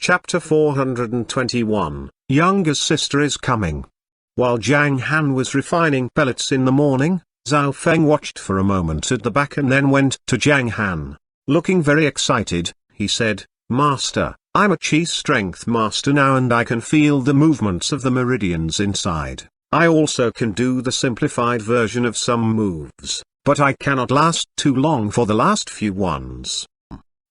Chapter 421, Younger Sister is Coming. While Zhang Han was refining pellets in the morning, Zhao Feng watched for a moment at the back and then went to Zhang Han. Looking very excited, he said, "Master, I'm a chi strength master now and I can feel the movements of the meridians inside. I also can do the simplified version of some moves, but I cannot last too long for the last few ones."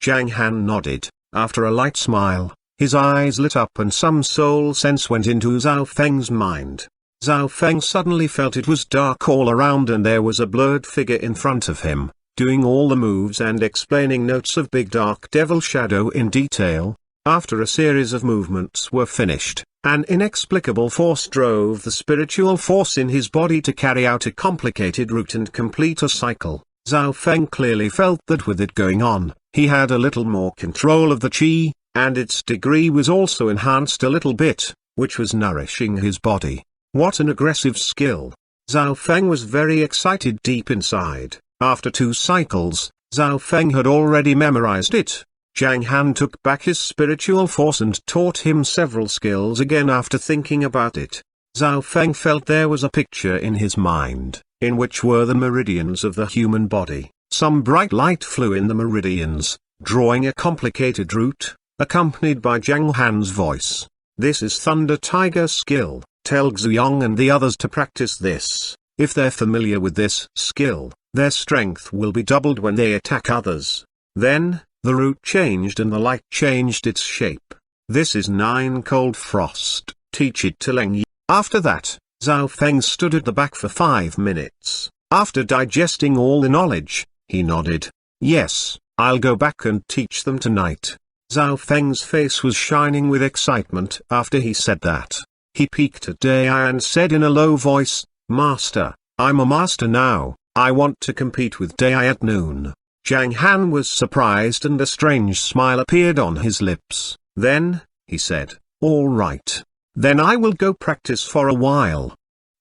Zhang Han nodded. After a light smile, his eyes lit up and some soul sense went into Zhao Feng's mind. Zhao Feng suddenly felt it was dark all around and there was a blurred figure in front of him, doing all the moves and explaining notes of big dark devil shadow in detail. After a series of movements were finished, an inexplicable force drove the spiritual force in his body to carry out a complicated route and complete a cycle. Zhao Feng clearly felt that with it going on, he had a little more control of the chi, and its degree was also enhanced a little bit, which was nourishing his body. What an aggressive skill! Zhao Feng was very excited deep inside. After 2 cycles, Zhao Feng had already memorized it. Zhang Han took back his spiritual force and taught him several skills again after thinking about it. Zhao Feng felt there was a picture in his mind, in which were the meridians of the human body. Some bright light flew in the meridians, drawing a complicated route, accompanied by Zhang Han's voice. "This is Thunder Tiger skill. Tell Xuyong and the others to practice this. If they're familiar with this skill, their strength will be doubled when they attack others." Then, the route changed and the light changed its shape. "This is 9 Cold Frost. Teach it to Leng Yi." After that, Zhao Feng stood at the back for 5 minutes. After digesting all the knowledge, he nodded. "Yes, I'll go back and teach them tonight." Zhao Feng's face was shining with excitement after he said that. He peeked at Dai and said in a low voice, "Master, I'm a master now, I want to compete with Dai at noon." Zhang Han was surprised and a strange smile appeared on his lips. Then, he said, "All right. Then I will go practice for a while."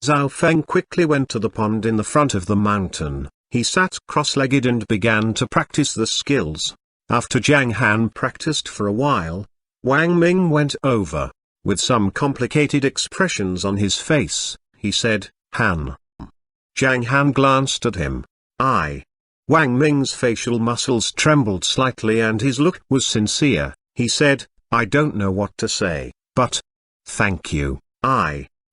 Zhao Feng quickly went to the pond in the front of the mountain. He sat cross-legged and began to practice the skills. After Zhang Han practiced for a while, Wang Ming went over. With some complicated expressions on his face, he said, "Han." Zhang Han glanced at him. Wang Ming's facial muscles trembled slightly and his look was sincere. He said, "I don't know what to say, but thank you."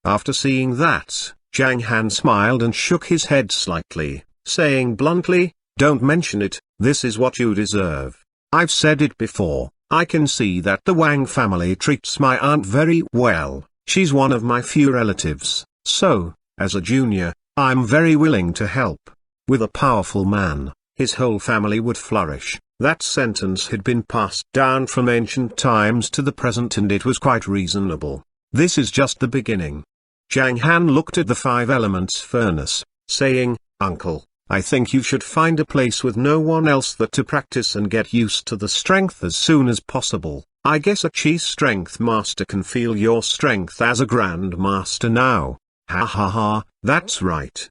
After seeing that, Zhang Han smiled and shook his head slightly, saying bluntly, "Don't mention it, this is what you deserve. I've said it before, I can see that the Wang family treats my aunt very well. She's one of my few relatives, so, as a junior, I'm very willing to help. With a powerful man, his whole family would flourish." That sentence had been passed down from ancient times to the present and it was quite reasonable. This is just the beginning. Zhang Han looked at the 5 elements furnace, saying, "Uncle, I think you should find a place with no one else that to practice and get used to the strength as soon as possible. I guess a chi strength master can feel your strength as a grand master now." "Ha ha ha, that's right."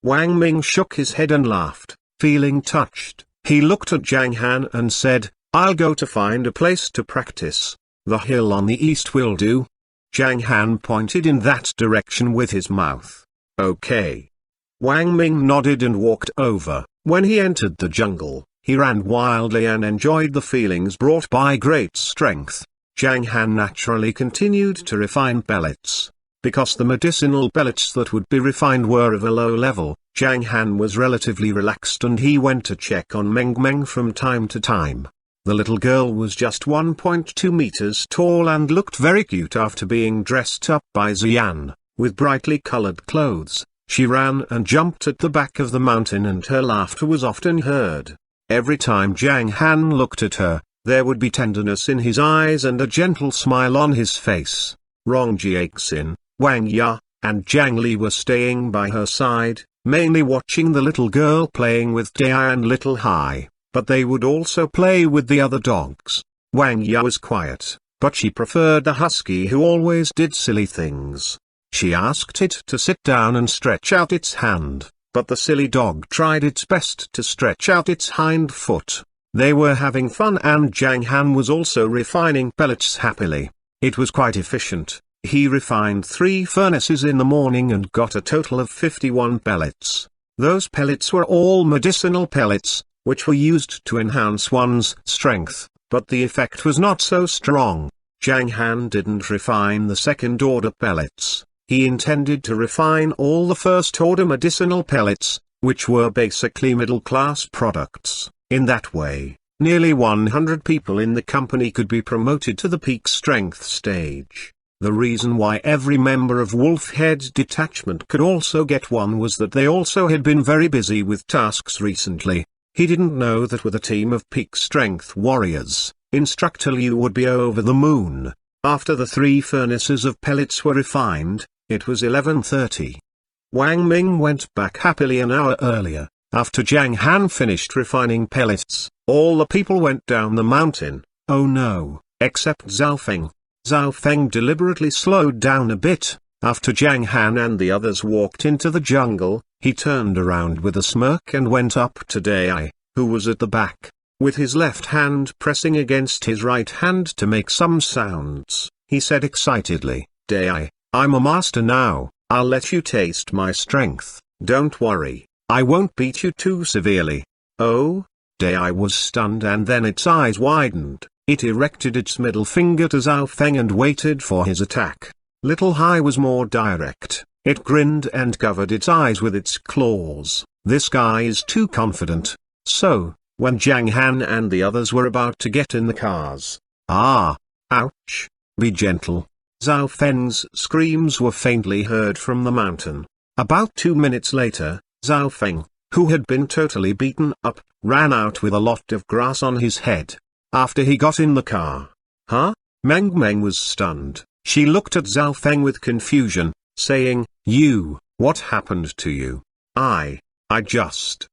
Wang Ming shook his head and laughed, feeling touched. He looked at Zhang Han and said, "I'll go to find a place to practice. The hill on the east will do." Zhang Han pointed in that direction with his mouth. "Okay." Wang Ming nodded and walked over. When he entered the jungle, he ran wildly and enjoyed the feelings brought by great strength. Zhang Han naturally continued to refine pellets. Because the medicinal pellets that would be refined were of a low level, Zhang Han was relatively relaxed and he went to check on Meng Meng from time to time. The little girl was just 1.2 meters tall and looked very cute after being dressed up by Xian, with brightly colored clothes. She ran and jumped at the back of the mountain and her laughter was often heard. Every time Zhang Han looked at her, there would be tenderness in his eyes and a gentle smile on his face. Rong Jiaxin, Wang Ya, and Zhang Li were staying by her side, mainly watching the little girl playing with Dai and Little Hai, but they would also play with the other dogs. Wang Ya was quiet, but she preferred the husky who always did silly things. She asked it to sit down and stretch out its hand, but the silly dog tried its best to stretch out its hind foot. They were having fun and Zhang Han was also refining pellets happily. It was quite efficient. He refined 3 furnaces in the morning and got a total of 51 pellets. Those pellets were all medicinal pellets, which were used to enhance one's strength, but the effect was not so strong. Zhang Han didn't refine the second-order pellets. He intended to refine all the first-order medicinal pellets, which were basically middle-class products. In that way, nearly 100 people in the company could be promoted to the peak strength stage. The reason why every member of Wolfhead Detachment could also get one was that they also had been very busy with tasks recently. He didn't know that with a team of peak strength warriors, Instructor Liu would be over the moon. After the 3 furnaces of pellets were refined, it was 11:30. Wang Ming went back happily an hour earlier. After Zhang Han finished refining pellets, all the people went down the mountain. Oh no, except Zhao Feng. Zhao Feng deliberately slowed down a bit. After Zhang Han and the others walked into the jungle, he turned around with a smirk and went up to Dai, who was at the back. With his left hand pressing against his right hand to make some sounds, he said excitedly, "Dai, I'm a master now, I'll let you taste my strength, don't worry, I won't beat you too severely." Oh? Dai was stunned and then its eyes widened. It erected its middle finger to Zhao Feng and waited for his attack. Little Hai was more direct. It grinned and covered its eyes with its claws. This guy is too confident. So, when Zhang Han and the others were about to get in the cars, "Ah! Ouch! Be gentle." Zhao Feng's screams were faintly heard from the mountain. About 2 minutes later, Zhao Feng, who had been totally beaten up, ran out with a lot of grass on his head. After he got in the car. Huh? Meng Meng was stunned. She looked at Zhao Feng with confusion, saying, "You, what happened to you?" I just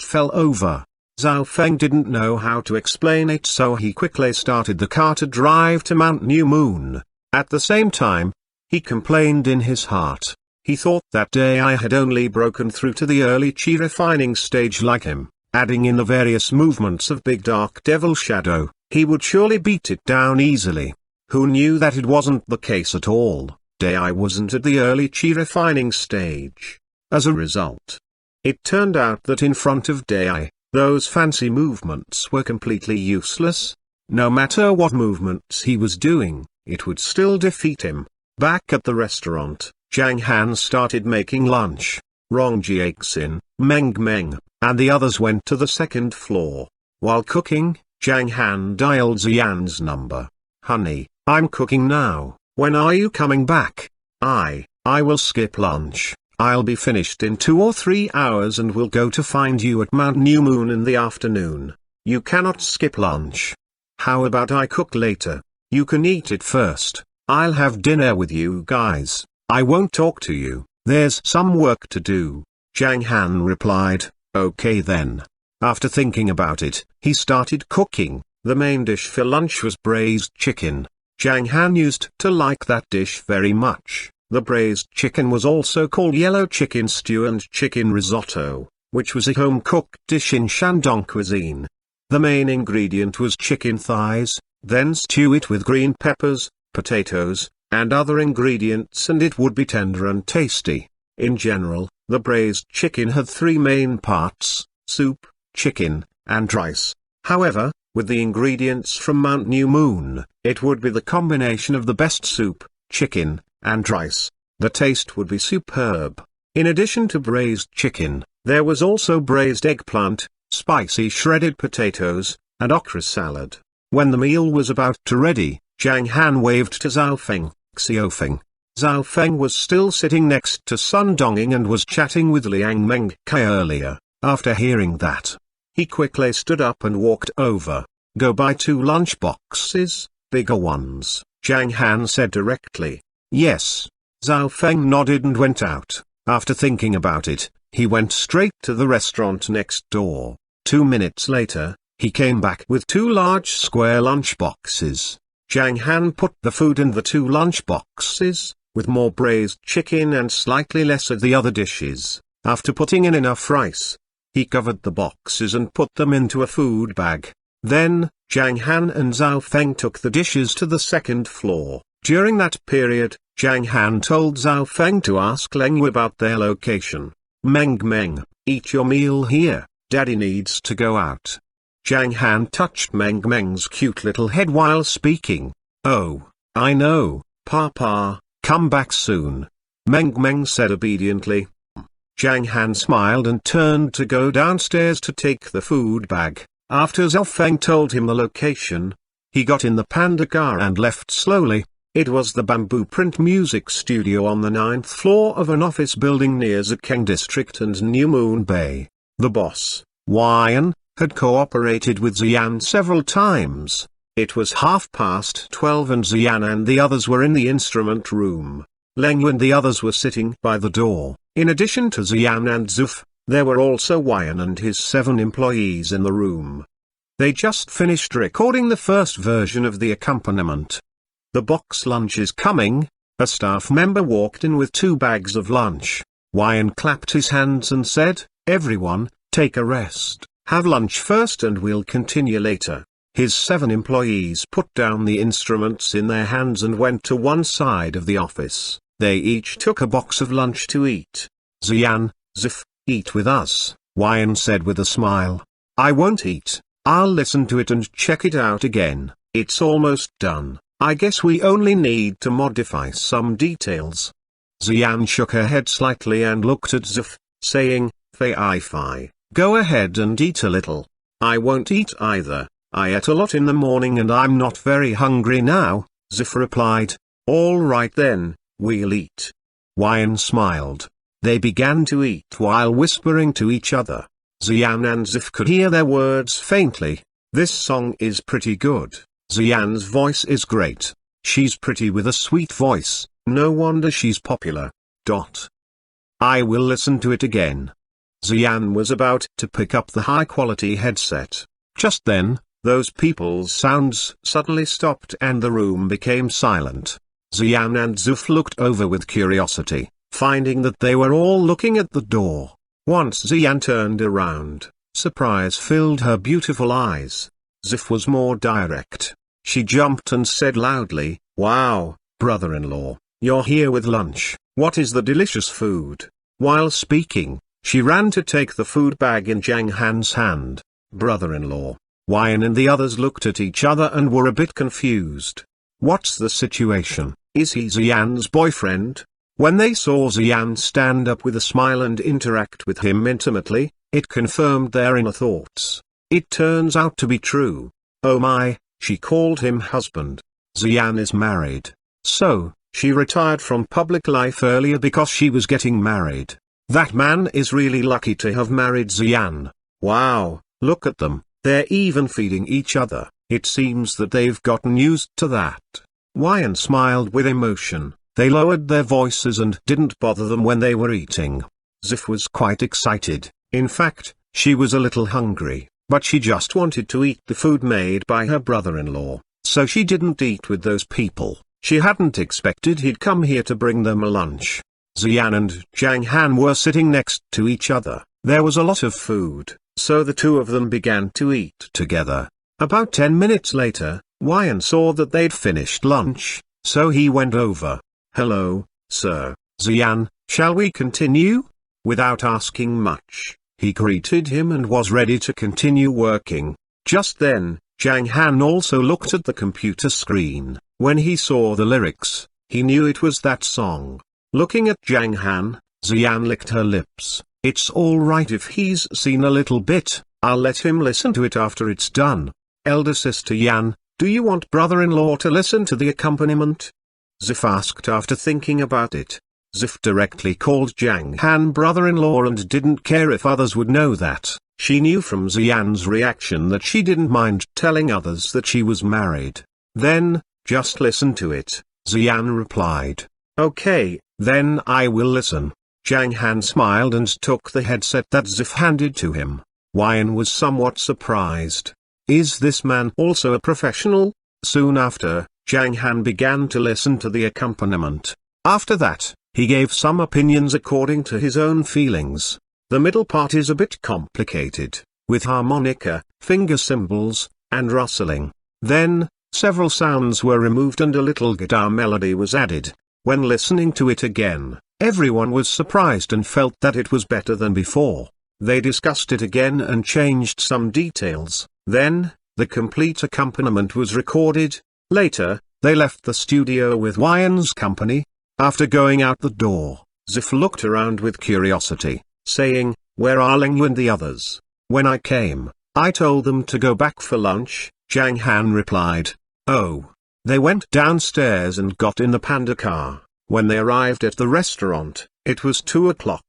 fell over." Zhao Feng didn't know how to explain it, so he quickly started the car to drive to Mount New Moon. At the same time, he complained in his heart. He thought that Dai had only broken through to the early chi refining stage like him. Adding in the various movements of Big Dark Devil Shadow, he would surely beat it down easily. Who knew that it wasn't the case at all? Dai wasn't at the early chi refining stage. As a result, it turned out that in front of Dai, those fancy movements were completely useless. No matter what movements he was doing, it would still defeat him. Back at the restaurant, Zhang Han started making lunch. Rong Jiaxin, Meng Meng, and the others went to the second floor. While cooking, Zhang Han dialed Ziyan's number. "Honey, I'm cooking now, when are you coming back?" I will skip lunch. I'll be finished in 2 or 3 hours and will go to find you at Mount New Moon in the afternoon. You cannot skip lunch. How about I cook later? You can eat it first. I'll have dinner with you guys. I won't talk to you. There's some work to do. Zhang Han replied, "Okay then." After thinking about it, he started cooking. The main dish for lunch was braised chicken. Zhang Han used to like that dish very much. The braised chicken was also called yellow chicken stew and chicken risotto, which was a home-cooked dish in Shandong cuisine. The main ingredient was chicken thighs, then stew it with green peppers, potatoes, and other ingredients and it would be tender and tasty. In general, the braised chicken had 3 main parts: soup, chicken, and rice. However, with the ingredients from Mount New Moon, it would be the combination of the best soup, chicken, and rice. The taste would be superb. In addition to braised chicken, there was also braised eggplant, spicy shredded potatoes, and okra salad. When the meal was about to ready, Zhang Han waved to Zhao Feng, Xiaofeng. Zhao Feng was still sitting next to Sun Donging and was chatting with Liang Meng Kai earlier. After hearing that, he quickly stood up and walked over. "Go buy 2 lunch boxes, bigger ones," Zhang Han said directly. "Yes." Zhao Feng nodded and went out. After thinking about it, he went straight to the restaurant next door. 2 minutes later, he came back with 2 large square lunch boxes. Zhang Han put the food in the 2 lunch boxes, with more braised chicken and slightly less of the other dishes. After putting in enough rice, He covered the boxes and put them into a food bag. Then, Zhang Han and Zhao Feng took the dishes to the second floor. During that period, Zhang Han told Zhao Feng to ask Leng Wu about their location. Meng, eat your meal here, Daddy needs to go out. Zhang Han touched Meng's cute little head while speaking. Oh, I know, Papa, come back soon. Meng said obediently. Zhang Han smiled and turned to go downstairs to take the food bag. After Zhao Feng told him the location, he got in the panda car and left slowly. It was the bamboo print music studio on the 9th floor of an office building near Zikeng District and New Moon Bay. The boss, Wang, had cooperated with Xian several times. It was 12:30 and Xian and the others were in the instrument room. Leng Wu and the others were sitting by the door. In addition to Xian and Zuf, there were also Wang and his 7 employees in the room. They just finished recording the first version of the accompaniment. The box lunch is coming. A staff member walked in with 2 bags of lunch. Wang clapped his hands and said, "Everyone, take a rest, have lunch first and we'll continue later." His 7 employees put down the instruments in their hands and went to one side of the office. They each took a box of lunch to eat. "Xian, Zif, eat with us," Wang said with a smile. "I won't eat, I'll listen to it and check it out again. It's almost done. I guess we only need to modify some details." Xian shook her head slightly and looked at Zif, saying, Fei, go ahead and eat a little." "I won't eat either, I ate a lot in the morning and I'm not very hungry now," Zif replied. "All right then, we'll eat." Wang smiled. They began to eat while whispering to each other. Xian and Zif could hear their words faintly. "This song is pretty good. Xian's voice is great. She's pretty with a sweet voice, no wonder she's popular. I will listen to it again." Xian was about to pick up the high-quality headset. Just then, those people's sounds suddenly stopped and the room became silent. Xian and Zuf looked over with curiosity, finding that they were all looking at the door. Once Xian turned around, surprise filled her beautiful eyes. Zif was more direct. She jumped and said loudly, "Wow, brother-in-law, you're here with lunch. What is the delicious food?" While speaking, she ran to take the food bag in Zhang Han's hand. Brother-in-law, Wang and the others looked at each other and were a bit confused. What's the situation? Is he Xian's boyfriend? When they saw Xian stand up with a smile and interact with him intimately, it confirmed their inner thoughts. It turns out to be true. Oh my, she called him husband. Xian is married. So, she retired from public life earlier because she was getting married. That man is really lucky to have married Xian. Wow, look at them, they're even feeding each other. It seems that they've gotten used to that. Wang smiled with emotion. They lowered their voices and didn't bother them when they were eating. Zif was quite excited. In fact, she was a little hungry, but she just wanted to eat the food made by her brother-in-law, so she didn't eat with those people. She hadn't expected he'd come here to bring them a lunch. Xian and Zhang Han were sitting next to each other. There was a lot of food, so the two of them began to eat together. About 10 minutes later, Wang saw that they'd finished lunch, so he went over. "Hello, sir, Xian, shall we continue?" Without asking much, he greeted him and was ready to continue working. Just then, Zhang Han also looked at the computer screen. When he saw the lyrics, he knew it was that song. Looking at Zhang Han, Xian licked her lips. "It's all right if he's seen a little bit, I'll let him listen to it after it's done. Elder sister Yan, do you want brother-in-law to listen to the accompaniment?" Zif asked after thinking about it. Zif directly called Zhang Han brother-in-law and didn't care if others would know that. She knew from Xian's reaction that she didn't mind telling others that she was married. "Then, just listen to it," Xian replied. "Okay, then I will listen." Zhang Han smiled and took the headset that Zif handed to him. Wang was somewhat surprised. Is this man also a professional? Soon after, Zhang Han began to listen to the accompaniment. After that, he gave some opinions according to his own feelings. The middle part is a bit complicated, with harmonica, finger cymbals, and rustling. Then, several sounds were removed and a little guitar melody was added. When listening to it again, everyone was surprised and felt that it was better than before. They discussed it again and changed some details. Then, the complete accompaniment was recorded. Later, they left the studio with Wang's company. After going out the door, Ziff looked around with curiosity, saying, "Where are Leng Yu and the others? When I came, I told them to go back for lunch." Zhang Han replied, "Oh. They went downstairs and got in the panda car. When they arrived at the restaurant, it was 2 o'clock.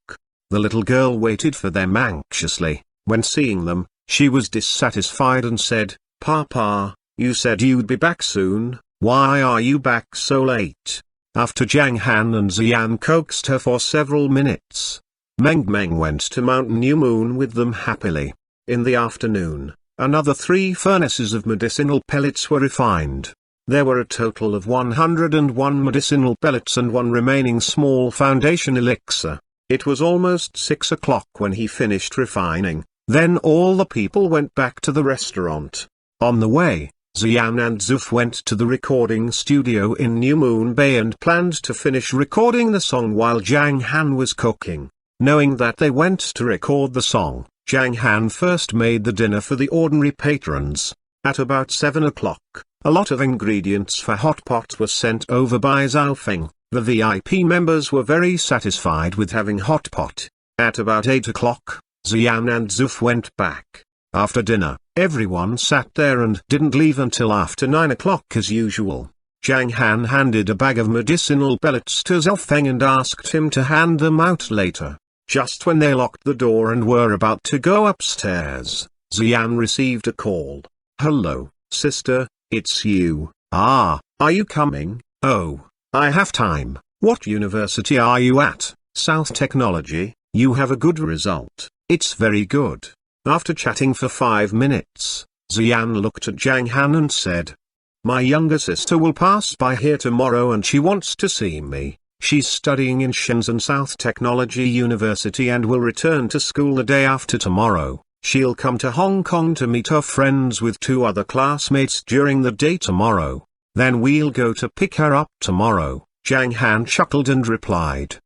The little girl waited for them anxiously. When seeing them, she was dissatisfied and said, 'Papa, you said you'd be back soon, why are you back so late?' After Zhang Han and Xian coaxed her for several minutes, Meng went to Mount New Moon with them happily. In the afternoon, another 3 furnaces of medicinal pellets were refined. There were a total of 101 medicinal pellets and 1 remaining small foundation elixir. It was almost 6 o'clock when he finished refining. Then all the people went back to the restaurant. On the way, Xian and Zuf went to the recording studio in New Moon Bay and planned to finish recording the song while Zhang Han was cooking. Knowing that they went to record the song, Zhang Han first made the dinner for the ordinary patrons. At about 7 o'clock, a lot of ingredients for hot pot were sent over by Zhao Feng. The VIP members were very satisfied with having hot pot. At about 8 o'clock, Xian and Zuf went back. After dinner, everyone sat there and didn't leave until after 9 o'clock as usual. Zhang Han handed a bag of medicinal pellets to Zhao Feng and asked him to hand them out later. Just when they locked the door and were about to go upstairs, Xian received a call. "Hello, sister, it's you. Are you coming?" "Oh, I have time." "What university are you at?" "South Technology." "You have a good result." "It's very good." After chatting for 5 minutes, Xian looked at Zhang Han and said, "My younger sister will pass by here tomorrow and she wants to see me. She's studying in Shenzhen South Technology University and will return to school the day after tomorrow. She'll come to Hong Kong to meet her friends with 2 other classmates during the day tomorrow. Then we'll go to pick her up tomorrow." Zhang Han chuckled and replied.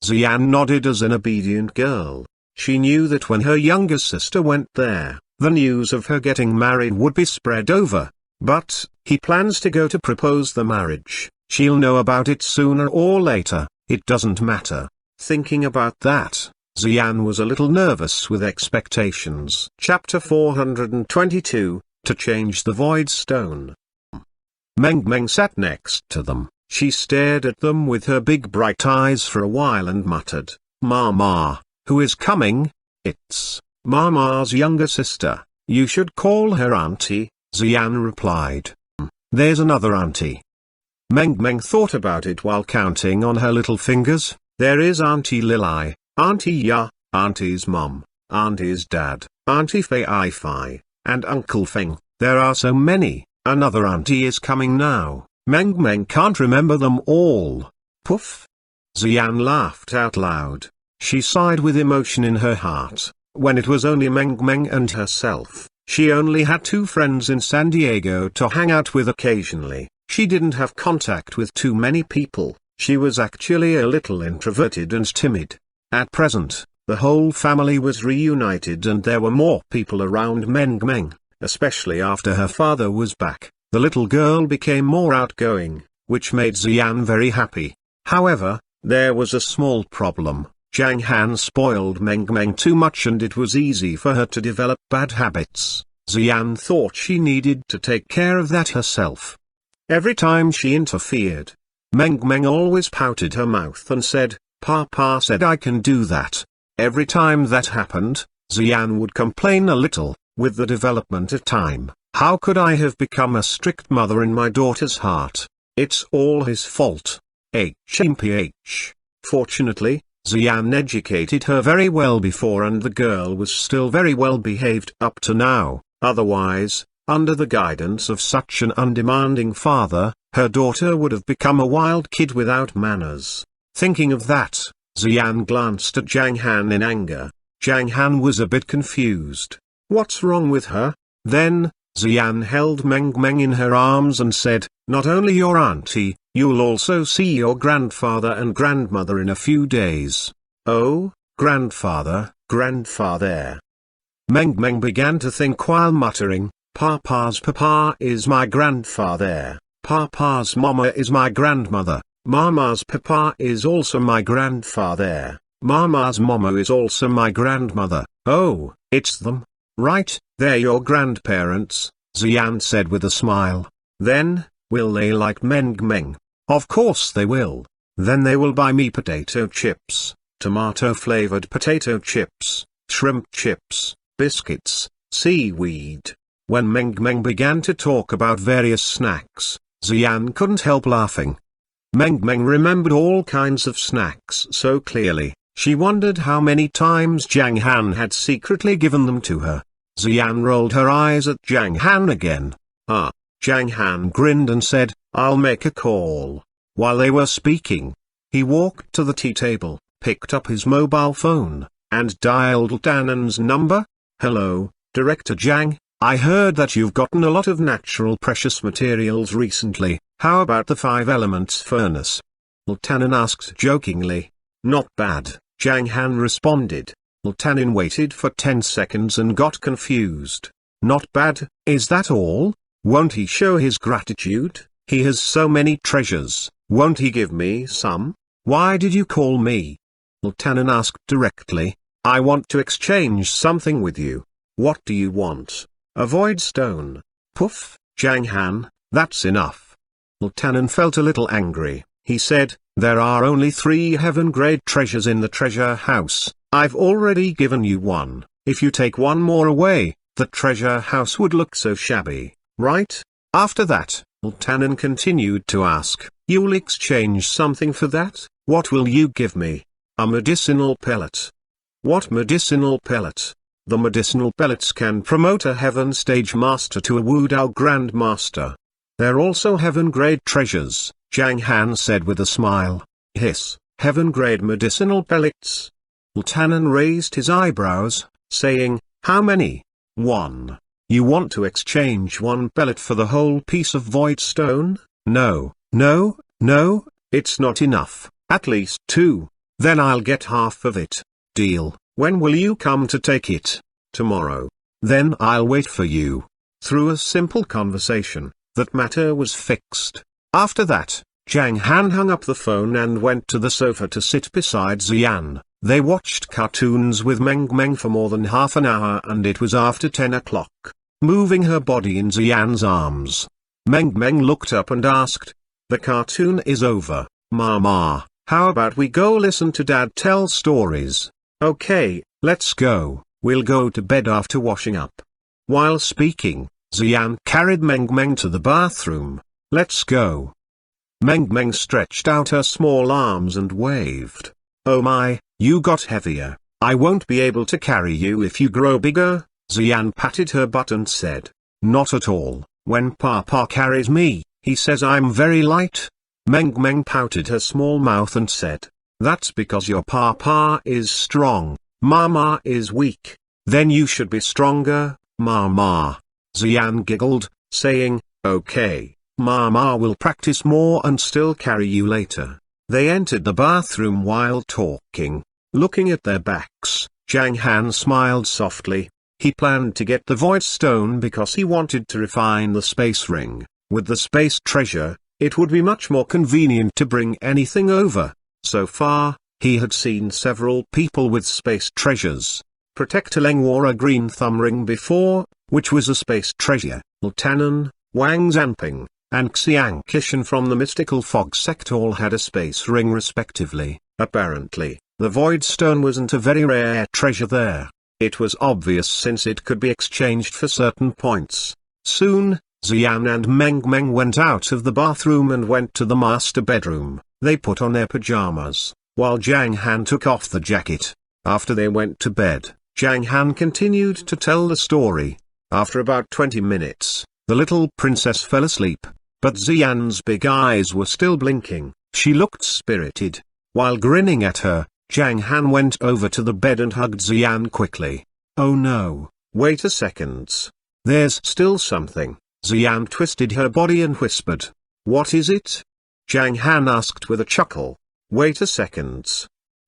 Xian nodded as an obedient girl. She knew that when her younger sister went there, the news of her getting married would be spread over. But, he plans to go to propose the marriage. She'll know about it sooner or later, it doesn't matter. Thinking about that, Xian was a little nervous with expectations. Chapter 422, To Change the Void Stone. Meng sat next to them. She stared at them with her big bright eyes for a while and muttered, "Mama, who is coming?" "It's Mama's younger sister. You should call her auntie," Xian replied. "There's another auntie." Meng thought about it while counting on her little fingers. There is Auntie Lili, Auntie Ya, Auntie's mum, Auntie's dad, Auntie Fei, and Uncle Feng. There are so many. Another auntie is coming now. Meng can't remember them all. Poof. Xian laughed out loud. She sighed with emotion in her heart. When it was only Meng and herself, she only had 2 friends in San Diego to hang out with occasionally. She didn't have contact with too many people. She was actually a little introverted and timid. At present, the whole family was reunited and there were more people around Meng, especially after her father was back. The little girl became more outgoing, which made Xian very happy. However, there was a small problem. Zhang Han spoiled Meng too much and it was easy for her to develop bad habits. Xian thought she needed to take care of that herself. Every time she interfered, Meng always pouted her mouth and said, "Papa said I can do that." Every time that happened, Xian would complain a little. With the development of time, how could I have become a strict mother in my daughter's heart? It's all his fault. HMPH. Fortunately, Xian educated her very well before and the girl was still very well behaved up to now. Otherwise, under the guidance of such an undemanding father, her daughter would have become a wild kid without manners. Thinking of that, Xian glanced at Zhang Han in anger. Zhang Han was a bit confused. What's wrong with her? Then, Xian held Meng Meng in her arms and said, not only your auntie, you'll also see your grandfather and grandmother in a few days. Oh, grandfather, grandfather. Meng Meng began to think while muttering, Papa's papa is my grandfather, Papa's mama is my grandmother, Mama's papa is also my grandfather, Mama's mama is also my grandmother. Oh, it's them. Right, they're your grandparents, Xian said with a smile. Then, will they like Meng Meng? Of course they will. Then they will buy me potato chips, tomato-flavored potato chips, shrimp chips, biscuits, seaweed. When Meng Meng began to talk about various snacks, Xian couldn't help laughing. Meng Meng remembered all kinds of snacks so clearly, she wondered how many times Zhang Han had secretly given them to her. Xian rolled her eyes at Zhang Han again. Zhang Han grinned and said, I'll make a call. While they were speaking, he walked to the tea table, picked up his mobile phone, and dialed Tannen's number. Hello, Director Zhang, I heard that you've gotten a lot of natural precious materials recently. How about the 5 elements furnace? Tannen asked jokingly. Not bad, Zhang Han responded. Tannen waited for 10 seconds and got confused. Not bad, is that all? Won't he show his gratitude? He has so many treasures, won't he give me some? Why did you call me? Tannen asked directly. I want to exchange something with you. What do you want? A void stone. Poof, Zhang Han, that's enough. Tannen felt a little angry. He said, there are only 3 heaven-grade treasures in the treasure house. I've already given you one. If you take one more away, the treasure house would look so shabby, right? After that, Tannen continued to ask, you'll exchange something for that? What will you give me? A medicinal pellet. What medicinal pellet? The medicinal pellets can promote a heaven stage master to a Wudao grandmaster. They're also heaven-grade treasures, Zhang Han said with a smile. Hiss, heaven-grade medicinal pellets? Tannen raised his eyebrows, saying, how many? 1. You want to exchange 1 pellet for the whole piece of void stone? No, no, no, it's not enough, at least 2. Then I'll get half of it. Deal. When will you come to take it? Tomorrow. Then I'll wait for you. Through a simple conversation, that matter was fixed. After that, Zhang Han hung up the phone and went to the sofa to sit beside Xian. They watched cartoons with Meng Meng for more than half an hour and it was after 10 o'clock. Moving her body in Xian's arms, Meng Meng looked up and asked, the cartoon is over, Mama, how about we go listen to Dad tell stories? Okay, let's go, we'll go to bed after washing up. While speaking, Xian carried Meng Meng to the bathroom. Let's go. Meng Meng stretched out her small arms and waved. Oh my, you got heavier. I won't be able to carry you if you grow bigger. Xian patted her butt and said. Not at all, when Papa carries me, he says I'm very light. Meng Meng pouted her small mouth and said. That's because your Papa is strong, Mama is weak. Then you should be stronger, Mama. Xian giggled, saying, okay, Mama will practice more and still carry you later. They entered the bathroom while talking. Looking at their backs, Zhang Han smiled softly. He planned to get the void stone because he wanted to refine the space ring. With the space treasure, it would be much more convenient to bring anything over. So far, he had seen several people with space treasures. Protector Leng wore a green thumb ring before, which was a space treasure. Tannen, Wang Zanping, and Xiang Qishan from the mystical fog sect all had a space ring respectively. Apparently, the void stone wasn't a very rare treasure there. It was obvious since it could be exchanged for certain points. Soon, Xian and Meng Meng went out of the bathroom and went to the master bedroom. They put on their pajamas, while Zhang Han took off the jacket. After they went to bed, Zhang Han continued to tell the story. After about 20 minutes, the little princess fell asleep, but Xian's big eyes were still blinking. She looked spirited. While grinning at her, Zhang Han went over to the bed and hugged Xian quickly. Oh no, wait a second. There's still something. Xian twisted her body and whispered. What is it? Zhang Han asked with a chuckle. Wait a second.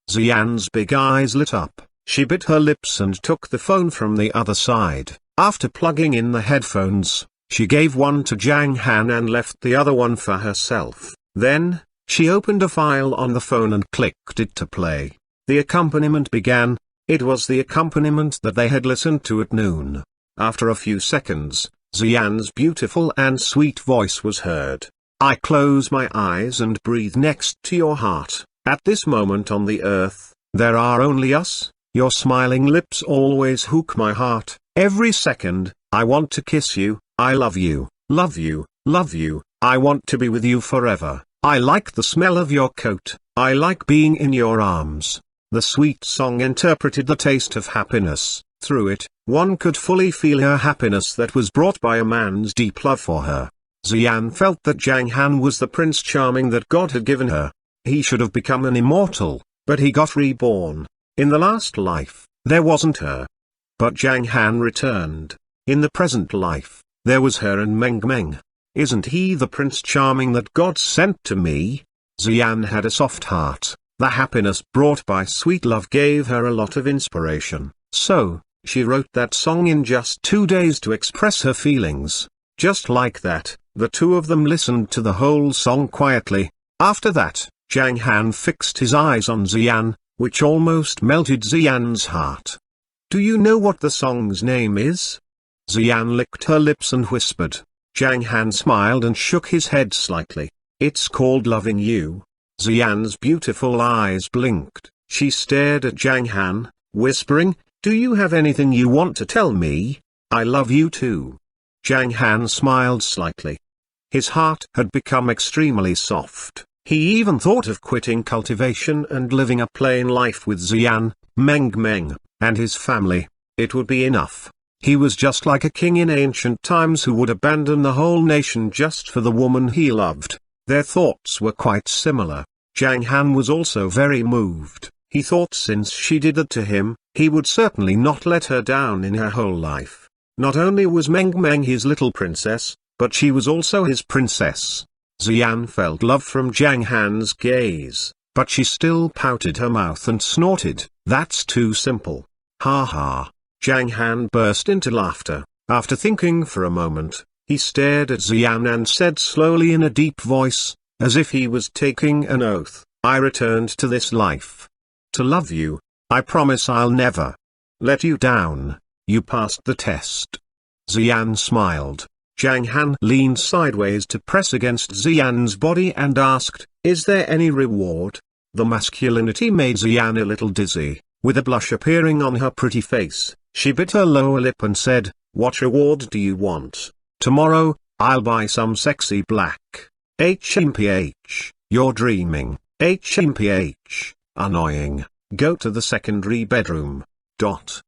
Xian's big eyes lit up. She bit her lips and took the phone from the other side. After plugging in the headphones, she gave one to Zhang Han and left the other one for herself. Then, she opened a file on the phone and clicked it to play. The accompaniment began. It was the accompaniment that they had listened to at noon. After a few seconds, Xian's beautiful and sweet voice was heard. I close my eyes and breathe next to your heart. At this moment on the earth, there are only us. Your smiling lips always hook my heart. Every second, I want to kiss you. I love you, love you, love you. I want to be with you forever. I like the smell of your coat. I like being in your arms. The sweet song interpreted the taste of happiness. Through it, one could fully feel her happiness that was brought by a man's deep love for her. Xian felt that Zhang Han was the Prince Charming that God had given her. He should have become an immortal, but he got reborn. In the last life, there wasn't her. But Zhang Han returned. In the present life, there was her and Meng Meng. Isn't he the Prince Charming that God sent to me? Xian had a soft heart. The happiness brought by sweet love gave her a lot of inspiration. So, she wrote that song in just 2 days to express her feelings. Just like that, the two of them listened to the whole song quietly. After that, Zhang Han fixed his eyes on Xian, which almost melted Xian's heart. Do you know what the song's name is? Xian licked her lips and whispered. Zhang Han smiled and shook his head slightly. It's called Loving You. Xian's beautiful eyes blinked. She stared at Zhang Han, whispering, Do you have anything you want to tell me? I love you too. Zhang Han smiled slightly. His heart had become extremely soft. He even thought of quitting cultivation and living a plain life with Xian, Meng Meng, and his family. It would be enough. He was just like a king in ancient times who would abandon the whole nation just for the woman he loved. Their thoughts were quite similar. Zhang Han was also very moved. He thought since she did that to him, he would certainly not let her down in her whole life. Not only was Meng Meng his little princess, but she was also his princess. Xian felt love from Zhang Han's gaze, but she still pouted her mouth and snorted. That's too simple. Ha ha. Zhang Han burst into laughter. After thinking for a moment, he stared at Xian and said slowly in a deep voice, as if he was taking an oath, I returned to this life to love you. I promise I'll never let you down. You passed the test. Xian smiled. Zhang Han leaned sideways to press against Xian's body and asked, Is there any reward? The masculinity made Xian a little dizzy. With a blush appearing on her pretty face, she bit her lower lip and said, What reward do you want? Tomorrow, I'll buy some sexy black. HMPH, you're dreaming. HMPH, annoying. Go to the secondary bedroom. The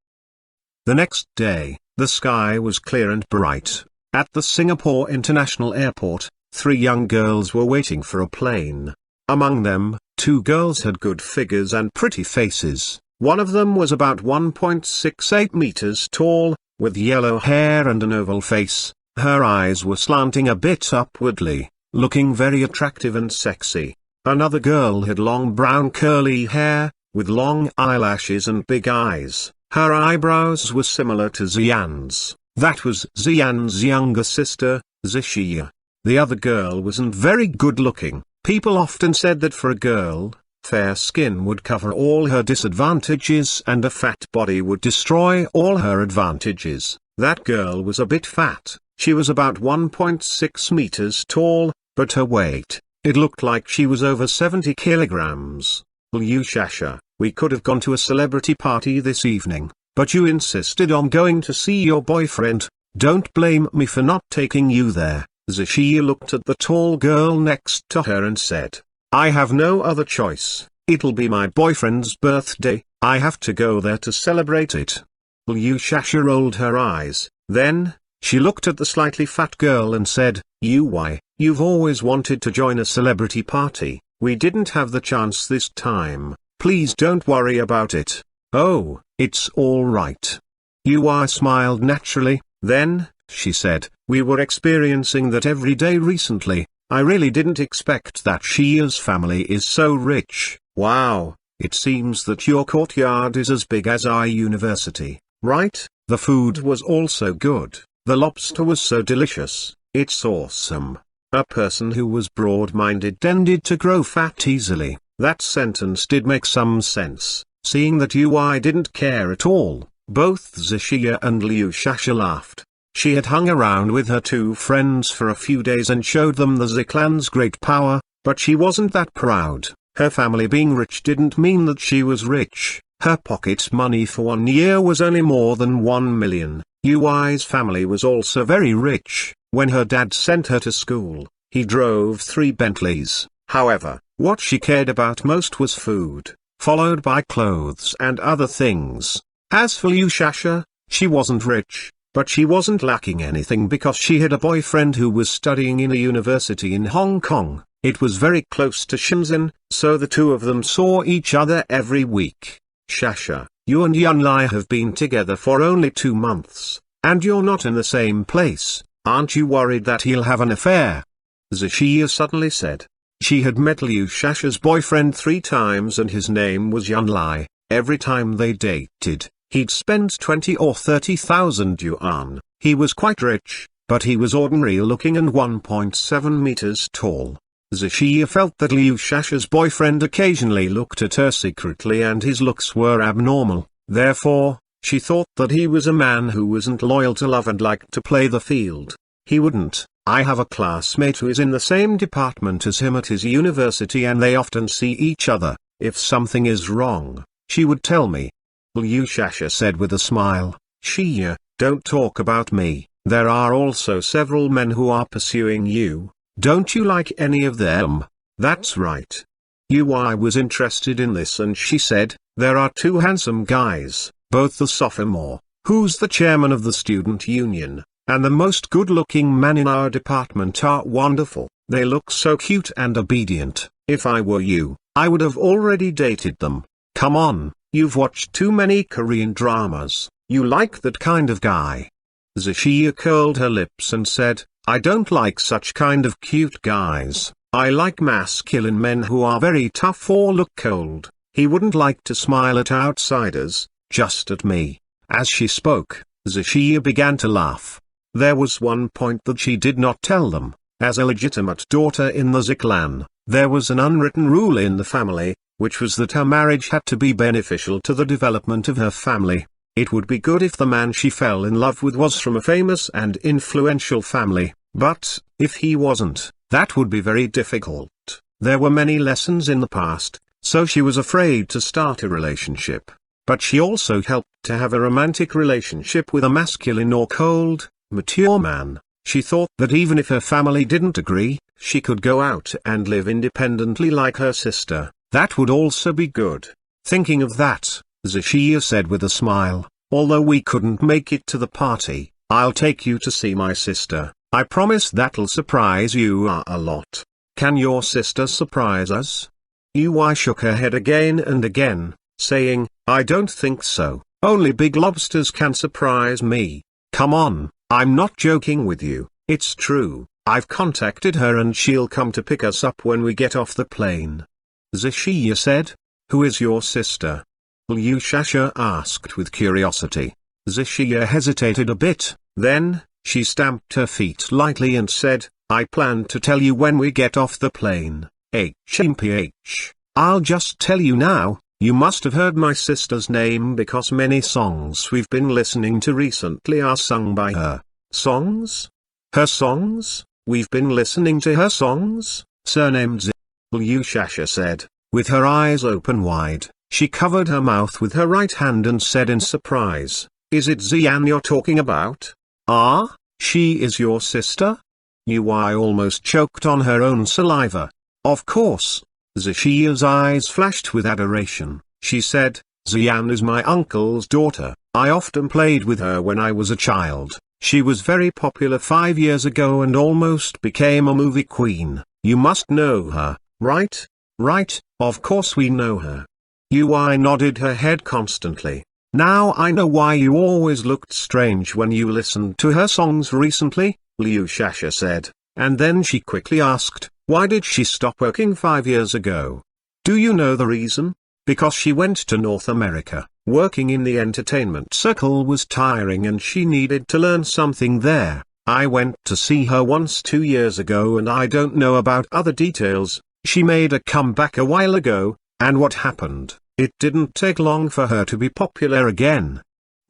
next day, the sky was clear and bright. At the Singapore International Airport, 3 young girls were waiting for a plane. Among them, 2 girls had good figures and pretty faces. One of them was about 1.68 meters tall, with yellow hair and an oval face. Her eyes were slanting a bit upwardly, looking very attractive and sexy. Another girl had long brown curly hair, with long eyelashes and big eyes. Her eyebrows were similar to Xian's. That was Xian's younger sister, Zixia. The other girl wasn't very good looking. People often said that for a girl, fair skin would cover all her disadvantages and a fat body would destroy all her advantages. That girl was a bit fat. She was about 1.6 meters tall, but her weight, it looked like she was over 70 kilograms. Shasha, we could have gone to a celebrity party this evening, but you insisted on going to see your boyfriend. Don't blame me for not taking you there. Zixia looked at the tall girl next to her and said, I have no other choice. It'll be my boyfriend's birthday. I have to go there to celebrate it. Shasha rolled her eyes. Then, she looked at the slightly fat girl and said, you've always wanted to join a celebrity party. We didn't have the chance this time. please don't worry about it. Oh, it's all right. Yui smiled naturally. Then, she said, we were experiencing that every day recently. I really didn't expect that Shia's family is so rich. Wow, it seems that your courtyard is as big as our university, right? The food was also good. The lobster was so delicious. It's awesome. A person who was broad-minded tended to grow fat easily. That sentence did make some sense, seeing that Yui didn't care at all. Both Zixia and Liu Shasha laughed. She had hung around with her two friends for a few days and showed them the Ziklan's great power, but she wasn't that proud. Her family being rich didn't mean that she was rich. Her pocket money for 1 year was only more than 1 million. Yui's family was also very rich. When her dad sent her to school, he drove 3 Bentleys. However, what she cared about most was food, followed by clothes and other things. As for Liu Shasha, she wasn't rich, but she wasn't lacking anything because she had a boyfriend who was studying in a university in Hong Kong. It was very close to Shenzhen, so the two of them saw each other every week. Shasha, you and Yunlai have been together for only 2 months, and you're not in the same place. Aren't you worried that he'll have an affair? Zixia suddenly said. She had met Liu Shasha's boyfriend 3 times and his name was Yunlai. Every time they dated, he'd spend 20 or 30,000 yuan. He was quite rich, but he was ordinary looking and 1.7 meters tall. Zixia felt that Liu Shasha's boyfriend occasionally looked at her secretly and his looks were abnormal. Therefore, she thought that he was a man who wasn't loyal to love and liked to play the field. He wouldn't. I have a classmate who is in the same department as him at his university and they often see each other. If something is wrong, she would tell me. Liu Shasha said with a smile. Shia, don't talk about me. There are also several men who are pursuing you. Don't you like any of them? That's right. Yui was interested in this and she said, there are 2 handsome guys, both the sophomore, who's the chairman of the student union, and the most good-looking man in our department are wonderful. They look so cute and obedient. If I were you, I would have already dated them. Come on, you've watched too many Korean dramas. You like that kind of guy. Zixia curled her lips and said, I don't like such kind of cute guys. I like masculine men who are very tough or look cold. He wouldn't like to smile at outsiders, just at me. As she spoke, Zixia began to laugh. There was one point that she did not tell them. As a legitimate daughter in the Ziklan, there was an unwritten rule in the family, which was that her marriage had to be beneficial to the development of her family. It would be good if the man she fell in love with was from a famous and influential family, but, if he wasn't, that would be very difficult. There were many lessons in the past, so she was afraid to start a relationship. But she also helped to have a romantic relationship with a masculine or cold, mature man. She thought that even if her family didn't agree, she could go out and live independently like her sister. That would also be good. Thinking of that, Zixia said with a smile, although we couldn't make it to the party, I'll take you to see my sister. I promise that'll surprise you a lot. Can your sister surprise us? Yui shook her head again and again, saying, I don't think so. Only big lobsters can surprise me. Come on, I'm not joking with you, it's true. I've contacted her and she'll come to pick us up when we get off the plane. Zixia said. Who is your sister? Liu Shasha asked with curiosity. Zixia hesitated a bit, then, she stamped her feet lightly and said, I plan to tell you when we get off the plane. HMPH. I'll just tell you now, you must have heard my sister's name because many songs we've been listening to recently are sung by her. Songs? Her songs? We've been listening to her songs? Surnamed Liu Shasha said, with her eyes open wide. She covered her mouth with her right hand and said in surprise, Is it Xian you're talking about? Ah, she is your sister? Yui almost choked on her own saliva. Of course. Zixia's eyes flashed with adoration. She said, Xian is my uncle's daughter. I often played with her when I was a child. She was very popular 5 years ago and almost became a movie queen. You must know her, right? Right, of course we know her. Yui nodded her head constantly. Now I know why you always looked strange when you listened to her songs recently, Liu Shasha said, and then she quickly asked, why did she stop working 5 years ago? Do you know the reason? Because she went to North America. Working in the entertainment circle was tiring and she needed to learn something there. I went to see her once 2 years ago and I don't know about other details. She made a comeback a while ago, and what happened? It didn't take long for her to be popular again.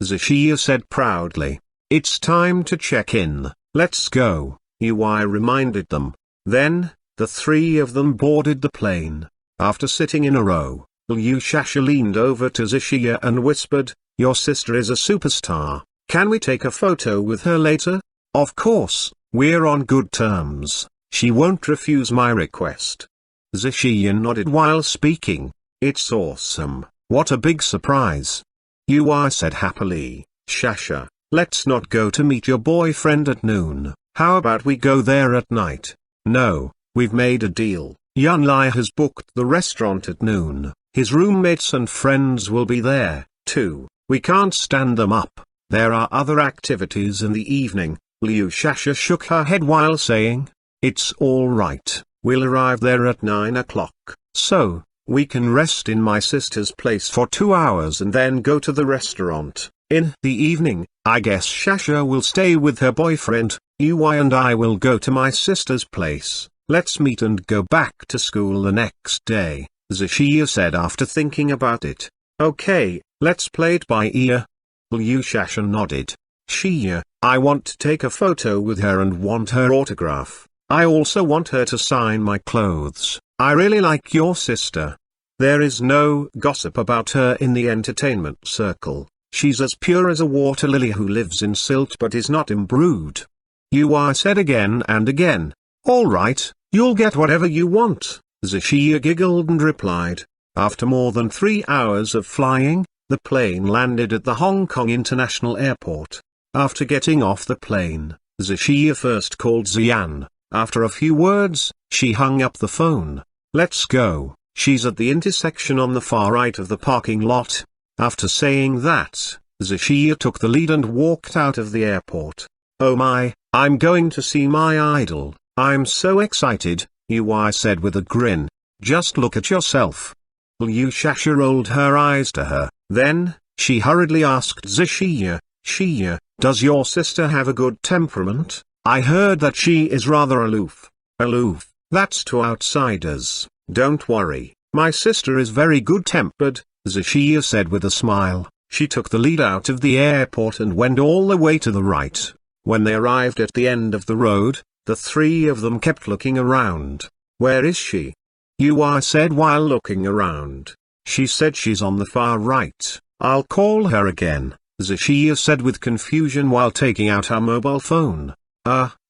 Zishia said proudly. It's time to check in, let's go, Yui reminded them. Then, the three of them boarded the plane. After sitting in a row, Liu Shasha leaned over to Zishia and whispered, your sister is a superstar, can we take a photo with her later? Of course, we're on good terms, she won't refuse my request. Zishia nodded while speaking. It's awesome, what a big surprise. Yui said happily, Shasha, let's not go to meet your boyfriend at noon, how about we go there at night? No, we've made a deal, Yunlai has booked the restaurant at noon, his roommates and friends will be there, too, we can't stand them up, there are other activities in the evening. Liu Shasha shook her head while saying, it's all right, we'll arrive there at 9 o'clock, so, we can rest in my sister's place for 2 hours and then go to the restaurant. In the evening, I guess Shasha will stay with her boyfriend, Yui and I will go to my sister's place, let's meet and go back to school the next day, Zishia said after thinking about it. Okay, let's play it by ear. Liu Shasha nodded. Shia, I want to take a photo with her and want her autograph. I also want her to sign my clothes. I really like your sister. There is no gossip about her in the entertainment circle. She's as pure as a water lily who lives in silt but is not imbrued. Yui said again and again. All right, you'll get whatever you want, Zishia giggled and replied. After more than 3 hours of flying, the plane landed at the Hong Kong International Airport. After getting off the plane, Zishia first called Xian. After a few words, she hung up the phone. Let's go, she's at the intersection on the far right of the parking lot. After saying that, Zishia took the lead and walked out of the airport. Oh my, I'm going to see my idol, I'm so excited, Yui said with a grin. Just look at yourself. Liu Shasha rolled her eyes to her, then, she hurriedly asked Zishia, Shia, does your sister have a good temperament? I heard that she is rather aloof. Aloof, that's to outsiders. Don't worry, my sister is very good-tempered, Zishia said with a smile. She took the lead out of the airport and went all the way to the right. When they arrived at the end of the road, the three of them kept looking around. Where is she? Yui said while looking around. She said she's on the far right. I'll call her again, Zishia said with confusion while taking out her mobile phone.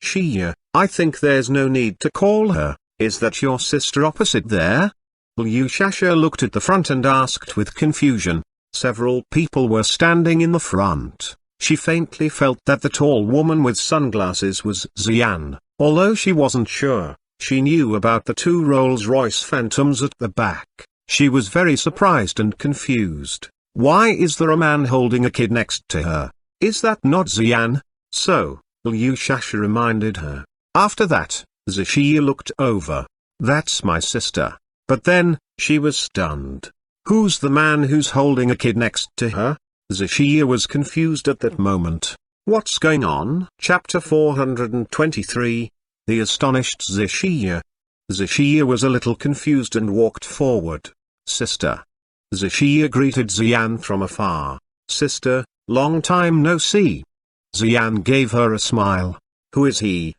Shia, I think there's no need to call her, is that your sister opposite there? Liu Shasha looked at the front and asked with confusion. Several people were standing in the front. She faintly felt that the tall woman with sunglasses was Xian, although she wasn't sure. She knew about the 2 Rolls-Royce Phantoms at the back. She was very surprised and confused. Why is there a man holding a kid next to her? Is that not Xian? So, Liu Shasha reminded her. After that, Zishia looked over. That's my sister. But then, she was stunned. Who's the man who's holding a kid next to her? Zishia was confused at that moment. What's going on? Chapter 423. The astonished Zishia. Zishia was a little confused and walked forward. Sister. Zishia greeted Xian from afar. Sister, long time no see. Xian gave her a smile. Who is he?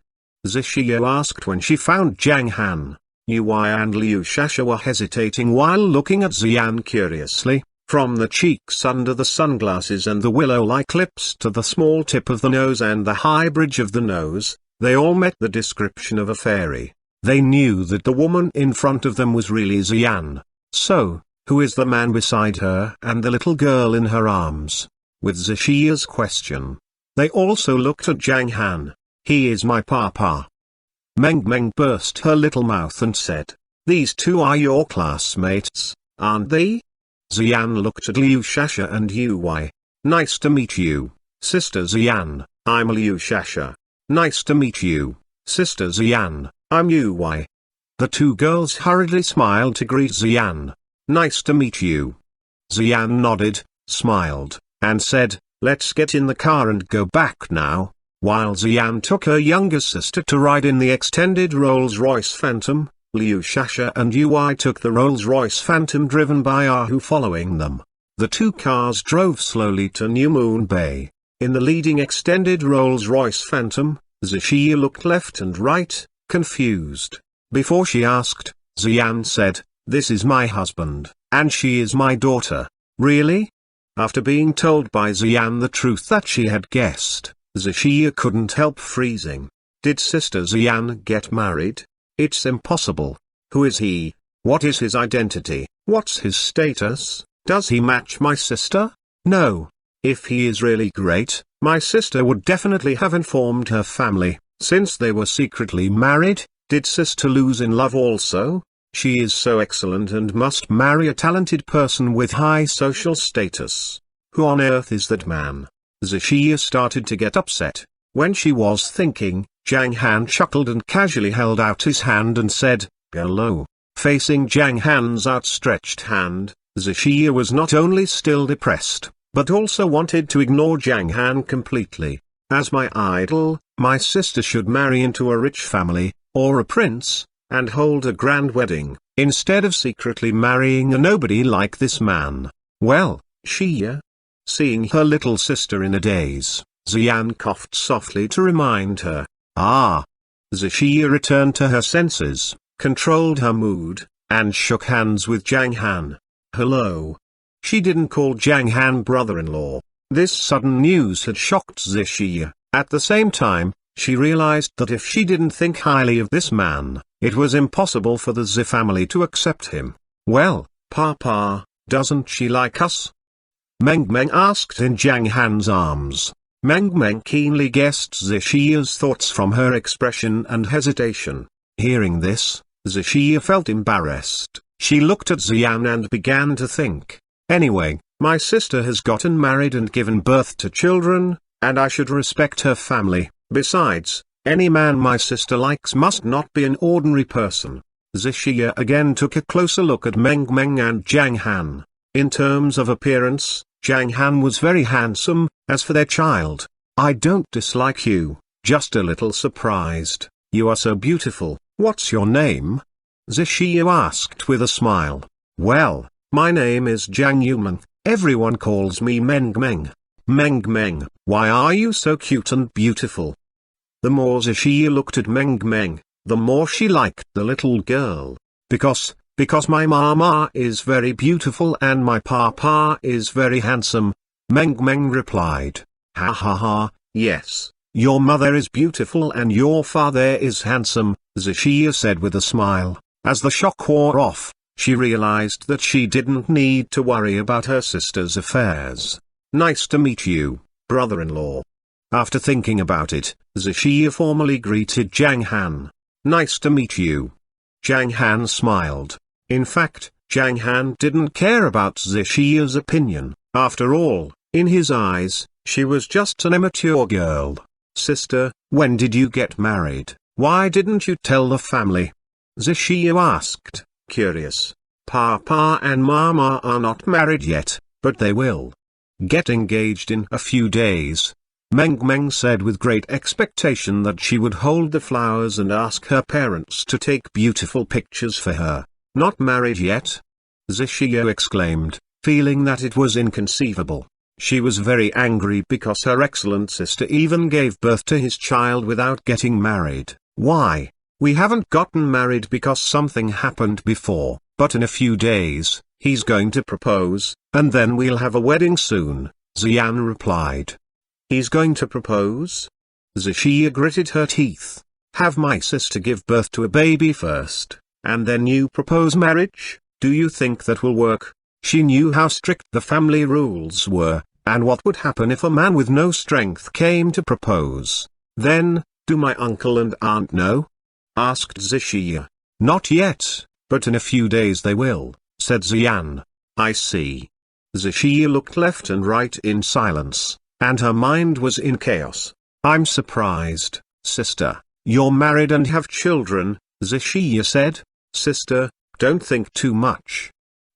Zishia asked when she found Zhang Han. Yui and Liu Shasha were hesitating while looking at Xian curiously. From the cheeks under the sunglasses and the willow-like lips to the small tip of the nose and the high bridge of the nose, they all met the description of a fairy. They knew that the woman in front of them was really Xian. So, who is the man beside her and the little girl in her arms? With Zishia's question, they also looked at Zhang Han. He is my papa. Meng Meng burst her little mouth and said, these two are your classmates, aren't they? Xian looked at Liu Shasha and Ui. Nice to meet you, Sister Xian. I'm Liu Shasha. Nice to meet you, Sister Xian. I'm Ui. The two girls hurriedly smiled to greet Xian. Nice to meet you. Xian nodded, smiled, and said, let's get in the car and go back now. While Xian took her younger sister to ride in the extended Rolls-Royce Phantom, Liu Shasha and Ui took the Rolls-Royce Phantom driven by Ahu following them. The two cars drove slowly to New Moon Bay. In the leading extended Rolls-Royce Phantom, Zishia looked left and right, confused. Before she asked, Xian said, this is my husband, and she is my daughter. Really? After being told by Xian the truth that she had guessed, Zishia couldn't help freezing. Did Sister Xian get married? It's impossible. Who is he? What is his identity? What's his status? Does he match my sister? No. If he is really great, my sister would definitely have informed her family. Since they were secretly married, did sister lose in love also? She is so excellent and must marry a talented person with high social status. Who on earth is that man? Zishia started to get upset. When she was thinking, Zhang Han chuckled and casually held out his hand and said, hello. Facing Zhang Han's outstretched hand, Zishia was not only still depressed, but also wanted to ignore Zhang Han completely. As my idol, my sister should marry into a rich family, or a prince, and hold a grand wedding, instead of secretly marrying a nobody like this man. Well, Shia? Seeing her little sister in a daze, Xian coughed softly to remind her. Ah! Zishia returned to her senses, controlled her mood, and shook hands with Zhang Han. Hello. She didn't call Zhang Han brother-in-law. This sudden news had shocked Zishia. At the same time, she realized that if she didn't think highly of this man, it was impossible for the Zi family to accept him. Well, Papa, doesn't she like us? Meng Meng asked in Zhang Han's arms. Meng Meng keenly guessed Zishia's thoughts from her expression and hesitation. Hearing this, Zishia felt embarrassed. She looked at Xian and began to think. Anyway, my sister has gotten married and given birth to children, and I should respect her family. Besides, any man my sister likes must not be an ordinary person. Zishia again took a closer look at Meng Meng and Zhang Han. In terms of appearance, Zhang Han was very handsome. As for their child, I don't dislike you, just a little surprised. You are so beautiful. What's your name? Zishia asked with a smile. Well, my name is Zhang Yumeng. Everyone calls me Meng Meng. Meng Meng, why are you so cute and beautiful? The more Zishia looked at Meng Meng, the more she liked the little girl. Because my mama is very beautiful and my papa is very handsome, Meng Meng replied. Ha ha ha, yes, your mother is beautiful and your father is handsome, Zishia said with a smile. As the shock wore off, she realized that she didn't need to worry about her sister's affairs. Nice to meet you, brother-in-law. After thinking about it, Zishia formally greeted Zhang Han. Nice to meet you. Zhang Han smiled. In fact, Zhang Han didn't care about Zishia's opinion. After all, in his eyes, she was just an immature girl. Sister, when did you get married? Why didn't you tell the family? Zishia asked, curious. Papa and Mama are not married yet, but they will get engaged in a few days. Meng Meng said with great expectation that she would hold the flowers and ask her parents to take beautiful pictures for her. Not married yet? Zishia exclaimed, feeling that it was inconceivable. She was very angry because her excellent sister even gave birth to his child without getting married. Why? We haven't gotten married because something happened before, but in a few days, he's going to propose, and then we'll have a wedding soon, Xian replied. He's going to propose? Zishia gritted her teeth. Have my sister give birth to a baby first, and then you propose marriage? Do you think that will work? She knew how strict the family rules were, and what would happen if a man with no strength came to propose. Then, do my uncle and aunt know? Asked Zishia. Not yet, but in a few days they will, said Xian. I see. Zishia looked left and right in silence, and her mind was in chaos. I'm surprised, sister. You're married and have children, Zishia said. Sister, don't think too much.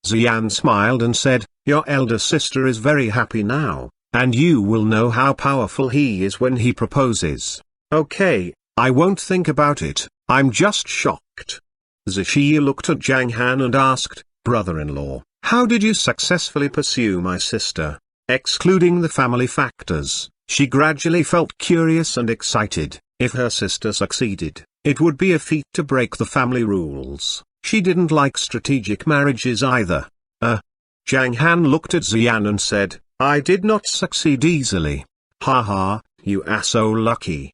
Xian smiled and said, your elder sister is very happy now, and you will know how powerful he is when he proposes. Okay, I won't think about it, I'm just shocked. Zishia looked at Zhang Han and asked, brother-in-law, how did you successfully pursue my sister? Excluding the family factors, she gradually felt curious and excited. If her sister succeeded, it would be a feat to break the family rules. She didn't like strategic marriages either. Zhang Han looked at Xian and said, I did not succeed easily. Ha ha, you are so lucky.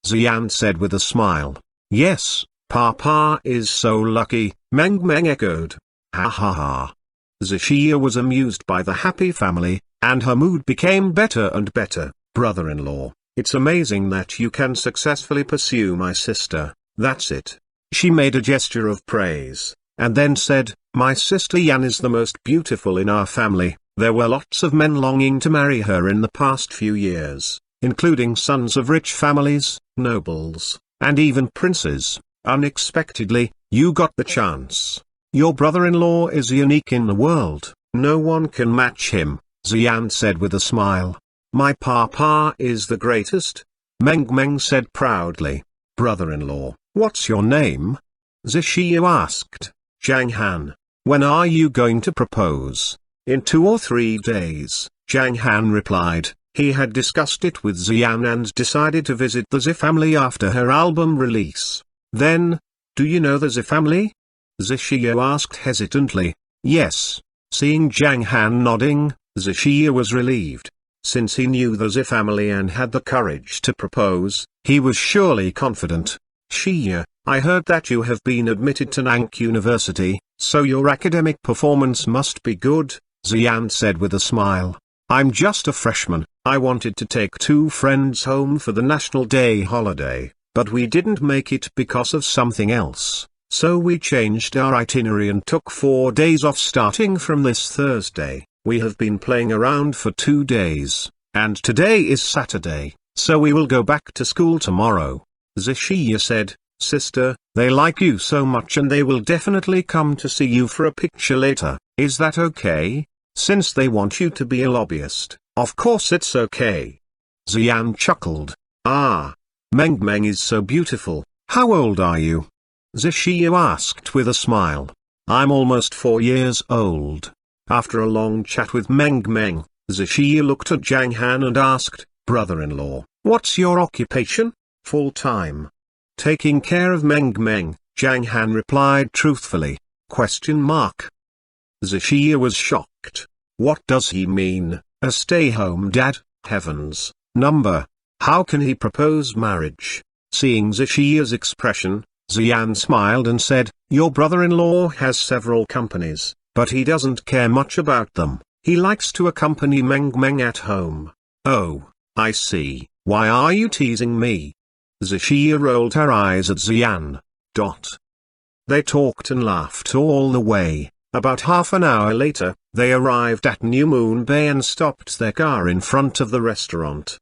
Xian said with a smile. Yes, Papa is so lucky, Meng Meng echoed. Ha ha ha. Zishia was amused by the happy family, and her mood became better and better. Brother-in-law, it's amazing that you can successfully pursue my sister, that's it. She made a gesture of praise, and then said, my sister Yan is the most beautiful in our family. There were lots of men longing to marry her in the past few years, including sons of rich families, nobles, and even princes. Unexpectedly, you got the chance. Your brother-in-law is unique in the world, no one can match him, Xian said with a smile. My papa is the greatest, Meng Meng said proudly. Brother-in-law, what's your name? Zishia asked. Zhang Han. When are you going to propose? In 2 or 3 days, Zhang Han replied. He had discussed it with Xian and decided to visit the Zi family after her album release. Then, do you know the Zi family? Zishia asked hesitantly. Yes. Seeing Zhang Han nodding, Zishia was relieved. Since he knew the Zi family and had the courage to propose, he was surely confident. Shia, I heard that you have been admitted to Nank University, so your academic performance must be good, Xian said with a smile. I'm just a freshman. I wanted to take 2 friends home for the National Day holiday, but we didn't make it because of something else. So we changed our itinerary and took 4 days off starting from this Thursday. We have been playing around for 2 days, and today is Saturday, so we will go back to school tomorrow. Zishia said, Sister, they like you so much and they will definitely come to see you for a picture later. Is that okay? Since they want you to be a lobbyist, of course it's okay. Xian chuckled. Ah, Meng Meng is so beautiful. How old are you? Zishia asked with a smile. I'm almost 4 years old. After a long chat with Meng Meng, Zishia looked at Zhang Han and asked, brother-in-law, what's your occupation? Full-time. Taking care of Meng Meng, Zhang Han replied truthfully. Zishia was shocked. What does he mean, a stay-home dad? Heavens, number. How can he propose marriage? Seeing Zishia's expression, Xian smiled and said, your brother-in-law has several companies, but he doesn't care much about them. He likes to accompany Meng Meng at home. Oh, I see. Why are you teasing me? Zishia rolled her eyes at Xian. They talked and laughed all the way. About half an hour later, they arrived at New Moon Bay and stopped their car in front of the restaurant.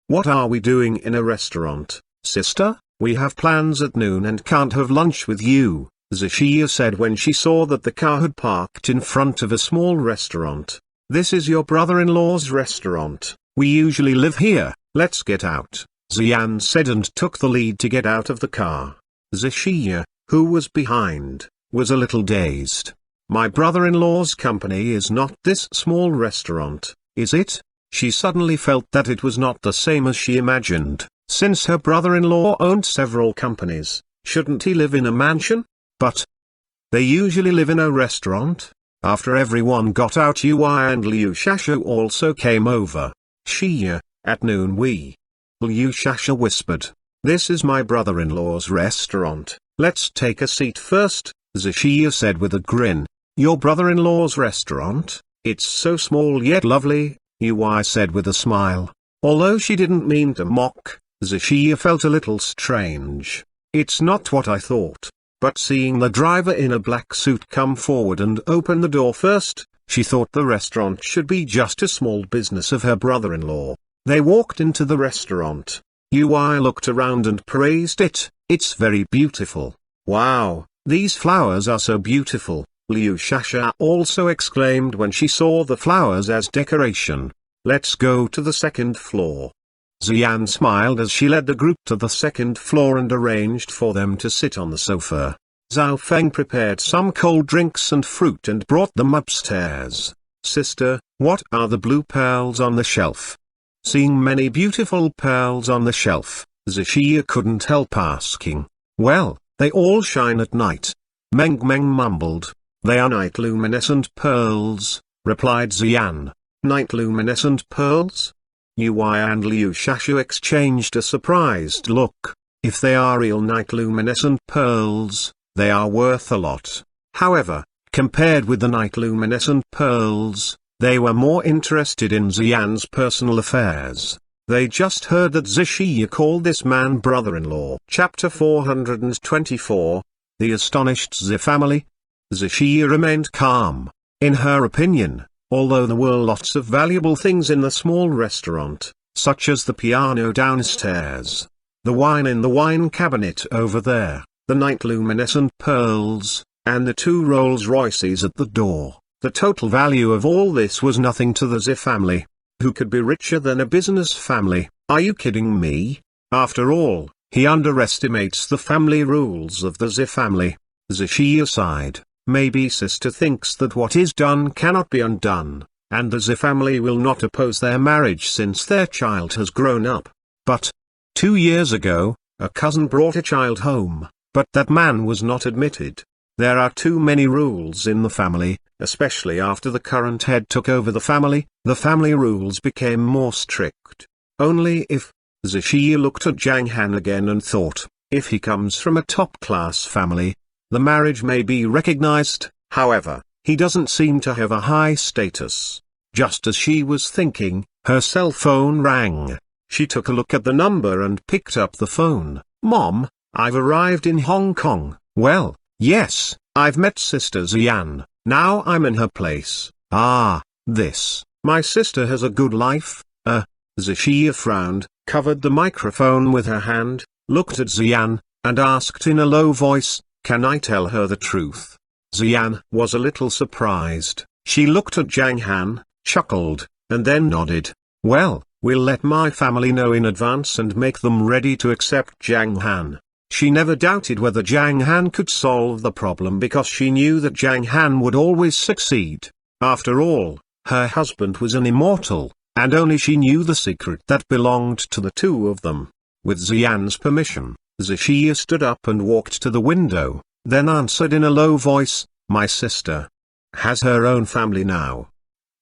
What are we doing in a restaurant, sister? We have plans at noon and can't have lunch with you, Zishia said when she saw that the car had parked in front of a small restaurant. This is your brother-in-law's restaurant. We usually live here. Let's get out, Xian said and took the lead to get out of the car. Zishia, who was behind, was a little dazed. My brother-in-law's company is not this small restaurant, is it? She suddenly felt that it was not the same as she imagined. Since her brother-in-law owned several companies, shouldn't he live in a mansion? But they usually live in a restaurant. After everyone got out, Yui and Liu Shasha also came over. Shia, at noon Liu Shasha whispered. This is my brother-in-law's restaurant. Let's take a seat first, Zishia said with a grin. Your brother-in-law's restaurant? It's so small yet lovely, Yui said with a smile. Although she didn't mean to mock, Zishia felt a little strange. It's not what I thought. but seeing the driver in a black suit come forward and open the door first, she thought the restaurant should be just a small business of her brother-in-law. They walked into the restaurant. Yui looked around and praised it. "It's very beautiful. Wow, these flowers are so beautiful," Liu Shasha also exclaimed when she saw the flowers as decoration. "Let's go to the second floor." Xian smiled as she led the group to the second floor and arranged for them to sit on the sofa. Zhao Feng prepared some cold drinks and fruit and brought them upstairs. "Sister, what are the blue pearls on the shelf?" Seeing many beautiful pearls on the shelf, Zishia couldn't help asking. "Well, they all shine at night." Meng mumbled. "They are night luminescent pearls," replied Xian. "Night luminescent pearls?" Yui and Liu Shashu exchanged a surprised look. If they are real night luminescent pearls, they are worth a lot. However, compared with the night luminescent pearls, they were more interested in Xian's personal affairs. They just heard that Zishia called this man brother-in-law. Chapter 424, The Astonished Zi Family. Zishia remained calm. In her opinion, although there were lots of valuable things in the small restaurant, such as the piano downstairs, the wine in the wine cabinet over there, the night luminescent pearls, and the 2 Rolls-Royces at the door, the total value of all this was nothing to the Zi family. Who could be richer than a business family? Are you kidding me? After all, he underestimates the family rules of the Zi family. Zishia sighed. Maybe sister thinks that what is done cannot be undone, and the Zi family will not oppose their marriage since their child has grown up. But 2 years ago, a cousin brought a child home, but that man was not admitted. There are too many rules in the family, especially after the current head took over the family rules became more strict. Only if... Zishia looked at Zhang Han again and thought, if he comes from a top-class family, the marriage may be recognized. However, he doesn't seem to have a high status. Just as she was thinking, her cell phone rang. She took a look at the number and picked up the phone. "Mom, I've arrived in Hong Kong." "Well, yes, I've met Sister Xian. Now I'm in her place." "Ah, my sister has a good life." Zishia frowned, covered the microphone with her hand, looked at Xian, and asked in a low voice, "Can I tell her the truth?" Xian was a little surprised. She looked at Zhang Han, chuckled, and then nodded. "Well, we'll let my family know in advance and make them ready to accept Zhang Han." She never doubted whether Zhang Han could solve the problem because she knew that Zhang Han would always succeed. After all, her husband was an immortal, and only she knew the secret that belonged to the 2 of them. With Xian's permission, Zishia stood up and walked to the window, then answered in a low voice, "My sister has her own family now."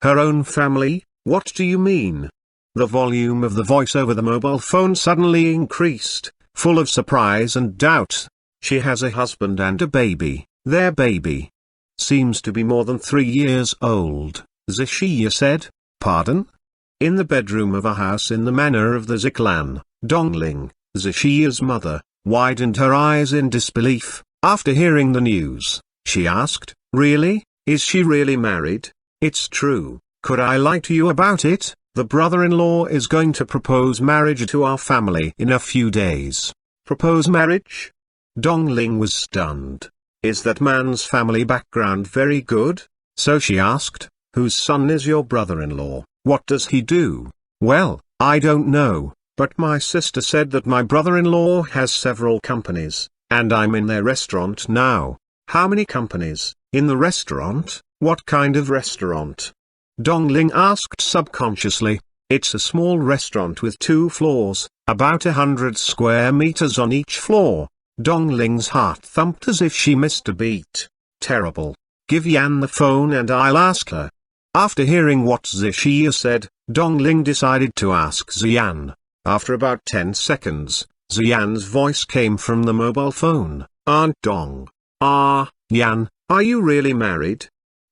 "Her own family? What do you mean?" The volume of the voice over the mobile phone suddenly increased, full of surprise and doubt. "She has a husband and a baby. Their baby seems to be more than 3 years old," Zishia said. "Pardon?" In the bedroom of a house in the manor of the Ziklan, Dongling, Zishia's mother, widened her eyes in disbelief. After hearing the news, she asked, "Really? Is she really married?" "It's true. Could I lie to you about it? The brother-in-law is going to propose marriage to our family in a few days." "Propose marriage?" Dongling was stunned. "Is that man's family background very good?" So she asked, "Whose son is your brother-in-law? What does he do?" "Well, I don't know, but my sister said that my brother-in-law has several companies, and I'm in their restaurant now." "How many companies, in the restaurant? What kind of restaurant?" Dongling asked subconsciously. "It's a small restaurant with 2 floors, about 100 square meters on each floor." Dongling's heart thumped as if she missed a beat. Terrible. "Give Yan the phone and I'll ask her." After hearing what Zishia said, Dongling decided to ask Xian. After about 10 seconds, Xian's voice came from the mobile phone. "Aunt Dong. Yan, are you really married?"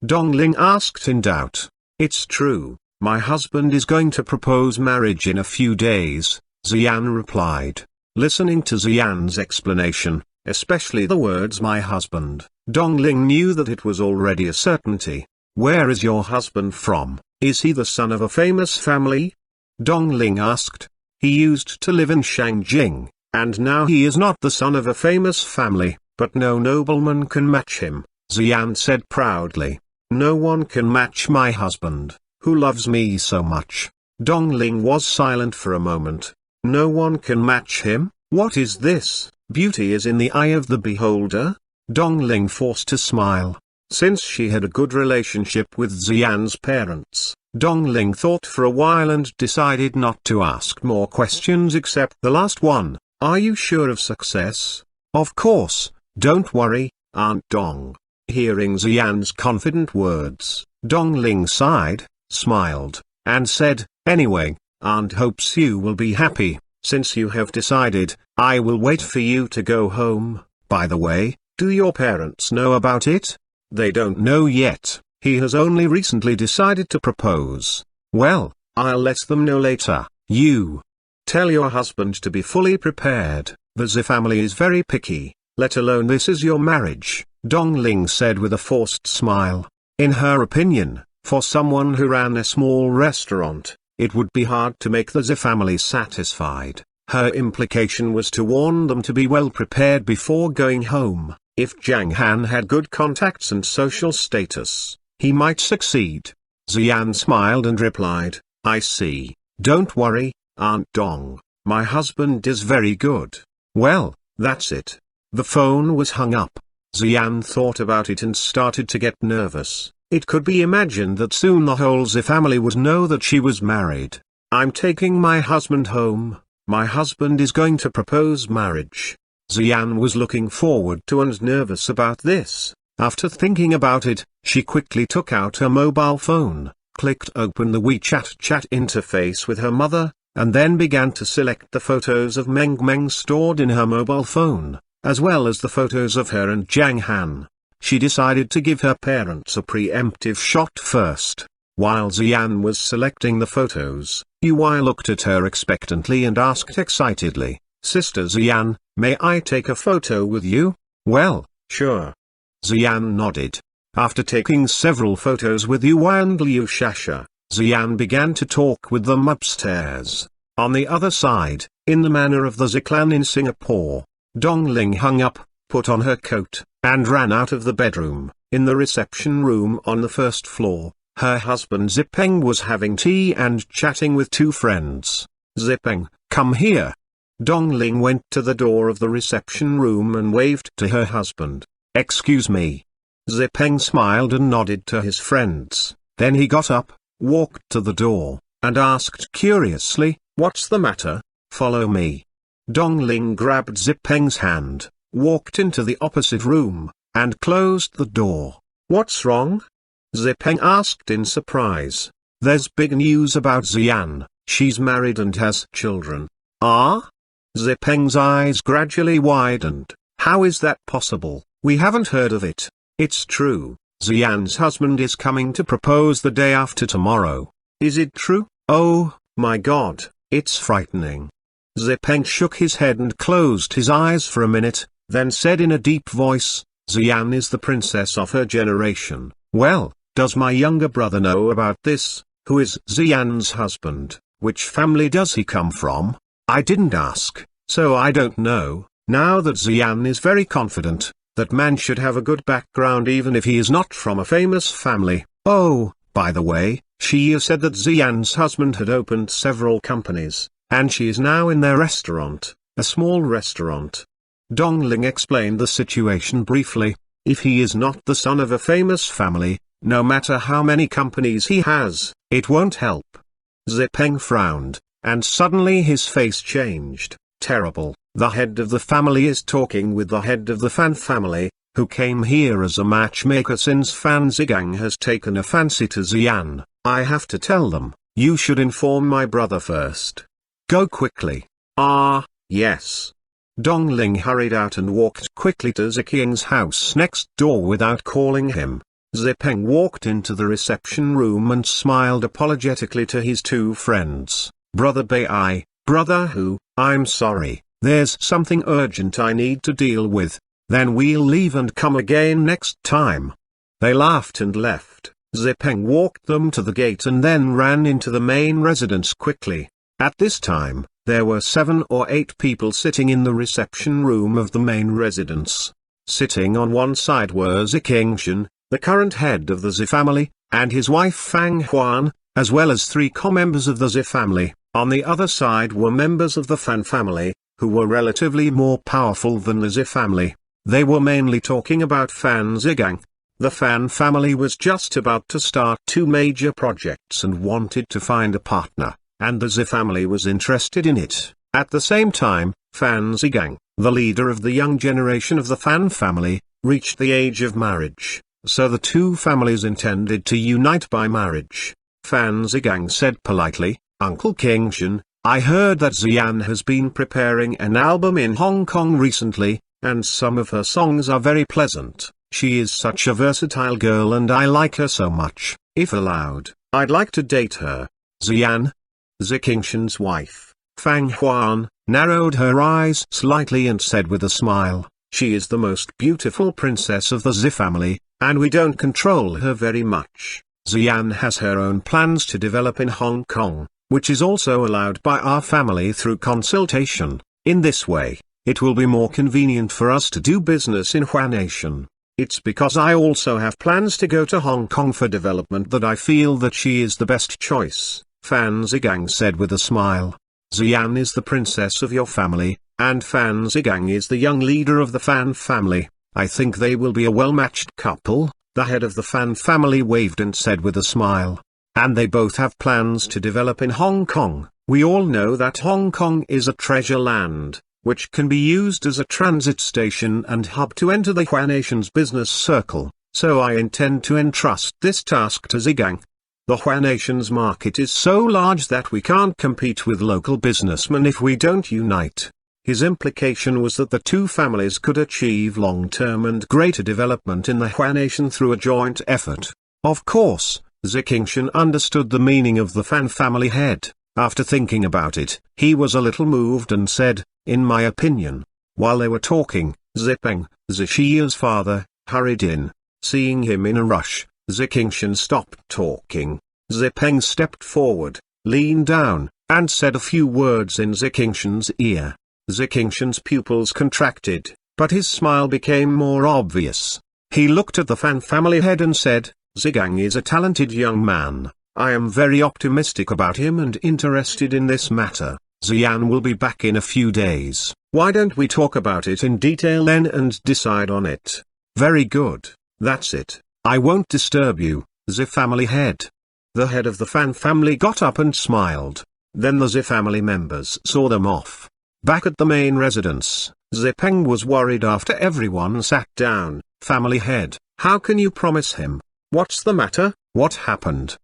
Dongling asked in doubt. "It's true, my husband is going to propose marriage in a few days," Xian replied. Listening to Xian's explanation, especially the words "my husband." Dongling knew that it was already a certainty. "Where is your husband from? Is he the son of a famous family?" Dongling asked. "He used to live in Shangjing, and now he is not the son of a famous family, but no nobleman can match him," Xian said proudly. "No one can match my husband, who loves me so much." Dongling was silent for a moment. "No one can match him? What is this? Beauty is in the eye of the beholder?" Dongling forced a smile. Since she had a good relationship with Xian's parents, Dongling thought for a while and decided not to ask more questions except the last one. "Are you sure of success?" "Of course, don't worry, Aunt Dong." Hearing Xian's confident words, Dongling sighed, smiled, and said, "Anyway, Aunt hopes you will be happy. Since you have decided, I will wait for you to go home. By the way, do your parents know about it?" "They don't know yet. He has only recently decided to propose." "Well, I'll let them know later. You tell your husband to be fully prepared. The Zi family is very picky, let alone this is your marriage," Dongling said with a forced smile. In her opinion, for someone who ran a small restaurant, it would be hard to make the Zi family satisfied. Her implication was to warn them to be well prepared before going home. If Zhang Han had good contacts and social status, he might succeed. Xian smiled and replied, "I see. Don't worry, Aunt Dong, my husband is very good." Well, that's it. The phone was hung up. Xian thought about it and started to get nervous. It could be imagined that soon the whole Zi family would know that she was married. "I'm taking my husband home. My husband is going to propose marriage." Xian was looking forward to and nervous about this. After thinking about it, she quickly took out her mobile phone, clicked open the WeChat chat interface with her mother, and then began to select the photos of Meng Meng stored in her mobile phone, as well as the photos of her and Zhang Han. She decided to give her parents a preemptive shot first. While Xian was selecting the photos, Yui looked at her expectantly and asked excitedly, "Sister Xian, may I take a photo with you?" "Well, sure." Xian nodded. After taking several photos with Yui and Liu Shasha, Xian began to talk with them upstairs. On the other side, in the manner of the Zi clan in Singapore, Dongling hung up, put on her coat, and ran out of the bedroom. In the reception room on the first floor, her husband Zipeng was having tea and chatting with two friends. "Zipeng, come here." Dongling went to the door of the reception room and waved to her husband. "Excuse me." Zipeng smiled and nodded to his friends. Then he got up, walked to the door, and asked curiously, "What's the matter? Follow me." Dongling grabbed Zipeng's hand, walked into the opposite room, and closed the door. "What's wrong?" Zipeng asked in surprise. "There's big news about Xian. She's married and has children." "Ah?" Zipeng's eyes gradually widened. "How is that possible? We haven't heard of it." "It's true. Xian's husband is coming to propose the day after tomorrow." "Is it true?" "Oh, my God, it's frightening." Zipeng shook his head and closed his eyes for a minute, then said in a deep voice, "Xian is the princess of her generation." "Well, does my younger brother know about this? Who is Xian's husband? Which family does he come from?" "I didn't ask, so I don't know." Now that Xian is very confident, that man should have a good background even if he is not from a famous family. Oh, by the way, she said that Xian's husband had opened several companies, and she is now in their restaurant, a small restaurant. Dongling explained the situation briefly. If he is not the son of a famous family, no matter how many companies he has, it won't help. Zipeng frowned, and suddenly his face changed. Terrible. The head of the family is talking with the head of the Fan family, who came here as a matchmaker since Fan Zigang has taken a fancy to Xian. I have to tell them. You should inform my brother first. Go quickly. Ah, yes. Dongling hurried out and walked quickly to Ziqiang's house next door without calling him. Zipeng walked into the reception room and smiled apologetically to his two friends. "Brother Bai, brother who, I'm sorry." There's something urgent I need to deal with. Then we'll leave and come again next time." They laughed and left. Zipeng walked them to the gate and then ran into the main residence quickly. At this time, there were 7 or 8 people sitting in the reception room of the main residence. Sitting on one side were Ziqingshan, the current head of the Zi family, and his wife Fang Huan, as well as 3 co-members of the Zi family. On the other side were members of the Fan family, who were relatively more powerful than the Zi family. They were mainly talking about Fan Zigang. The Fan family was just about to start 2 major projects and wanted to find a partner, and the Zi family was interested in it. At the same time, Fan Zigang, the leader of the young generation of the Fan family, reached the age of marriage, so the 2 families intended to unite by marriage. Fan Zigang said politely, "Uncle Qingshan, I heard that Xian has been preparing an album in Hong Kong recently, and some of her songs are very pleasant. She is such a versatile girl and I like her so much. If allowed, I'd like to date her." Xian, Ziqingshan's wife, Fang Huan, narrowed her eyes slightly and said with a smile, "She is the most beautiful princess of the Zi family, and we don't control her very much. Xian has her own plans to develop in Hong Kong, which is also allowed by our family through consultation. In this way, it will be more convenient for us to do business in Xuanhuan. It's because I also have plans to go to Hong Kong for development that I feel that she is the best choice," Fan Zigang said with a smile. "Xian is the princess of your family, and Fan Zigang is the young leader of the Fan family. I think they will be a well-matched couple." The head of the Fan family waved and said with a smile, "And they both have plans to develop in Hong Kong. We all know that Hong Kong is a treasure land, which can be used as a transit station and hub to enter the Xuanhuan's business circle, so I intend to entrust this task to Zigang. The Xuanhuan's market is so large that we can't compete with local businessmen if we don't unite." His implication was that the 2 families could achieve long-term and greater development in the Xuanhuan through a joint effort. Of course, Ziqingshan understood the meaning of the Fan family head. After thinking about it, he was a little moved and said, "In my opinion." While they were talking, Zipeng, Zishiya's father, hurried in. Seeing him in a rush, Ziqingshan stopped talking. Zipeng stepped forward, leaned down, and said a few words in Ziqingshan's ear. Ziqingshan's pupils contracted, but his smile became more obvious. He looked at the Fan family head and said, "Zigang is a talented young man. I am very optimistic about him and interested in this matter. Xian will be back in a few days. Why don't we talk about it in detail then and decide on it?" "Very good, that's it. I won't disturb you, Zi family head." The head of the Fan family got up and smiled. Then the Zi family members saw them off. Back at the main residence, Zipeng was worried after everyone sat down. "Family head, how can you promise him? What's the matter? What happened?"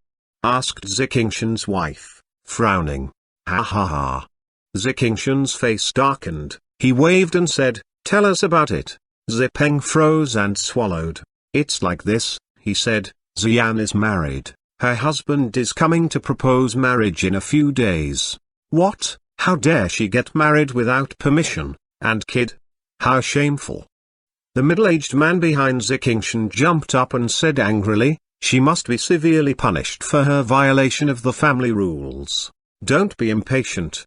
asked Ziqingshan's wife, frowning. "Ha ha ha." Ziqingshan's face darkened. He waved and said, "Tell us about it." Zipeng froze and swallowed. "It's like this," he said, "Xian is married. Her husband is coming to propose marriage in a few days." "What? How dare she get married without permission, and kid? How shameful." The middle-aged man behind Ziqingshan jumped up and said angrily, "She must be severely punished for her violation of the family rules. Don't be impatient."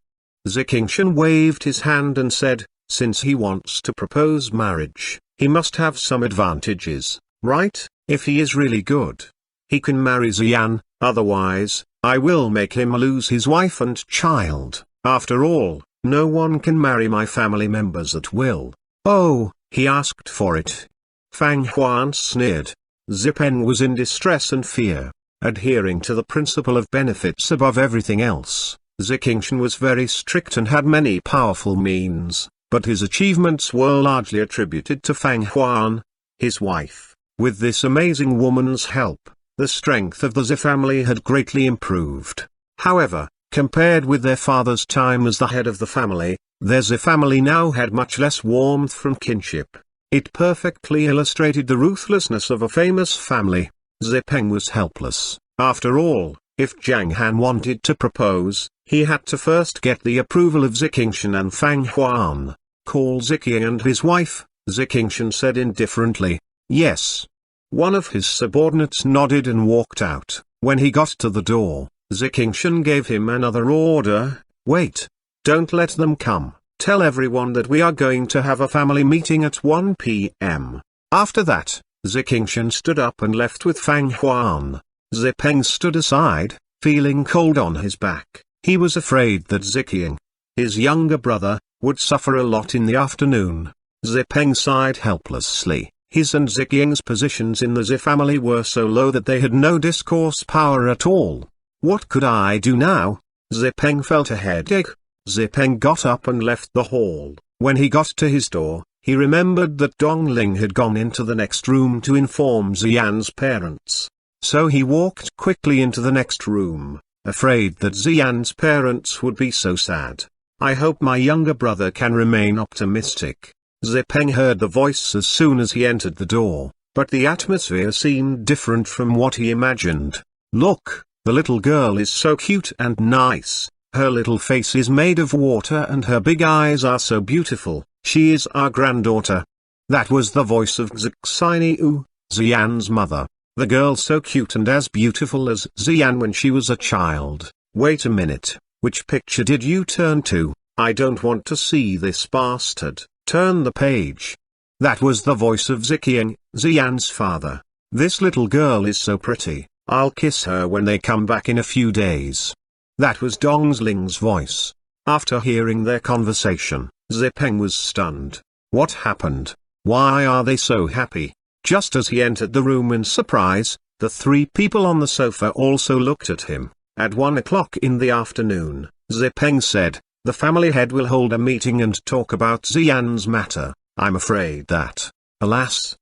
Ziqingshan waved his hand and said, "Since he wants to propose marriage, he must have some advantages, right? If he is really good, he can marry Xian, otherwise, I will make him lose his wife and child. After all, no one can marry my family members at will." "Oh, he asked for it." Fang Huan sneered. Zipeng was in distress and fear, adhering to the principle of benefits above everything else. Ziqingshan was very strict and had many powerful means, but his achievements were largely attributed to Fang Huan, his wife. With this amazing woman's help, the strength of the Zi family had greatly improved. However, compared with their father's time as the head of the family, their Zi family now had much less warmth from kinship. It perfectly illustrated the ruthlessness of a famous family. Zipeng was helpless. After all, If Zhang Han wanted to propose, he had to first get the approval of Ziqingshan and Xuanhuan. Call Ziqiang and his wife, Ziqingshan said indifferently. Yes. One of his subordinates nodded and walked out. When he got to the door, Ziqingshan gave him another order. Wait. Don't let them come. Tell everyone that we are going to have a family meeting at 1 p.m. After that, Ziqingshan stood up and left with Fang Huan. Zipeng stood aside, feeling cold on his back. He was afraid that Ziqiang, his younger brother, would suffer a lot in the afternoon. Zipeng sighed helplessly. His and Ziqiang's positions in the Zi family were so low that they had no discourse power at all. What could I do now? Zipeng felt a headache. Zipeng got up and left the hall. When he got to his door, he remembered that Dongling had gone into the next room to inform Ziyan's parents. So he walked quickly into the next room, afraid that Ziyan's parents would be so sad. I hope my younger brother can remain optimistic. Zipeng heard the voice as soon as he entered the door, but the atmosphere seemed different from what he imagined. Look, the little girl is so cute and nice. Her little face is made of water and her big eyes are so beautiful. She is our granddaughter. That was the voice of Xuanhuan, Ziyan's mother. The girl so cute and as beautiful as Ziyan when she was a child. Wait a minute, which picture did you turn to? I don't want to see this bastard. Turn the page. That was the voice of Ziqiang, Ziyan's father. This little girl is so pretty. I'll kiss her when they come back in a few days. That was Dongling's voice. After hearing their conversation, Zipeng was stunned. What happened? Why are they so happy? Just as he entered the room in surprise, the three people on the sofa also looked at him. At 1 o'clock in the afternoon, Zipeng said, the family head will hold a meeting and talk about Ziyan's matter. I'm afraid that, alas.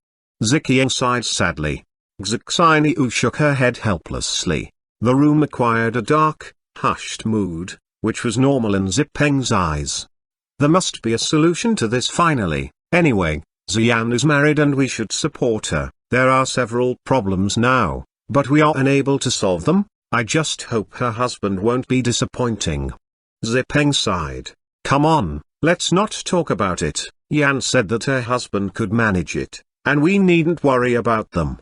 Ziqiang sighed sadly. Xuanhuan shook her head helplessly. The room acquired a dark, hushed mood, which was normal in Zipeng's eyes. There must be a solution to this finally. Anyway, Ziyan is married and we should support her. There are several problems now, but we are unable to solve them. I just hope her husband won't be disappointing. Zipeng sighed. Come on, let's not talk about it. Yan said that her husband could manage it, and we needn't worry about them.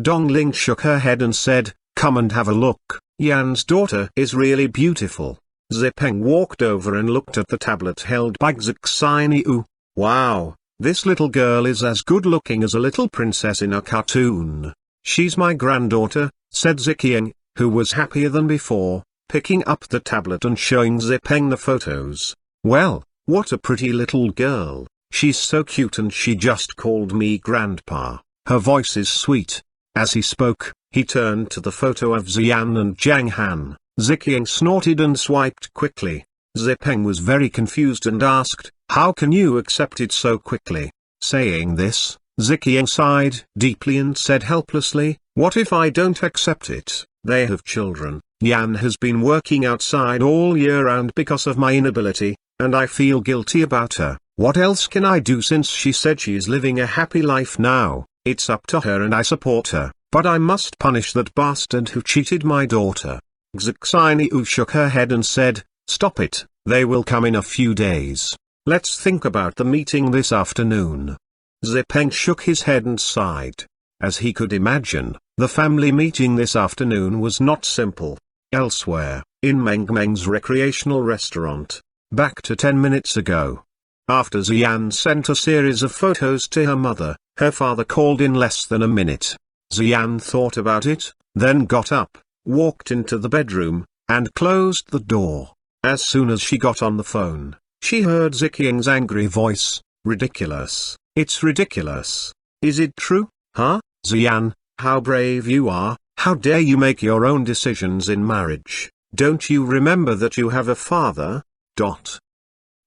Dongling shook her head and said, come and have a look. Yan's daughter is really beautiful. Zipeng walked over and looked at the tablet held by Xuanhuan. Wow, this little girl is as good looking as a little princess in a cartoon. She's my granddaughter, said Ziqiang, who was happier than before, picking up the tablet and showing Zipeng the photos. Well, what a pretty little girl. She's so cute and she just called me grandpa. Her voice is sweet. As he spoke, he turned to the photo of Zhang and Zhang Han. Ziqiang snorted and swiped quickly. Zipeng was very confused and asked, how can you accept it so quickly? Saying this, Ziqiang sighed deeply and said helplessly, what if I don't accept it? They have children. Yan has been working outside all year round because of my inability, and I feel guilty about her. What else can I do since she said she is living a happy life now? It's up to her and I support her, but I must punish that bastard who cheated my daughter. Xuanhuan shook her head and said, stop it, they will come in a few days. Let's think about the meeting this afternoon. Zipeng shook his head and sighed. As he could imagine, the family meeting this afternoon was not simple. Elsewhere, in Meng Meng's recreational restaurant. Back to 10 minutes ago. After Ziyan sent a series of photos to her mother, her father called in less than a minute. Ziyan thought about it, then got up, walked into the bedroom, and closed the door. As soon as she got on the phone, she heard Ziqiang's angry voice. Ridiculous. It's ridiculous. Is it true? Huh? Ziyan, how brave you are. How dare you make your own decisions in marriage? Don't you remember that you have a father?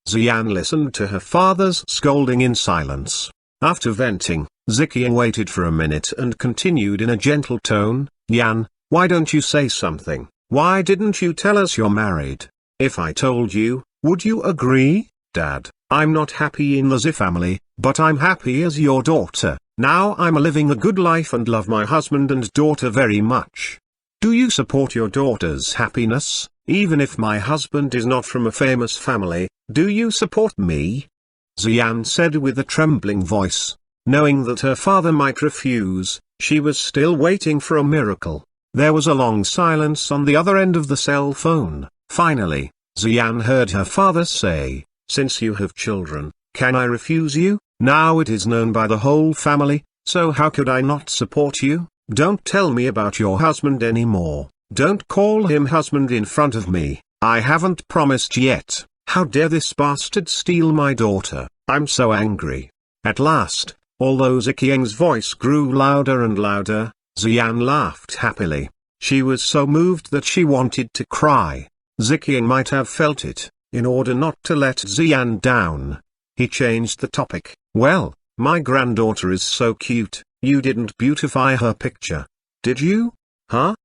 Ziyan listened to her father's scolding in silence. After venting, Ziqiang waited for a minute and continued in a gentle tone, Yan, why don't you say something? Why didn't you tell us you're married? If I told you, would you agree? Dad, I'm not happy in the Zi family, but I'm happy as your daughter. Now I'm living a good life and love my husband and daughter very much. Do you support your daughter's happiness? Even if my husband is not from a famous family, do you support me? Xian said with a trembling voice. Knowing that her father might refuse, she was still waiting for a miracle. There was a long silence on the other end of the cell phone. Finally, Xian heard her father say, "Since you have children, can I refuse you? Now it is known by the whole family, so how could I not support you? Don't tell me about your husband anymore. Don't call him husband in front of me. I haven't promised yet. How dare this bastard steal my daughter? I'm so angry." At last, although Ziqiang's voice grew louder and louder, Xian laughed happily. She was so moved that she wanted to cry. Ziqiang might have felt it. In order not to let Xian down, he changed the topic. "Well, my granddaughter is so cute. You didn't beautify her picture, did you? Huh?"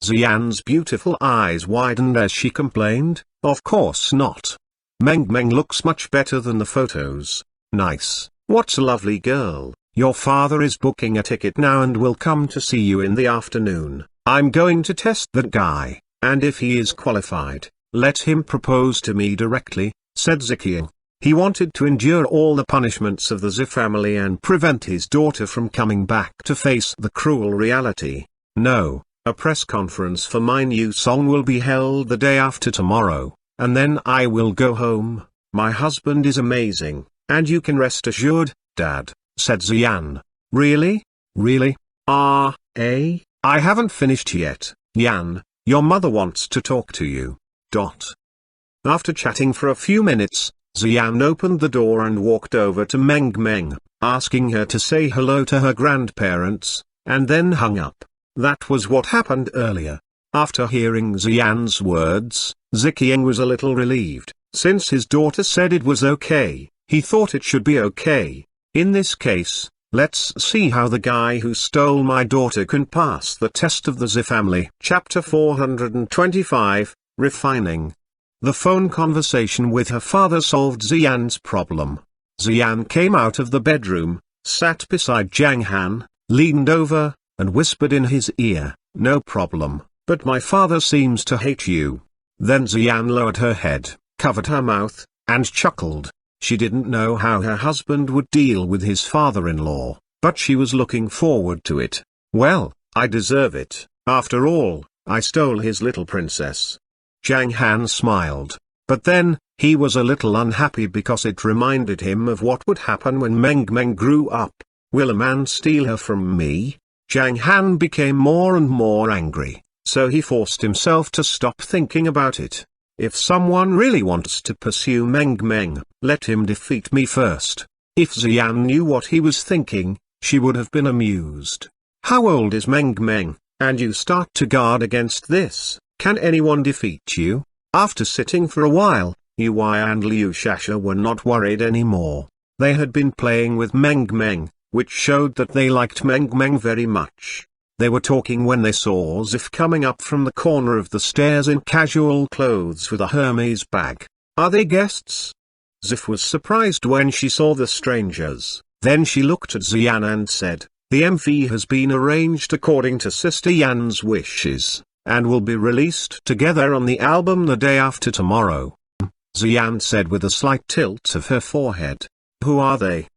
Xian's beautiful eyes widened as she complained, "Of course not. Meng looks much better than the photos. Nice. What a lovely girl. Your father is booking a ticket now and will come to see you in the afternoon. I'm going to test that guy, and if he is qualified, let him propose to me directly," said Ziqiang. He wanted to endure all the punishments of the Zi family and prevent his daughter from coming back to face the cruel reality. "No, a press conference for my new song will be held the day after tomorrow, and then I will go home. My husband is amazing, and you can rest assured, Dad," said Xian. "Really? Really? I haven't finished yet, Yan. Your mother wants to talk to you. After chatting for a few minutes, Xian opened the door and walked over to Meng, asking her to say hello to her grandparents, and then hung up. That was what happened earlier. After hearing Xian's words, Ziqiang was a little relieved. Since his daughter said it was okay, he thought it should be okay. In this case, let's see how the guy who stole my daughter can pass the test of the Zi family. Chapter 425, Refining. The phone conversation with her father solved Xian's problem. Xian came out of the bedroom, sat beside Zhang Han, leaned over, and whispered in his ear, "No problem, but my father seems to hate you." Then Xian lowered her head, covered her mouth, and chuckled. She didn't know how her husband would deal with his father-in-law, but she was looking forward to it. "Well, I deserve it. After all, I stole his little princess." Zhang Han smiled, but then, he was a little unhappy because it reminded him of what would happen when Meng grew up. "Will a man steal her from me?" Zhang Han became more and more angry, so he forced himself to stop thinking about it. If someone really wants to pursue Meng, let him defeat me first. If Xian knew what he was thinking, she would have been amused. "How old is Meng, and you start to guard against this? Can anyone defeat you?" After sitting for a while, Ui and Liu Shasha were not worried anymore. They had been playing with Meng, which showed that they liked Meng very much. They were talking when they saw Zif coming up from the corner of the stairs in casual clothes with a Hermes bag. "Are they guests?" Zif was surprised when she saw the strangers. Then she looked at Xian and said, "The MV has been arranged according to Sister Yan's wishes, and will be released together on the album the day after tomorrow." Xian said with a slight tilt of her forehead. "Who are they?"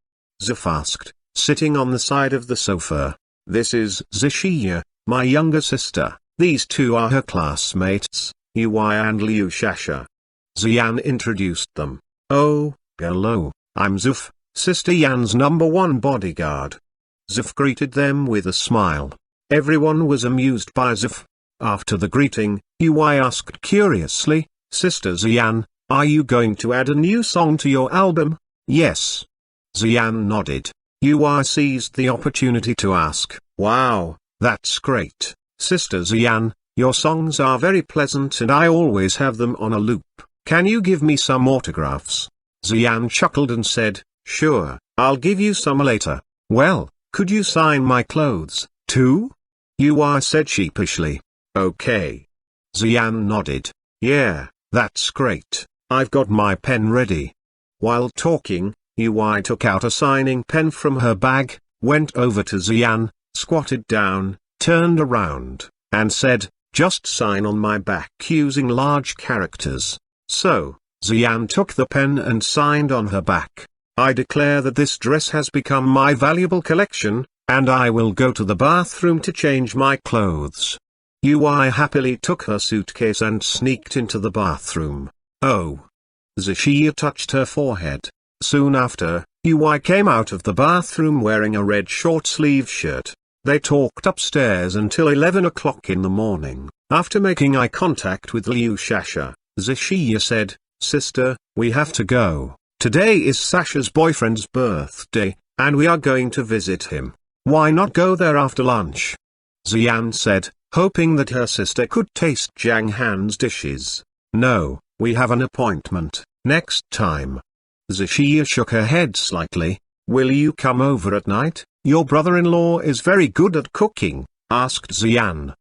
Zif asked, sitting on the side of the sofa. "This is Zishia, my younger sister. These two are her classmates, Ui and Liu Shasha." Xian introduced them. "Oh, hello, I'm Zuf, Sister Yan's #1 bodyguard." Zif greeted them with a smile. Everyone was amused by Zif. After the greeting, Ui asked curiously, "Sister Xian, are you going to add a new song to your album?" "Yes." Xian nodded. Ui seized the opportunity to ask, "Wow, that's great, Sister Xian, your songs are very pleasant and I always have them on a loop. Can you give me some autographs?" Xian chuckled and said, "Sure, I'll give you some later." "Well, could you sign my clothes, too?" Ui said sheepishly. "Okay." Xian nodded. "Yeah, that's great. I've got my pen ready." While talking, Ui took out a signing pen from her bag, went over to Xian, squatted down, turned around, and said, just sign on my back using large characters. So, Xian took the pen and signed on her back. I declare that this dress has become my valuable collection, and I will go to the bathroom to change my clothes. Ui happily took her suitcase and sneaked into the bathroom. Oh. Zixia touched her forehead. Soon after, Ui came out of the bathroom wearing a red short-sleeved shirt. They talked upstairs until 11 o'clock in the morning. After making eye contact with Liu Shasha, Zixia said, "Sister, we have to go. Today is Sasha's boyfriend's birthday, and we are going to visit him. Why not go there after lunch?" Xian said, hoping that her sister could taste Zhang Han's dishes. "No, we have an appointment, next time." Zixia shook her head slightly. "Will you come over at night? Your brother-in-law is very good at cooking," asked Xian.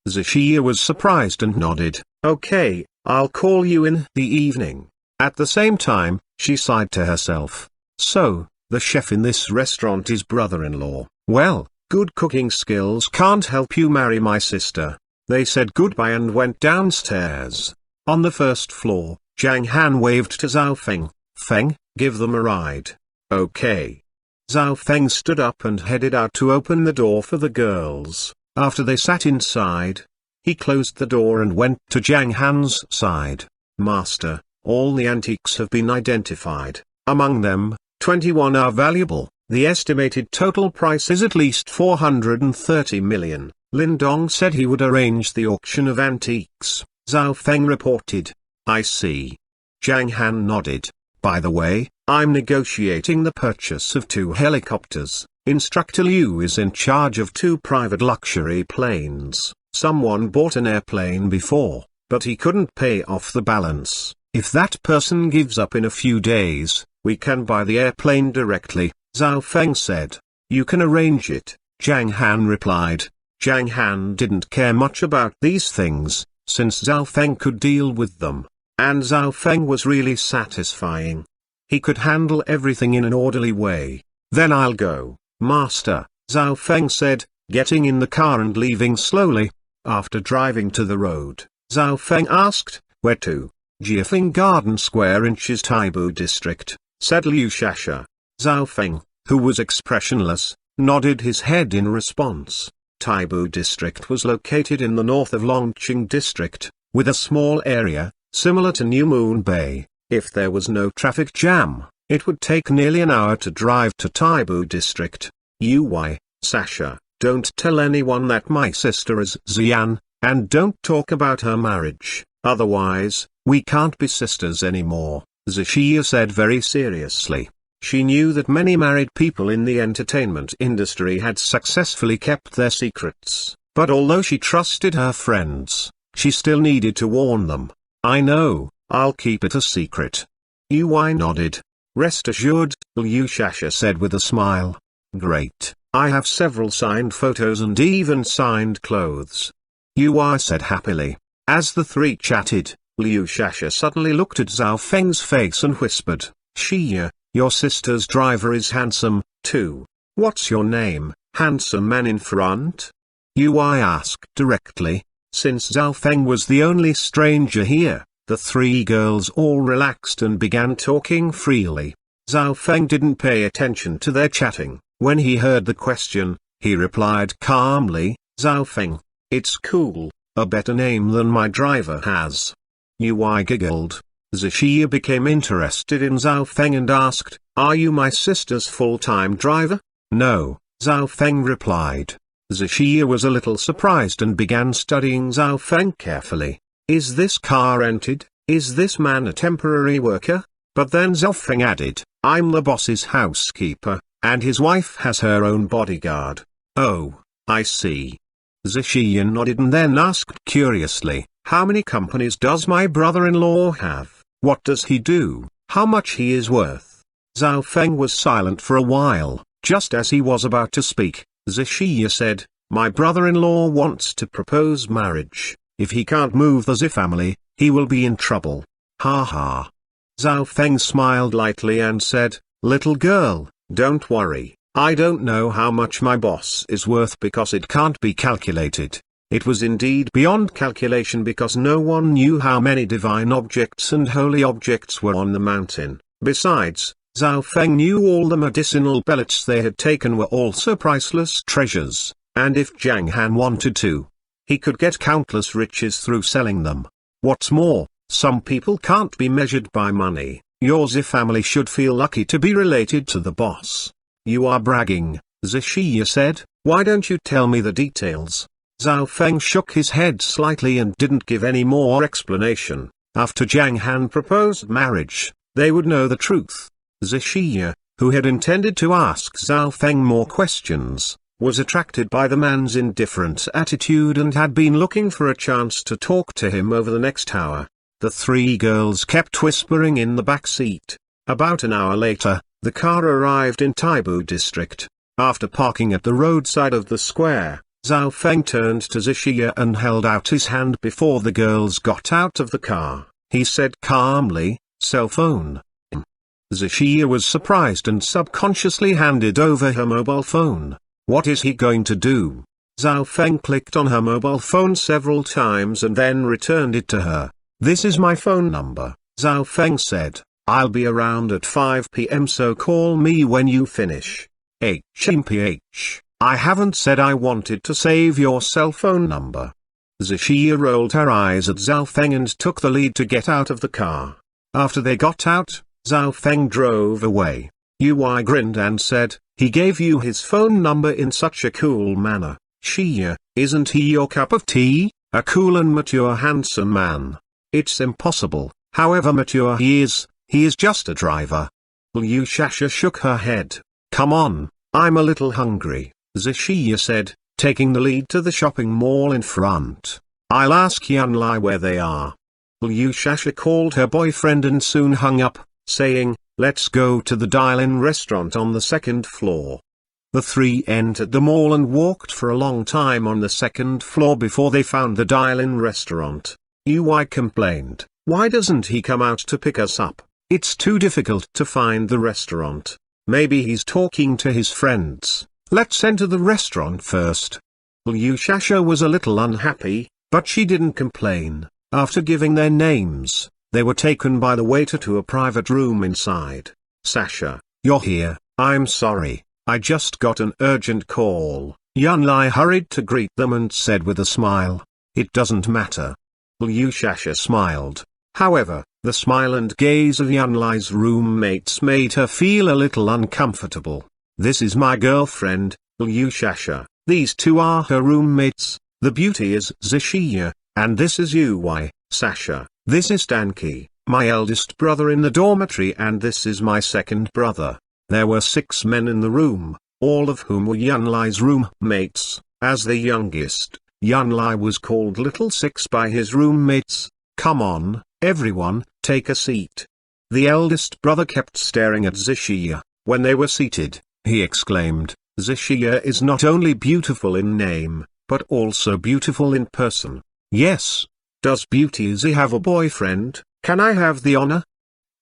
Zixia was surprised and nodded. "Okay, I'll call you in the evening." At the same time, she sighed to herself. So, the chef in this restaurant is brother-in-law. Well, good cooking skills can't help you marry my sister. They said goodbye and went downstairs. On the first floor, Zhang Han waved to Zhao Feng. "Feng, give them a ride." "Okay." Zhao Feng stood up and headed out to open the door for the girls. After they sat inside, he closed the door and went to Zhang Han's side. "Master, all the antiques have been identified. Among them, 21 are valuable. The estimated total price is at least 430 million. Lin Dong said he would arrange the auction of antiques," Zhao Feng reported. "I see." Zhang Han nodded. "By the way, I'm negotiating the purchase of 2 helicopters. Instructor Liu is in charge of 2 private luxury planes. Someone bought an airplane before, but he couldn't pay off the balance. If that person gives up in a few days, we can buy the airplane directly," Zhao Feng said. "You can arrange it," Zhang Han replied. Zhang Han didn't care much about these things, since Zhao Feng could deal with them. And Zhao Feng was really satisfying. He could handle everything in an orderly way. "Then I'll go, Master," Zhao Feng said, getting in the car and leaving slowly. After driving to the road, Zhao Feng asked, "Where to?" "Jiafeng Garden Square in Taibu district," said Liu Shasha. Zhao Feng, who was expressionless, nodded his head in response. Taibu district was located in the north of Longqing district, with a small area, similar to New Moon Bay. If there was no traffic jam, it would take nearly an hour to drive to Taibu district. Sasha, don't tell anyone that my sister is Xian, and don't talk about her marriage, otherwise, we can't be sisters anymore," Zixia said very seriously. She knew that many married people in the entertainment industry had successfully kept their secrets, but although she trusted her friends, she still needed to warn them. "I know, I'll keep it a secret." Ui nodded. "Rest assured," Liu Shasha said with a smile. "Great, I have several signed photos and even signed clothes," Ui said happily. As the three chatted, Liu Shasha suddenly looked at Zhao Feng's face and whispered, "Xia, your sister's driver is handsome, too. What's your name, handsome man in front?" Ui asked directly. Since Zhao Feng was the only stranger here, the three girls all relaxed and began talking freely. Zhao Feng didn't pay attention to their chatting. When he heard the question, he replied calmly, "Zhao Feng, it's cool, a better name than my driver has." Ui giggled. Zixia became interested in Zhao Feng and asked, "Are you my sister's full-time driver?" "No," Zhao Feng replied. Zixia was a little surprised and began studying Zhao Feng carefully. "Is this car rented? Is this man a temporary worker?" But then Zhao Feng added, "I'm the boss's housekeeper, and his wife has her own bodyguard." "Oh, I see." Zixia nodded and then asked curiously, "How many companies does my brother-in-law have? What does he do? How much he is worth?" Zhao Feng was silent for a while. Just as he was about to speak, Zixia said, "My brother-in-law wants to propose marriage. If he can't move the Zi family, he will be in trouble." "Ha ha." Zhao Feng smiled lightly and said, "Little girl, don't worry, I don't know how much my boss is worth because it can't be calculated. It was indeed beyond calculation because no one knew how many divine objects and holy objects were on the mountain. Besides, Zhao Feng knew all the medicinal pellets they had taken were also priceless treasures, and if Zhang Han wanted to, he could get countless riches through selling them. What's more, some people can't be measured by money. Your Zi family should feel lucky to be related to the boss. You are bragging, Zhiya said. Why don't you tell me the details? Zhao Feng shook his head slightly and didn't give any more explanation. After Zhang Han proposed marriage, they would know the truth. Zhiya, who had intended to ask Zhao Feng more questions, was attracted by the man's indifferent attitude and had been looking for a chance to talk to him over the next hour. The three girls kept whispering in the back seat. About an hour later, the car arrived in Taibu district. After parking at the roadside of the square, Zhao Feng turned to Zhiya and held out his hand before the girls got out of the car. He said calmly, "Cell phone." Zhiya was surprised and subconsciously handed over her mobile phone. What is he going to do? Zhao Feng clicked on her mobile phone several times and then returned it to her. "This is my phone number," Zhao Feng said. "I'll be around at 5 p.m. so call me when you finish." HMPH, I haven't said I wanted to save your cell phone number. Zhiya rolled her eyes at Zhao Feng and took the lead to get out of the car. After they got out, Zhao Feng drove away. Ui grinned and said, "He gave you his phone number in such a cool manner. Xia, isn't he your cup of tea? A cool and mature handsome man." "It's impossible, however mature he is just a driver." Liu Shasha shook her head. "Come on, I'm a little hungry," Zhiya said, taking the lead to the shopping mall in front. "I'll ask Yunlai where they are." Liu Shasha called her boyfriend and soon hung up, saying, "Let's go to the Dial-In restaurant on the second floor." The three entered the mall and walked for a long time on the second floor before they found the Dial-In restaurant. Ui complained, "Why doesn't he come out to pick us up? It's too difficult to find the restaurant. Maybe he's talking to his friends. Let's enter the restaurant first." Liu Shasha was a little unhappy, but she didn't complain. After giving their names, they were taken by the waiter to a private room inside. "Sasha, you're here. I'm sorry, I just got an urgent call." Yunlai hurried to greet them and said with a smile, "It doesn't matter." Liu Shasha smiled. However, the smile and gaze of Yunlai's roommates made her feel a little uncomfortable. "This is my girlfriend, Liu Shasha. These two are her roommates. The beauty is Zhiya, and this is Ui, Sasha. This is Danki, my eldest brother in the dormitory, and this is my second brother." There were 6 men in the room, all of whom were Yunlai's roommates. As the youngest, Yunlai was called Little Six by his roommates. "Come on, everyone, take a seat." The eldest brother kept staring at Zhiya. When they were seated, he exclaimed, "Zhiya is not only beautiful in name, but also beautiful in person." "Yes. Does Beauty Zi have a boyfriend? Can I have the honor?"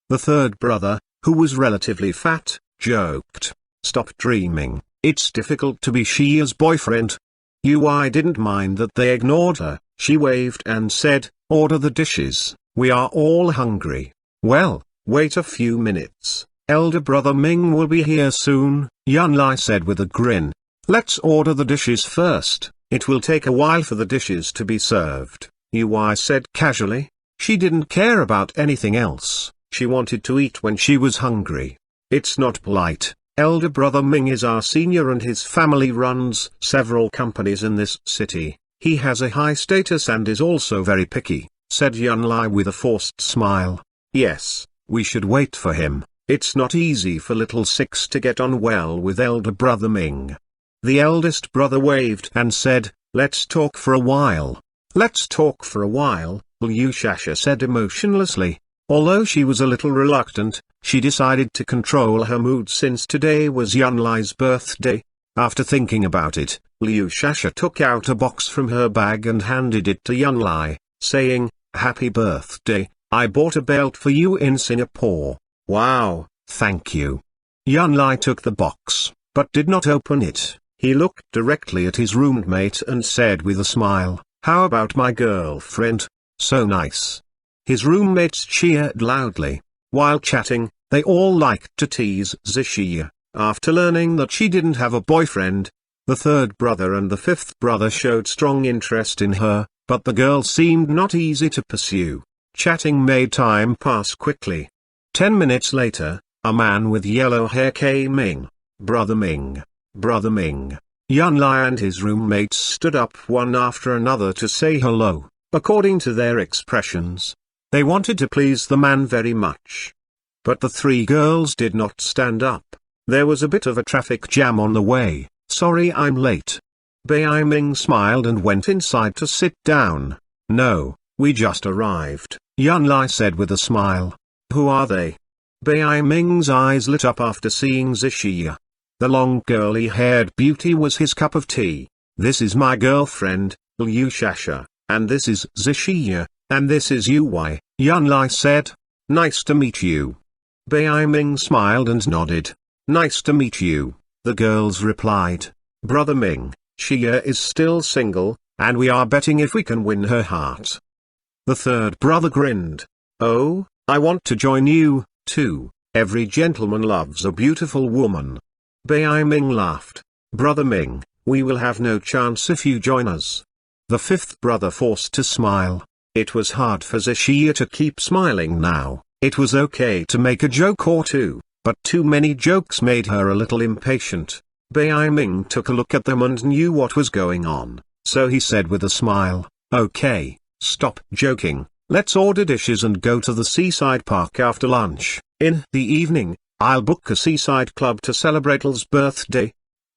The third brother, who was relatively fat, joked, "Stop dreaming, it's difficult to be Xia's boyfriend." Ui didn't mind that they ignored her. She waved and said, "Order the dishes, we are all hungry." "Well, wait a few minutes, elder brother Ming will be here soon," Yunlai said with a grin. "Let's order the dishes first, it will take a while for the dishes to be served," Ui said casually. She didn't care about anything else, she wanted to eat when she was hungry. "It's not polite. Elder brother Ming is our senior and his family runs several companies in this city. He has a high status and is also very picky," said Yunlai with a forced smile. "Yes, we should wait for him. It's not easy for Little Six to get on well with elder brother Ming." The eldest brother waved and said, "Let's talk for a while." "Let's talk for a while," Liu Shasha said emotionlessly. Although she was a little reluctant, she decided to control her mood since today was Yunlai's birthday. After thinking about it, Liu Shasha took out a box from her bag and handed it to Yunlai, saying, "Happy birthday, I bought a belt for you in Singapore." "Wow, thank you." Yunlai took the box, but did not open it. He looked directly at his roommate and said with a smile, "How about my girlfriend? So nice." His roommates cheered loudly. While chatting, they all liked to tease Zixia. After learning that she didn't have a boyfriend, the third brother and the fifth brother showed strong interest in her, but the girl seemed not easy to pursue. Chatting made time pass quickly. 10 minutes later, a man with yellow hair came in. "Brother Ming, Brother Ming." Yunlai and his roommates stood up one after another to say hello. According to their expressions, they wanted to please the man very much. But the three girls did not stand up. There was a bit of a traffic jam on the way. "Sorry I'm late." Bai Ming smiled and went inside to sit down. "No, we just arrived," Yunlai said with a smile. "Who are they?" Bai Ming's eyes lit up after seeing Zixia. The long curly-haired beauty was his cup of tea. "This is my girlfriend, Liu Shasha, and this is Zixia, and this is Yu Wei," Yunlai said. "Nice to meet you." Bai Ming smiled and nodded. "Nice to meet you," the girls replied. "Brother Ming, Xia is still single, and we are betting if we can win her heart." The third brother grinned. "Oh, I want to join you, too. Every gentleman loves a beautiful woman." Bai Ming laughed. "Brother Ming, we will have no chance if you join us." The fifth brother forced to smile. It was hard for Zixia to keep smiling now. It was okay to make a joke or two, but too many jokes made her a little impatient. Bai Ming took a look at them and knew what was going on, so he said with a smile, "Okay, stop joking, let's order dishes and go to the seaside park after lunch. In the evening, I'll book a seaside club to celebrate L's birthday."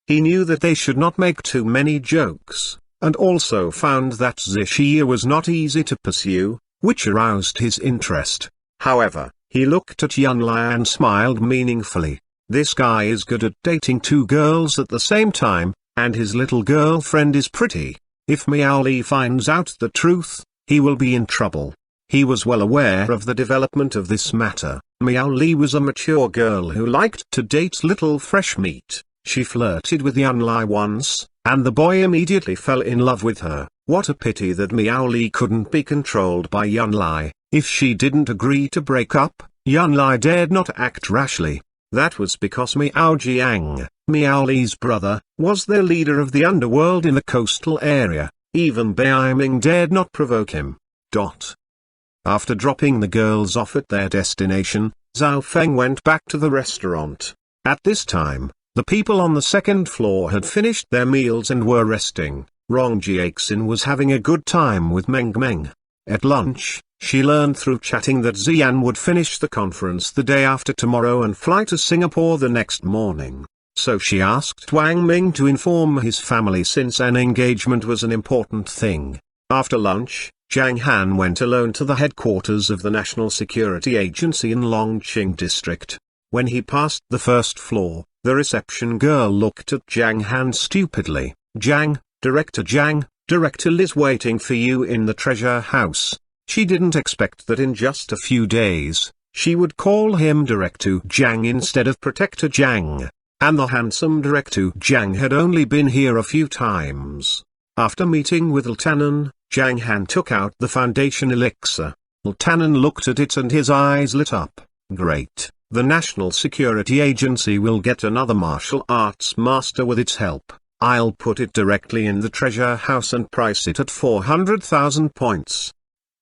He knew that they should not make too many jokes, and also found that Zixia was not easy to pursue, which aroused his interest. However, he looked at Yunlai and smiled meaningfully. This guy is good at dating two girls at the same time, and his little girlfriend is pretty. If Miao Li finds out the truth, he will be in trouble. He was well aware of the development of this matter. Miao Li was a mature girl who liked to date little fresh meat. She flirted with Yunlai once, and the boy immediately fell in love with her. What a pity that Miao Li couldn't be controlled by Yunlai. If she didn't agree to break up, Yunlai dared not act rashly. That was because Miao Jiang, Miao Li's brother, was their leader of the underworld in the coastal area. Even Bai Ming dared not provoke him. After dropping the girls off at their destination, Zhao Feng went back to the restaurant. At this time, the people on the second floor had finished their meals and were resting. Rong Jiaxin was having a good time with Meng Meng. At lunch, she learned through chatting that Xian would finish the conference the day after tomorrow and fly to Singapore the next morning. So she asked Wang Ming to inform his family since an engagement was an important thing. After lunch, Zhang Han went alone to the headquarters of the National Security Agency in Longqing District. When he passed the first floor, the reception girl looked at Zhang Han stupidly. Director Li's waiting for you in the treasure house." She didn't expect that in just a few days, she would call him Director Zhang instead of Protector Zhang. And the handsome Director Zhang had only been here a few times. After meeting with Ltanan, Zhang Han took out the foundation elixir. Ltanan looked at it and his eyes lit up. "Great, the National Security Agency will get another martial arts master with its help. I'll put it directly in the treasure house and price it at 400,000 points.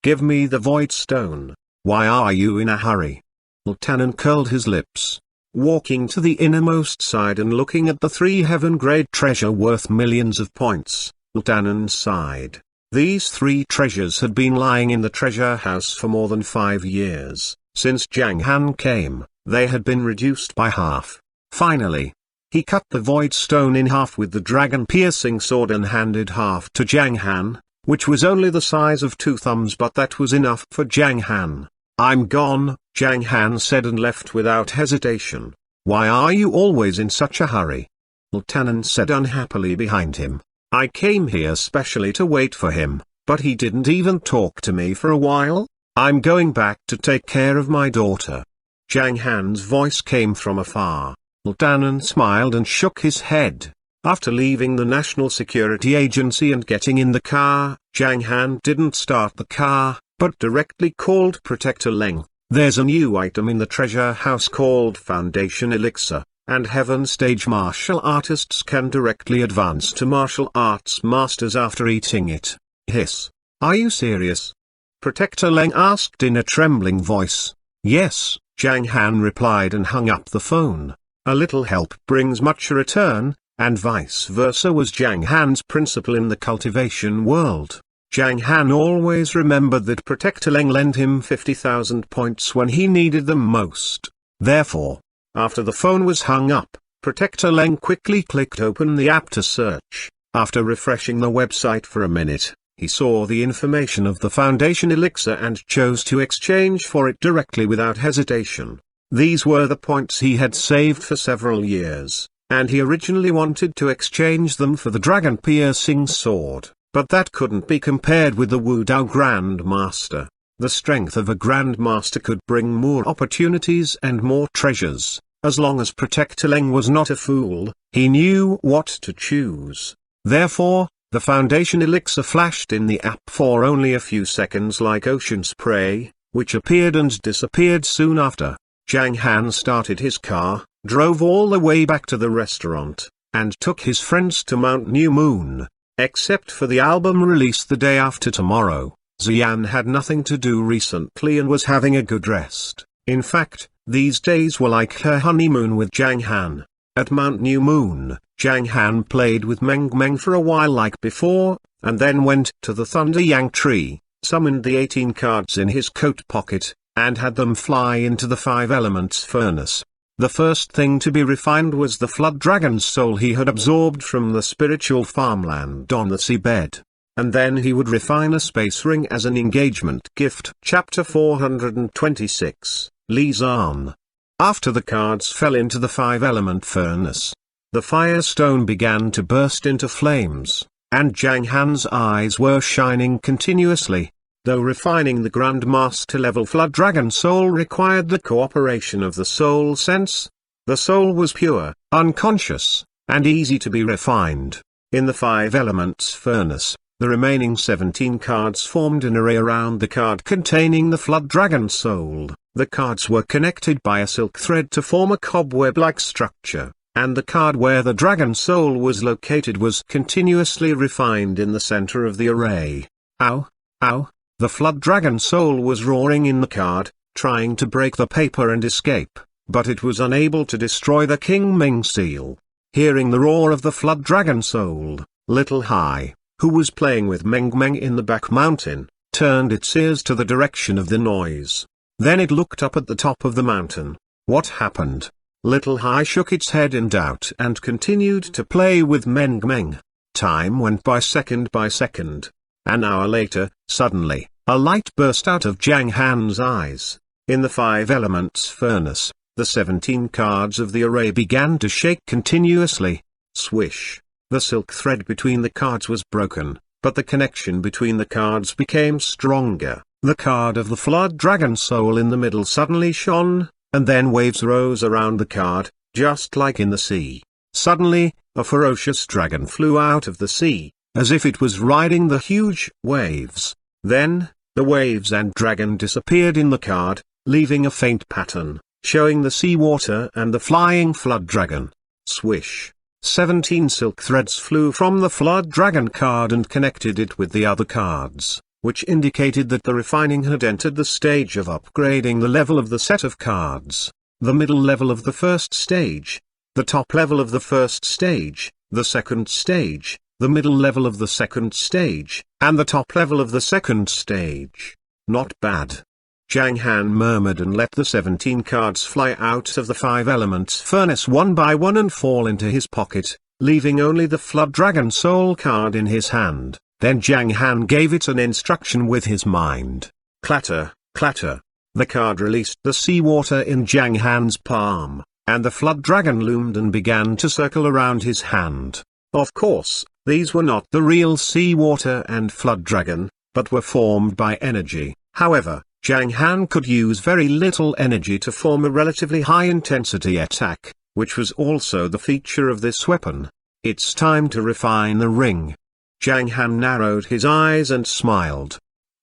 Give me the void stone. Why are you in a hurry?" Ltanan curled his lips. Walking to the innermost side and looking at the 3 heaven-grade treasure worth millions of points, Ltanan sighed. These 3 treasures had been lying in the treasure house for more than 5 years. Since Zhang Han came, they had been reduced by half. Finally, he cut the void stone in half with the dragon-piercing sword and handed half to Zhang Han, which was only the size of 2 thumbs, but that was enough for Zhang Han. "I'm gone," Zhang Han said and left without hesitation. "Why are you always in such a hurry?" Ltanan said unhappily behind him. "I came here specially to wait for him, but he didn't even talk to me for a while. I'm going back to take care of my daughter." Zhang Han's voice came from afar. Ltanan smiled and shook his head. After leaving the National Security Agency and getting in the car, Zhang Han didn't start the car, but directly called Protector Leng. There's a new item in the treasure house called Foundation Elixir, and Heaven Stage martial artists can directly advance to martial arts masters after eating it. Hiss. Are you serious? Protector Leng asked in a trembling voice. Yes, Zhang Han replied and hung up the phone. A little help brings much return, and vice versa was Zhang Han's principle in the cultivation world. Zhang Han always remembered that Protector Leng lent him 50,000 points when he needed them most. Therefore, after the phone was hung up, Protector Leng quickly clicked open the app to search. After refreshing the website for a minute, he saw the information of the Foundation Elixir and chose to exchange for it directly without hesitation. These were the points he had saved for several years, and he originally wanted to exchange them for the dragon-piercing sword, but that couldn't be compared with the Wu Dao Grandmaster. The strength of a Grandmaster could bring more opportunities and more treasures. As long as Protector Leng was not a fool, he knew what to choose. Therefore, the Foundation Elixir flashed in the app for only a few seconds like ocean spray, which appeared and disappeared soon after. Zhang Han started his car, drove all the way back to the restaurant, and took his friends to Mount New Moon. Except for the album release the day after tomorrow, Xian had nothing to do recently and was having a good rest. In fact, these days were like her honeymoon with Zhang Han. At Mount New Moon, Zhang Han played with Meng Meng for a while like before, and then went to the Thunder Yang tree, summoned the 18 cards in his coat pocket, and had them fly into the 5 elements furnace. The first thing to be refined was the Flood Dragon's soul he had absorbed from the spiritual farmland on the seabed. And then he would refine a space ring as an engagement gift. Chapter 426, Li Zan. After the cards fell into the 5-element furnace, the firestone began to burst into flames, and Zhang Han's eyes were shining continuously. Though refining the Grandmaster level Flood Dragon Soul required the cooperation of the soul sense, the soul was pure, unconscious, and easy to be refined. In the 5 elements furnace, the remaining 17 cards formed an array around the card containing the Flood Dragon Soul. The cards were connected by a silk thread to form a cobweb-like structure, and the card where the Dragon Soul was located was continuously refined in the center of the array. Ow! Ow! The Flood Dragon Soul was roaring in the card, trying to break the paper and escape, but it was unable to destroy the King Ming seal. Hearing the roar of the Flood Dragon Soul, Little Hai, who was playing with Meng Meng in the back mountain, turned its ears to the direction of the noise. Then it looked up at the top of the mountain. What happened? Little Hai shook its head in doubt and continued to play with Meng Meng. Time went by second by second. An hour later, suddenly, a light burst out of Zhang Han's eyes. In the 5 elements furnace, the 17 cards of the array began to shake continuously. Swish. The silk thread between the cards was broken, but the connection between the cards became stronger. The card of the Flood Dragon Soul in the middle suddenly shone, and then waves rose around the card, just like in the sea. Suddenly, a ferocious dragon flew out of the sea, as if it was riding the huge waves. Then, the waves and dragon disappeared in the card, leaving a faint pattern, showing the seawater and the flying flood dragon. Swish. 17 silk threads flew from the Flood Dragon card and connected it with the other cards, which indicated that the refining had entered the stage of upgrading the level of the set of cards, the middle level of the first stage, the top level of the first stage, the second stage, the middle level of the second stage, and the top level of the second stage. Not bad. Zhang Han murmured and let the 17 cards fly out of the 5 elements furnace one by one and fall into his pocket, leaving only the Flood Dragon Soul card in his hand. Then Zhang Han gave it an instruction with his mind. Clatter, clatter. The card released the seawater in Zhang Han's palm, and the Flood Dragon loomed and began to circle around his hand. Of course, these were not the real seawater and Flood Dragon, but were formed by energy. However, Zhang Han could use very little energy to form a relatively high-intensity attack, which was also the feature of this weapon. It's time to refine the ring. Zhang Han narrowed his eyes and smiled.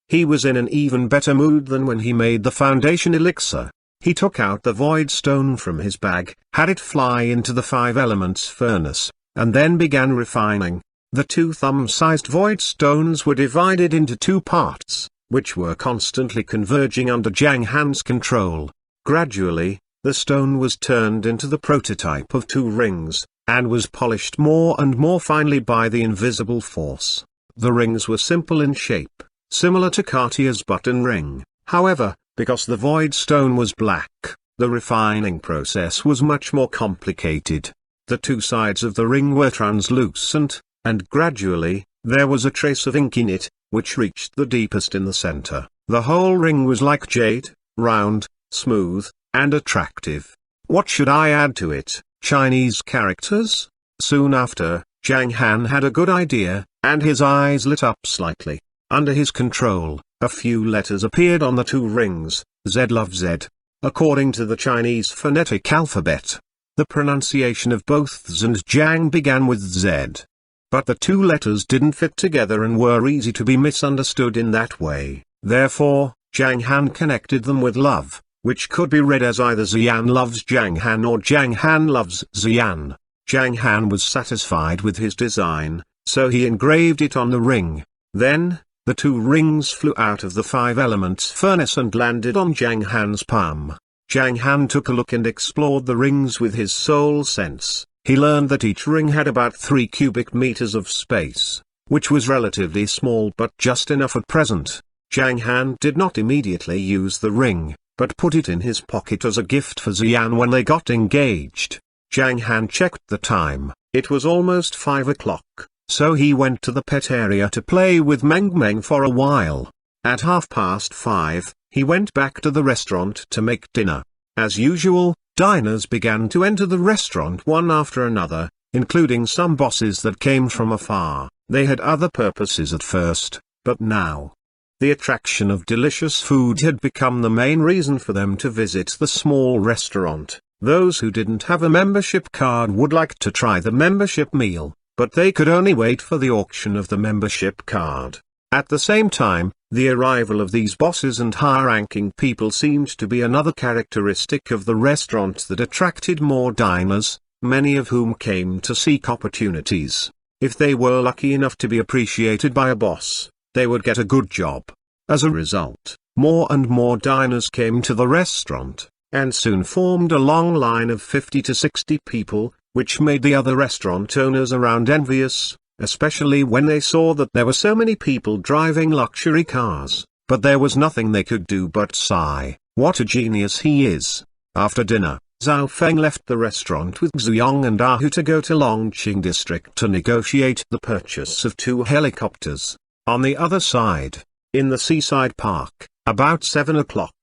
He was in an even better mood than when he made the foundation elixir. He took out the void stone from his bag, had it fly into the 5 elements furnace, and then began refining. The 2 thumb-sized void stones were divided into 2 parts, which were constantly converging under Zhang Han's control. Gradually, the stone was turned into the prototype of 2 rings, and was polished more and more finely by the invisible force. The rings were simple in shape, similar to Cartier's button ring. However, because the void stone was black, the refining process was much more complicated. The 2 sides of the ring were translucent, and gradually, there was a trace of ink in it, which reached the deepest in the center. The whole ring was like jade, round, smooth, and attractive. What should I add to it? Chinese characters? Soon after, Zhang Han had a good idea, and his eyes lit up slightly. Under his control, a few letters appeared on the 2 rings. Z love Z. According to the Chinese phonetic alphabet, the pronunciation of both Z and Zhang began with Z. But the 2 letters didn't fit together and were easy to be misunderstood in that way. Therefore, Zhang Han connected them with love, which could be read as either Xian loves Zhang Han or Zhang Han loves Xian. Zhang Han was satisfied with his design, so he engraved it on the ring. Then, the 2 rings flew out of the 5 elements furnace and landed on Zhang Han's palm. Zhang Han took a look and explored the rings with his soul sense. He learned that each ring had about 3 cubic meters of space, which was relatively small but just enough at present. Zhang Han did not immediately use the ring, but put it in his pocket as a gift for Xian when they got engaged. Zhang Han checked the time. It was almost 5 o'clock, so he went to the pet area to play with Meng for a while. At 5:30, he went back to the restaurant to make dinner. As usual, diners began to enter the restaurant one after another, including some bosses that came from afar. They had other purposes at first, but now, the attraction of delicious food had become the main reason for them to visit the small restaurant. Those who didn't have a membership card would like to try the membership meal, but they could only wait for the auction of the membership card. At the same time, the arrival of these bosses and high-ranking people seemed to be another characteristic of the restaurant that attracted more diners, many of whom came to seek opportunities. If they were lucky enough to be appreciated by a boss, they would get a good job. As a result, more and more diners came to the restaurant, and soon formed a long line of 50 to 60 people, which made the other restaurant owners around envious, especially when they saw that there were so many people driving luxury cars. But there was nothing they could do but sigh, "What a genius he is." After dinner, Zhao Feng left the restaurant with Zuyong and Ahu to go to Longqing district to negotiate the purchase of 2 helicopters. On the other side, in the seaside park, about 7 o'clock,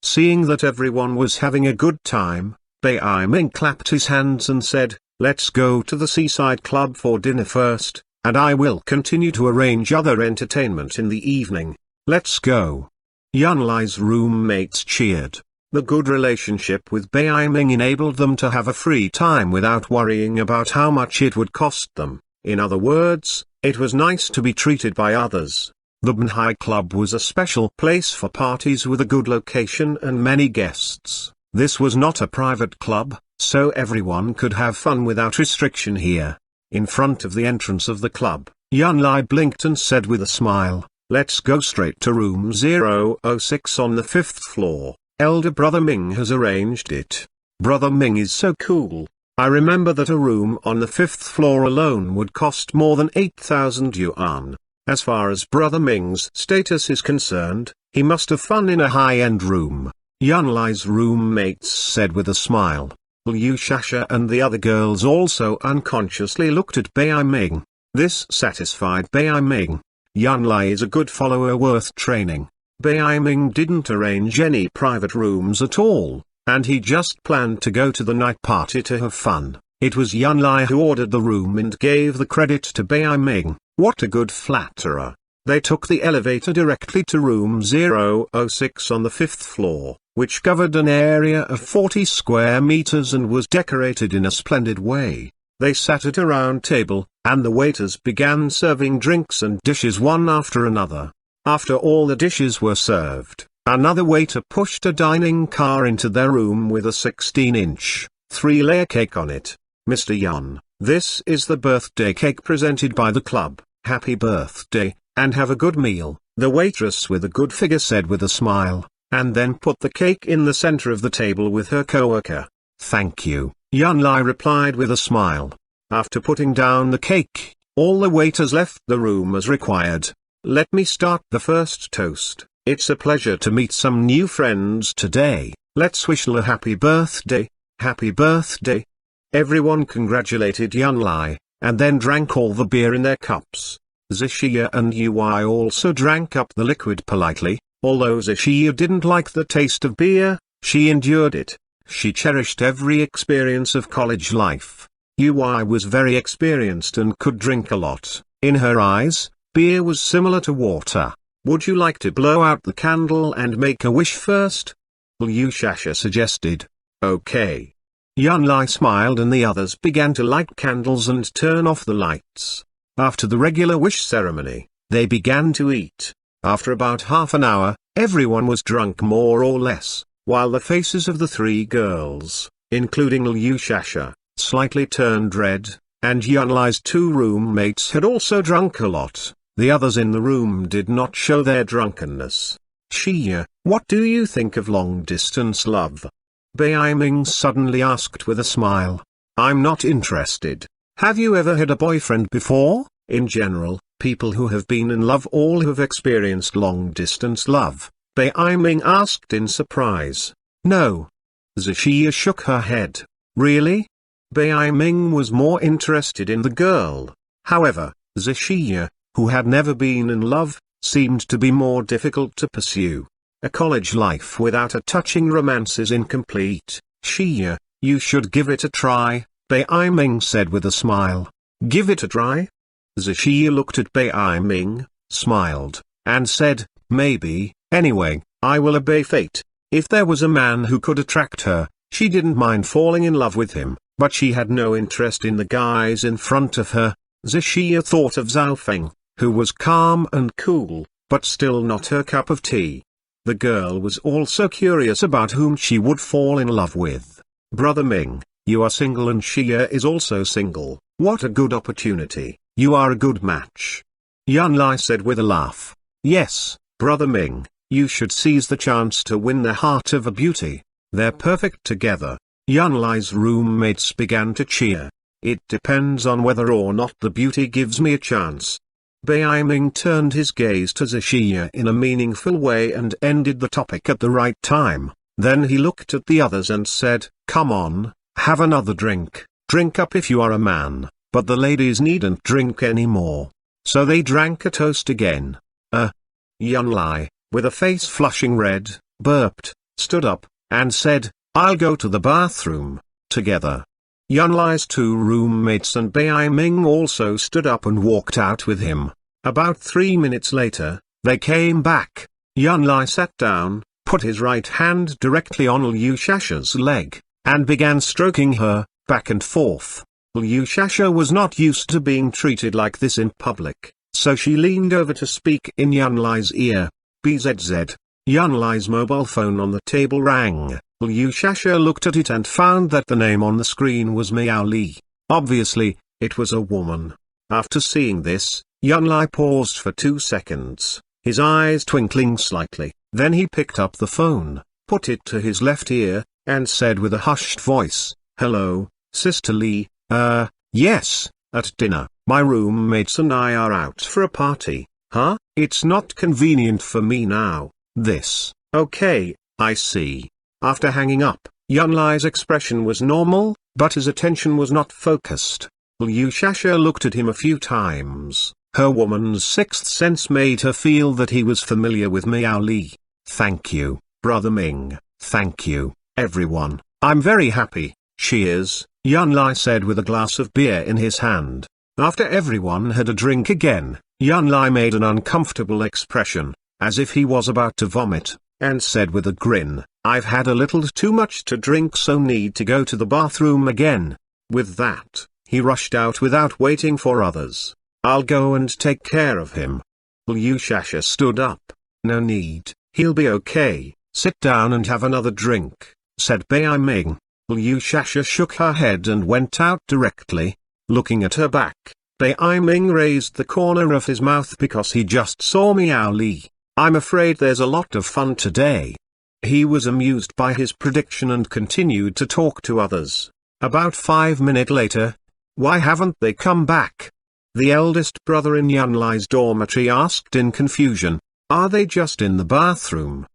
seeing that everyone was having a good time, Bai Ming clapped his hands and said, "Let's go to the seaside club for dinner first, and I will continue to arrange other entertainment in the evening. Let's go." Yunlai's roommates cheered. The good relationship with Bai Ming enabled them to have a free time without worrying about how much it would cost them. In other words, it was nice to be treated by others. The Banhai Club was a special place for parties with a good location and many guests. This was not a private club, so everyone could have fun without restriction here. In front of the entrance of the club, Yunlai blinked and said with a smile, "Let's go straight to room 006 on the 5th floor. Elder Brother Ming has arranged it. Brother Ming is so cool. I remember that a room on the 5th floor alone would cost more than 8,000 yuan. As far as Brother Ming's status is concerned, he must have fun in a high-end room." Yunlai's roommates said with a smile. Liu Shasha and the other girls also unconsciously looked at Bai Ming. This satisfied Bai Ming. Yunlai is a good follower worth training. Bai Ming didn't arrange any private rooms at all, and he just planned to go to the night party to have fun. It was Yunlai who ordered the room and gave the credit to Bai Ming. What a good flatterer. They took the elevator directly to room 006 on the 5th floor, which covered an area of 40 square meters and was decorated in a splendid way. They sat at a round table, and the waiters began serving drinks and dishes one after another. After all the dishes were served, another waiter pushed a dining car into their room with a 16-inch, 3-layer cake on it. "Mr. Yan, this is the birthday cake presented by the club. Happy birthday, and have a good meal," the waitress with a good figure said with a smile, and then put the cake in the center of the table with her coworker. "Thank you," Yan Lai replied with a smile. After putting down the cake, all the waiters left the room as required. "Let me start the first toast. It's a pleasure to meet some new friends today. Let's wish Li a happy birthday. Happy birthday." Everyone congratulated Yan Lai, and then drank all the beer in their cups. Zixia and Ui also drank up the liquid politely. Although Zixia didn't like the taste of beer, she endured it. She cherished every experience of college life. Ui was very experienced and could drink a lot. In her eyes, beer was similar to water. "Would you like to blow out the candle and make a wish first?" Liu Shasha suggested. "Okay." Yan Lai smiled and the others began to light candles and turn off the lights. After the regular wish ceremony, they began to eat. After about half an hour, everyone was drunk more or less, while the faces of the three girls, including Liu Shasha, slightly turned red, and Yan Lai's two roommates had also drunk a lot. The others in the room did not show their drunkenness. "Xia, what do you think of long-distance love?" Bai Ming suddenly asked with a smile. "I'm not interested. Have you ever had a boyfriend before?" In general, people who have been in love all have experienced long-distance love. Bai Ming asked in surprise. "No." Zixia shook her head. "Really?" Bai Ming was more interested in the girl. However, Zixia, who had never been in love, seemed to be more difficult to pursue. A college life without a touching romance is incomplete. "Xia, you should give it a try," Bai Ming said with a smile. "Give it a try?" Zixia looked at Bai Ming, smiled, and said, "Maybe. Anyway, I will obey fate." If there was a man who could attract her, she didn't mind falling in love with him, but she had no interest in the guys in front of her. Zixia thought of Zhao Feng, who was calm and cool, but still not her cup of tea. The girl was also curious about whom she would fall in love with. "Brother Ming, you are single and Xia is also single. What a good opportunity. You are a good match." Yan Lai said with a laugh. "Yes, Brother Ming, you should seize the chance to win the heart of a beauty. They're perfect together." Yan Lai's roommates began to cheer. "It depends on whether or not the beauty gives me a chance." Bai Ming turned his gaze to Zixia in a meaningful way and ended the topic at the right time. Then he looked at the others and said, "Come on, have another drink. Drink up if you are a man, but the ladies needn't drink anymore." So they drank a toast again. Yan Lai, with a face flushing red, burped, stood up, and said, "I'll go to the bathroom." Together, Yan Lai's two roommates and Bai Ming also stood up and walked out with him. About 3 minutes later, they came back. Yan Lai sat down, put his right hand directly on Liu Shasha's leg, and began stroking her, back and forth. Liu Shasha was not used to being treated like this in public, so she leaned over to speak in Yan Lai's ear. "Bzz." Yan Lai's mobile phone on the table rang. Liu Shasha looked at it and found that the name on the screen was Miao Li. Obviously, it was a woman. After seeing this, Yan Lai paused for 2 seconds, his eyes twinkling slightly. Then he picked up the phone, put it to his left ear, and said with a hushed voice, "Hello, Sister Li, yes, at dinner, my roommates and I are out for a party." "Huh? It's not convenient for me now, this." "Okay, I see." After hanging up, Yan Lai's expression was normal, but his attention was not focused. Liu Shasha looked at him a few times. Her woman's sixth sense made her feel that he was familiar with Miao Li. "Thank you, Brother Ming, thank you, everyone, I'm very happy, cheers," Yan Lai said with a glass of beer in his hand. After everyone had a drink again, Yan Lai made an uncomfortable expression, as if he was about to vomit, and said with a grin, "I've had a little too much to drink so need to go to the bathroom again." With that, he rushed out without waiting for others. "I'll go and take care of him." Liu Shasha stood up. "No need, he'll be okay. Sit down and have another drink," said Bai Ming. Liu Shasha shook her head and went out directly. Looking at her back, Bai Ming raised the corner of his mouth because he just saw Miao Li. "I'm afraid there's a lot of fun today." He was amused by his prediction and continued to talk to others. About 5 minutes later, "Why haven't they come back?" the eldest brother in Yunlai's dormitory asked in confusion. "Are they just in the bathroom?"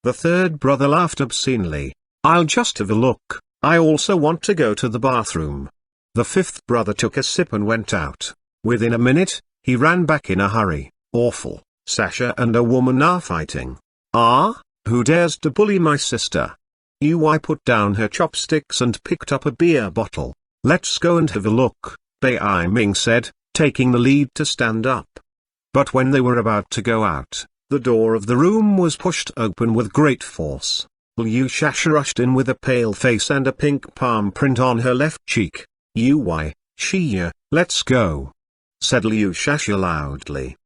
The third brother laughed obscenely. "I'll just have a look, I also want to go to the bathroom." The fifth brother took a sip and went out. Within a minute, he ran back in a hurry. "Awful, Sasha and a woman are fighting." "Ah, who dares to bully my sister?" Ui put down her chopsticks and picked up a beer bottle. "Let's go and have a look," Bai Ming said, taking the lead to stand up. But when they were about to go out, the door of the room was pushed open with great force. Liu Shasha rushed in with a pale face and a pink palm print on her left cheek. "Ui, Shia, let's go," said Liu Shasha loudly.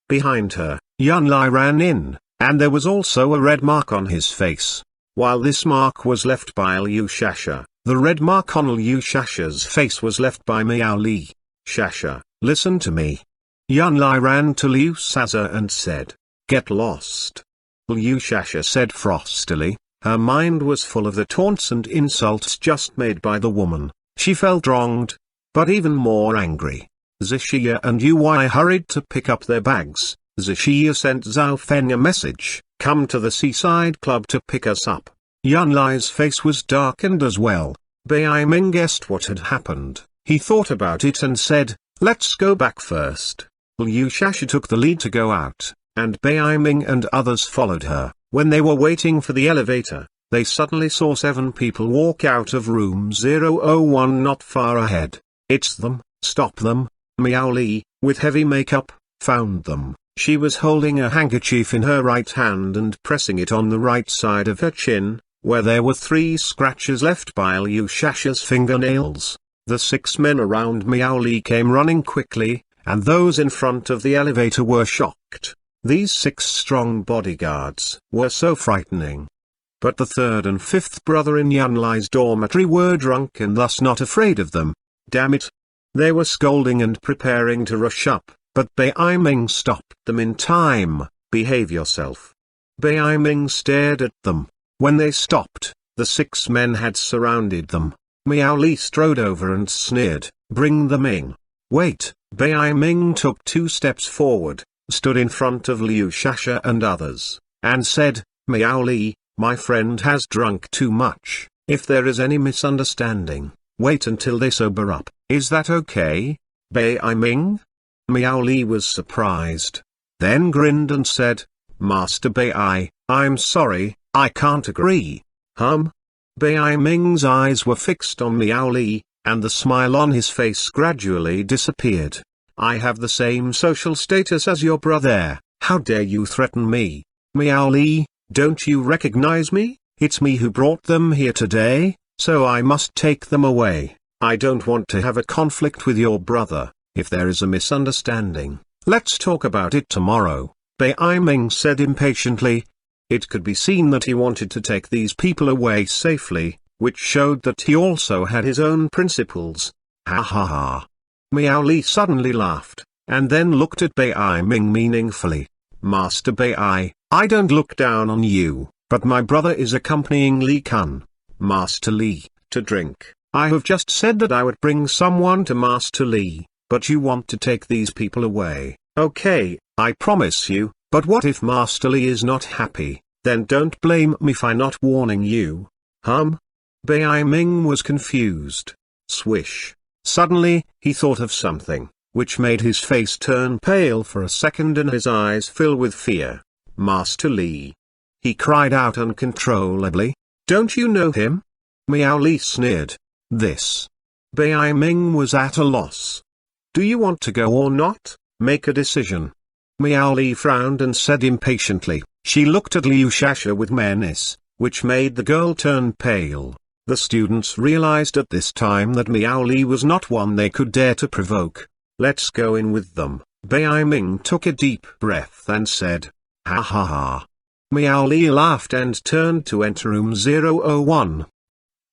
Behind her, Yunlai ran in, and there was also a red mark on his face. While this mark was left by Liu Shasha, the red mark on Liu Shasha's face was left by Miao Li. "Shasha, listen to me." Yunlai ran to Liu Shasha and said, "Get lost." Liu Shasha said frostily. Her mind was full of the taunts and insults just made by the woman. She felt wronged, but even more angry. Zixia and Ui hurried to pick up their bags. Zixia sent Zhao Feng a message, "Come to the seaside club to pick us up." Yunlai's face was darkened as well. Bai Ming guessed what had happened. He thought about it and said, "Let's go back first." Liu Shasha took the lead to go out, and Bai Ming and others followed her. When they were waiting for the elevator, they suddenly saw 7 people walk out of room 001 not far ahead. "It's them, stop them." Miao Li, with heavy makeup, found them. She was holding a handkerchief in her right hand and pressing it on the right side of her chin, where there were 3 scratches left by Liu Shasha's fingernails. The 6 men around Miao Li came running quickly, and those in front of the elevator were shocked. These 6 strong bodyguards were so frightening. But the third and fifth brother in Yunlai's dormitory were drunk and thus not afraid of them. Damn it! They were scolding and preparing to rush up, but Bai Ming stopped them in time. "Behave yourself." Bai Ming stared at them. When they stopped, the 6 men had surrounded them. Miao Li strode over and sneered, "Bring them in." "Wait." Bai Ming took 2 steps forward, stood in front of Liu Shasha and others, and said, "Miao Li, my friend has drunk too much. If there is any misunderstanding, wait until they sober up. Is that okay, Bai Ming?" Miao Li was surprised, then grinned and said, "Master Bai, I'm sorry, I can't agree." Bai Ming's eyes were fixed on Miao Li, and the smile on his face gradually disappeared. "I have the same social status as your brother. How dare you threaten me? Miao Li, don't you recognize me? It's me who brought them here today, so I must take them away. I don't want to have a conflict with your brother. If there is a misunderstanding, let's talk about it tomorrow," Bai Ming said impatiently. It could be seen that he wanted to take these people away safely, which showed that he also had his own principles. "Ha ha ha." Miao Li suddenly laughed, and then looked at Bai Ming meaningfully. "Master Bai, I don't look down on you, but my brother is accompanying Li Kun. Master Li, to drink. I have just said that I would bring someone to Master Li, but you want to take these people away. Okay, I promise you, but what if Master Li is not happy? Then don't blame me for not warning you." Bai Ming was confused. Swish. Suddenly, he thought of something, which made his face turn pale for a second and his eyes fill with fear. "Master Li!" he cried out uncontrollably. "Don't you know him?" Miao Li sneered. "This." Bai Ming was at a loss. "Do you want to go or not? Make a decision." Miao Li frowned and said impatiently. She looked at Liu Shasha with menace, which made the girl turn pale. The students realized at this time that Miao Li was not one they could dare to provoke. Let's go in with them. Bai Ming took a deep breath and said, ha ha ha. Miao Li laughed and turned to enter room 001.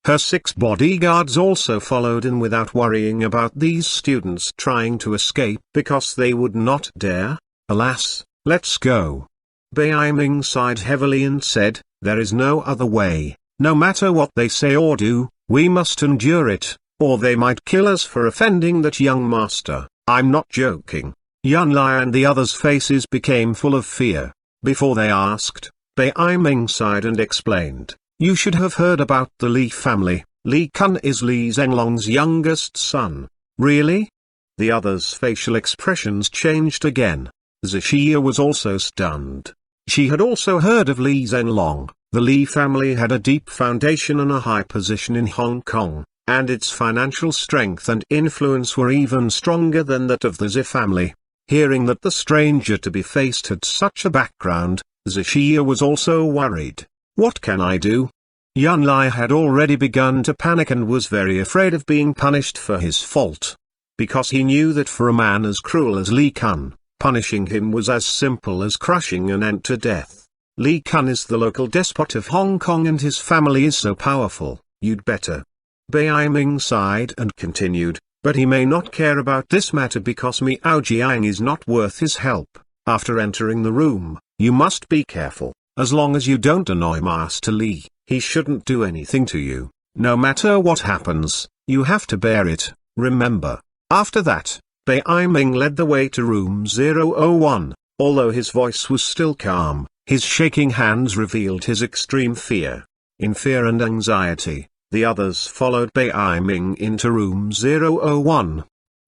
Her 6 bodyguards also followed in without worrying about these students trying to escape because they would not dare. Alas, let's go. Bai Ming sighed heavily and said, there is no other way. No matter what they say or do, we must endure it, or they might kill us for offending that young master. I'm not joking. Yun Lai and the others' faces became full of fear. Before they asked, Bai Ming sighed and explained, you should have heard about the Li family. Li Kun is Li Zhenglong's youngest son. Really? The others' facial expressions changed again. Zixia was also stunned. She had also heard of Li Zhenglong. The Li family had a deep foundation and a high position in Hong Kong, and its financial strength and influence were even stronger than that of the Zi family. Hearing that the stranger to be faced had such a background, Zixia was also worried. What can I do? Yun Lai had already begun to panic and was very afraid of being punished for his fault. Because he knew that for a man as cruel as Li Kun, punishing him was as simple as crushing an ant to death. Li Kun is the local despot of Hong Kong and his family is so powerful, you'd better. Bai Ming sighed and continued, but he may not care about this matter because Miao Jiang is not worth his help. After entering the room, you must be careful. As long as you don't annoy Master Li, he shouldn't do anything to you. No matter what happens, you have to bear it, remember. After that, Bai Ming led the way to room 001. Although his voice was still calm, his shaking hands revealed his extreme fear. In fear and anxiety, the others followed Bai Ming into room 001.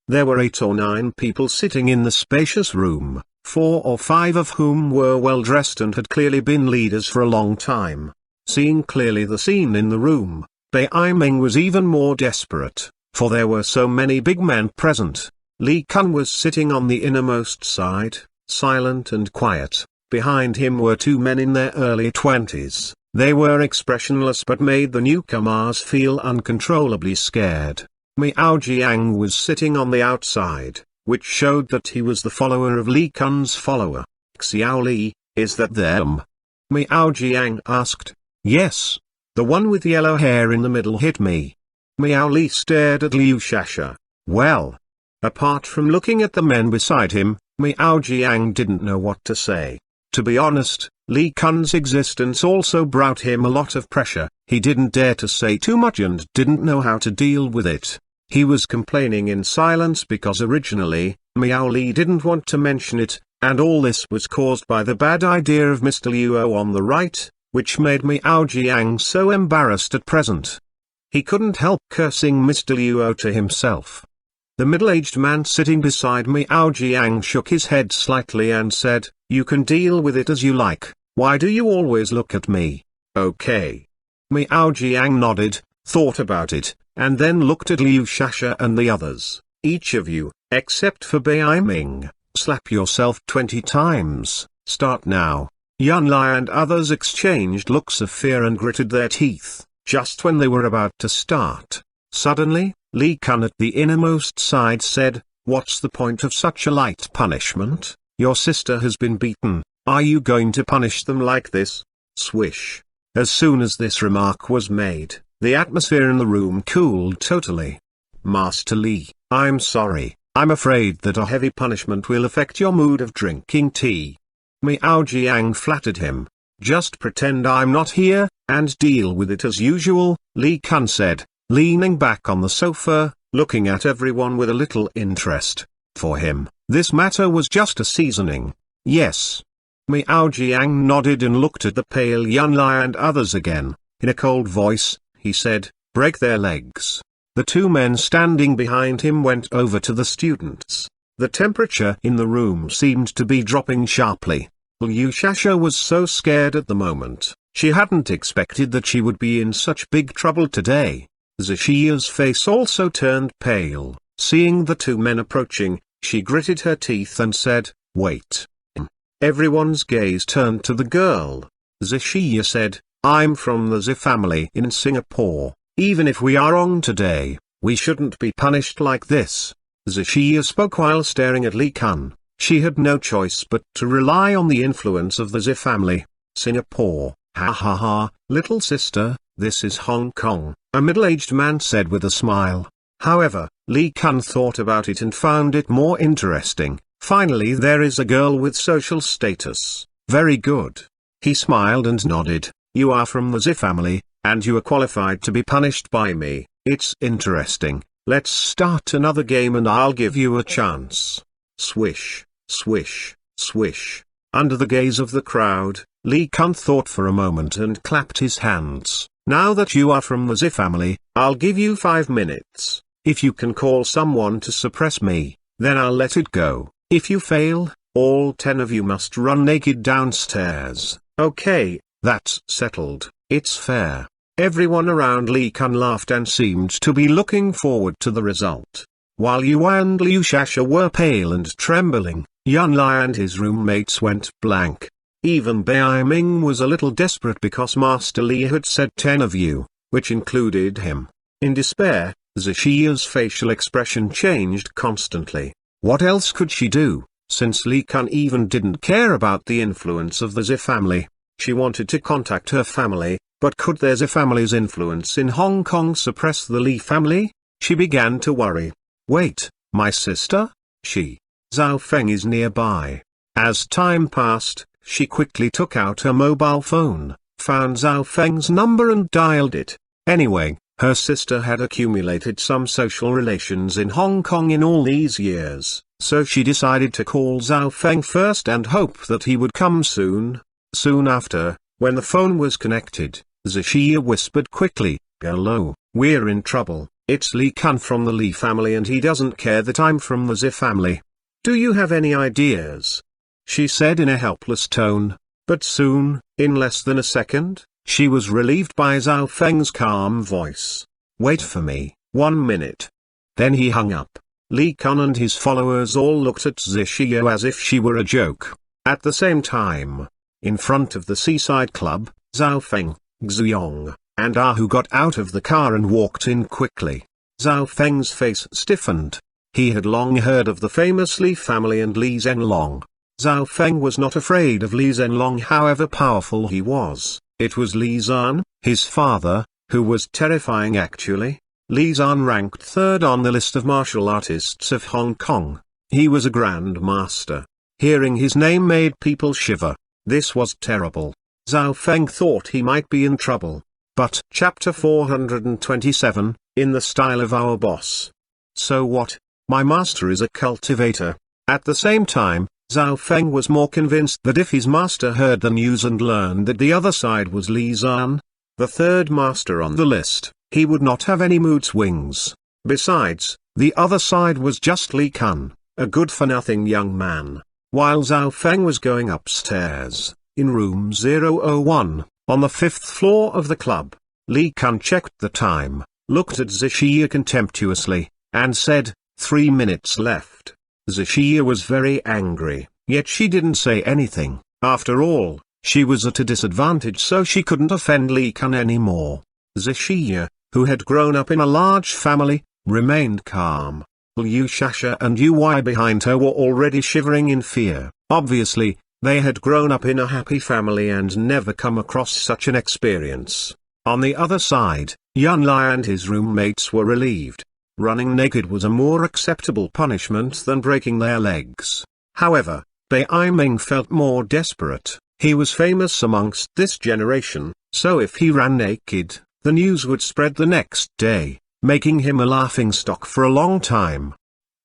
There were 8 or 9 people sitting in the spacious room, 4 or 5 of whom were well dressed and had clearly been leaders for a long time. Seeing clearly the scene in the room, Bai Ming was even more desperate, for there were so many big men present. Li Kun was sitting on the innermost side, silent and quiet. Behind him were 2 men in their early 20s. They were expressionless but made the newcomers feel uncontrollably scared. Miao Jiang was sitting on the outside, which showed that he was the follower of Li Kun's follower. Xiao Li, is that them? Miao Jiang asked. Yes. The one with yellow hair in the middle hit me. Miao Li stared at Liu Shasha. Well. Apart from looking at the men beside him, Miao Jiang didn't know what to say. To be honest, Li Kun's existence also brought him a lot of pressure. He didn't dare to say too much and didn't know how to deal with it. He was complaining in silence because originally, Miao Li didn't want to mention it, and all this was caused by the bad idea of Mr. Luo on the right, which made Miao Jiang so embarrassed at present. He couldn't help cursing Mr. Luo to himself. The middle-aged man sitting beside Miao Jiang shook his head slightly and said, you can deal with it as you like, why do you always look at me? Okay. Miao Jiang nodded, thought about it, and then looked at Liu Shasha and the others. Each of you, except for Bai Ming, slap yourself 20 times, start now. Yun Lai and others exchanged looks of fear and gritted their teeth. Just when they were about to start, suddenly, Li Kun at the innermost side said, what's the point of such a light punishment? Your sister has been beaten, are you going to punish them like this? Swish. As soon as this remark was made, the atmosphere in the room cooled totally. Master Li, I'm sorry, I'm afraid that a heavy punishment will affect your mood of drinking tea. Miao Jiang flattered him. Just pretend I'm not here, and deal with it as usual, Li Kun said, leaning back on the sofa, looking at everyone with a little interest. For him, this matter was just a seasoning. Yes. Miao Jiang nodded and looked at the pale Yun Lai and others again. In a cold voice, he said, break their legs. The 2 men standing behind him went over to the students. The temperature in the room seemed to be dropping sharply. Liu Shasha was so scared at the moment, she hadn't expected that she would be in such big trouble today. Zixia's face also turned pale. Seeing the 2 men approaching, she gritted her teeth and said, wait. Everyone's gaze turned to the girl. Zixia said, I'm from the Zi family in Singapore. Even if we are wrong today, we shouldn't be punished like this. Zishia spoke while staring at Li Kun. She had no choice but to rely on the influence of the Zi family. Singapore, ha ha ha, little sister, this is Hong Kong, a middle-aged man said with a smile. However, Li Kun thought about it and found it more interesting. Finally, there is a girl with social status. Very good. He smiled and nodded. You are from the Zi family, and you are qualified to be punished by me. It's interesting. Let's start another game and I'll give you a chance. Swish, swish, swish. Under the gaze of the crowd, Li Kun thought for a moment and clapped his hands. Now that you are from the Zi family, I'll give you 5 minutes. If you can call someone to suppress me, then I'll let it go. If you fail, all 10 of you must run naked downstairs. Okay, that's settled. It's fair. Everyone around Li Kun laughed and seemed to be looking forward to the result. While Yuan and Liu Shasha were pale and trembling, Yun Lai and his roommates went blank. Even Bai Ming was a little desperate because Master Li had said 10 of you, which included him. In despair, Zishia's facial expression changed constantly. What else could she do, since Li Kun even didn't care about the influence of the Zi family? She wanted to contact her family, but could their Zi family's influence in Hong Kong suppress the Li family? She began to worry. Wait, my sister? Zhao Feng is nearby. As time passed, she quickly took out her mobile phone, found Zhao Feng's number and dialed it. Anyway, her sister had accumulated some social relations in Hong Kong in all these years, so she decided to call Zhao Feng first and hope that he would come soon. Soon after, when the phone was connected, Zishia whispered quickly, "Hello, we're in trouble. It's Li Kun from the Li family and he doesn't care that I'm from the Zi family. Do you have any ideas?" She said in a helpless tone. But soon, in less than a second, she was relieved by Zhao Feng's calm voice. "Wait for me, 1 minute." Then he hung up. Li Kun and his followers all looked at Zishia as if she were a joke. At the same time, in front of the seaside club, Zhao Feng, Xuyong, and Ahu got out of the car and walked in quickly. Zhao Feng's face stiffened. He had long heard of the famous Li family and Li Zhenlong. Zhao Feng was not afraid of Li Zhenlong however powerful he was. It was Li Zan, his father, who was terrifying actually. Li Zan ranked 3rd on the list of martial artists of Hong Kong. He was a grand master. Hearing his name made people shiver. This was terrible. Zhao Feng thought he might be in trouble. But Chapter 427, in the style of our boss. So what? My master is a cultivator. At the same time, Zhao Feng was more convinced that if his master heard the news and learned that the other side was Li Zan, the 3rd master on the list, he would not have any mood swings. Besides, the other side was just Li Kun, a good-for-nothing young man. While Zhao Feng was going upstairs, in room 001, on the 5th floor of the club, Li Kun checked the time, looked at Zishia contemptuously, and said, 3 minutes left. Zishia was very angry, yet she didn't say anything. After all, she was at a disadvantage so she couldn't offend Li Kun anymore. Zishia, who had grown up in a large family, remained calm. Liu Shasha and Ui behind her were already shivering in fear. Obviously, they had grown up in a happy family and never come across such an experience. On the other side, Yun Lai and his roommates were relieved. Running naked was a more acceptable punishment than breaking their legs. However, Bai Ming felt more desperate. He was famous amongst this generation, so if he ran naked, the news would spread the next day, making him a laughingstock for a long time.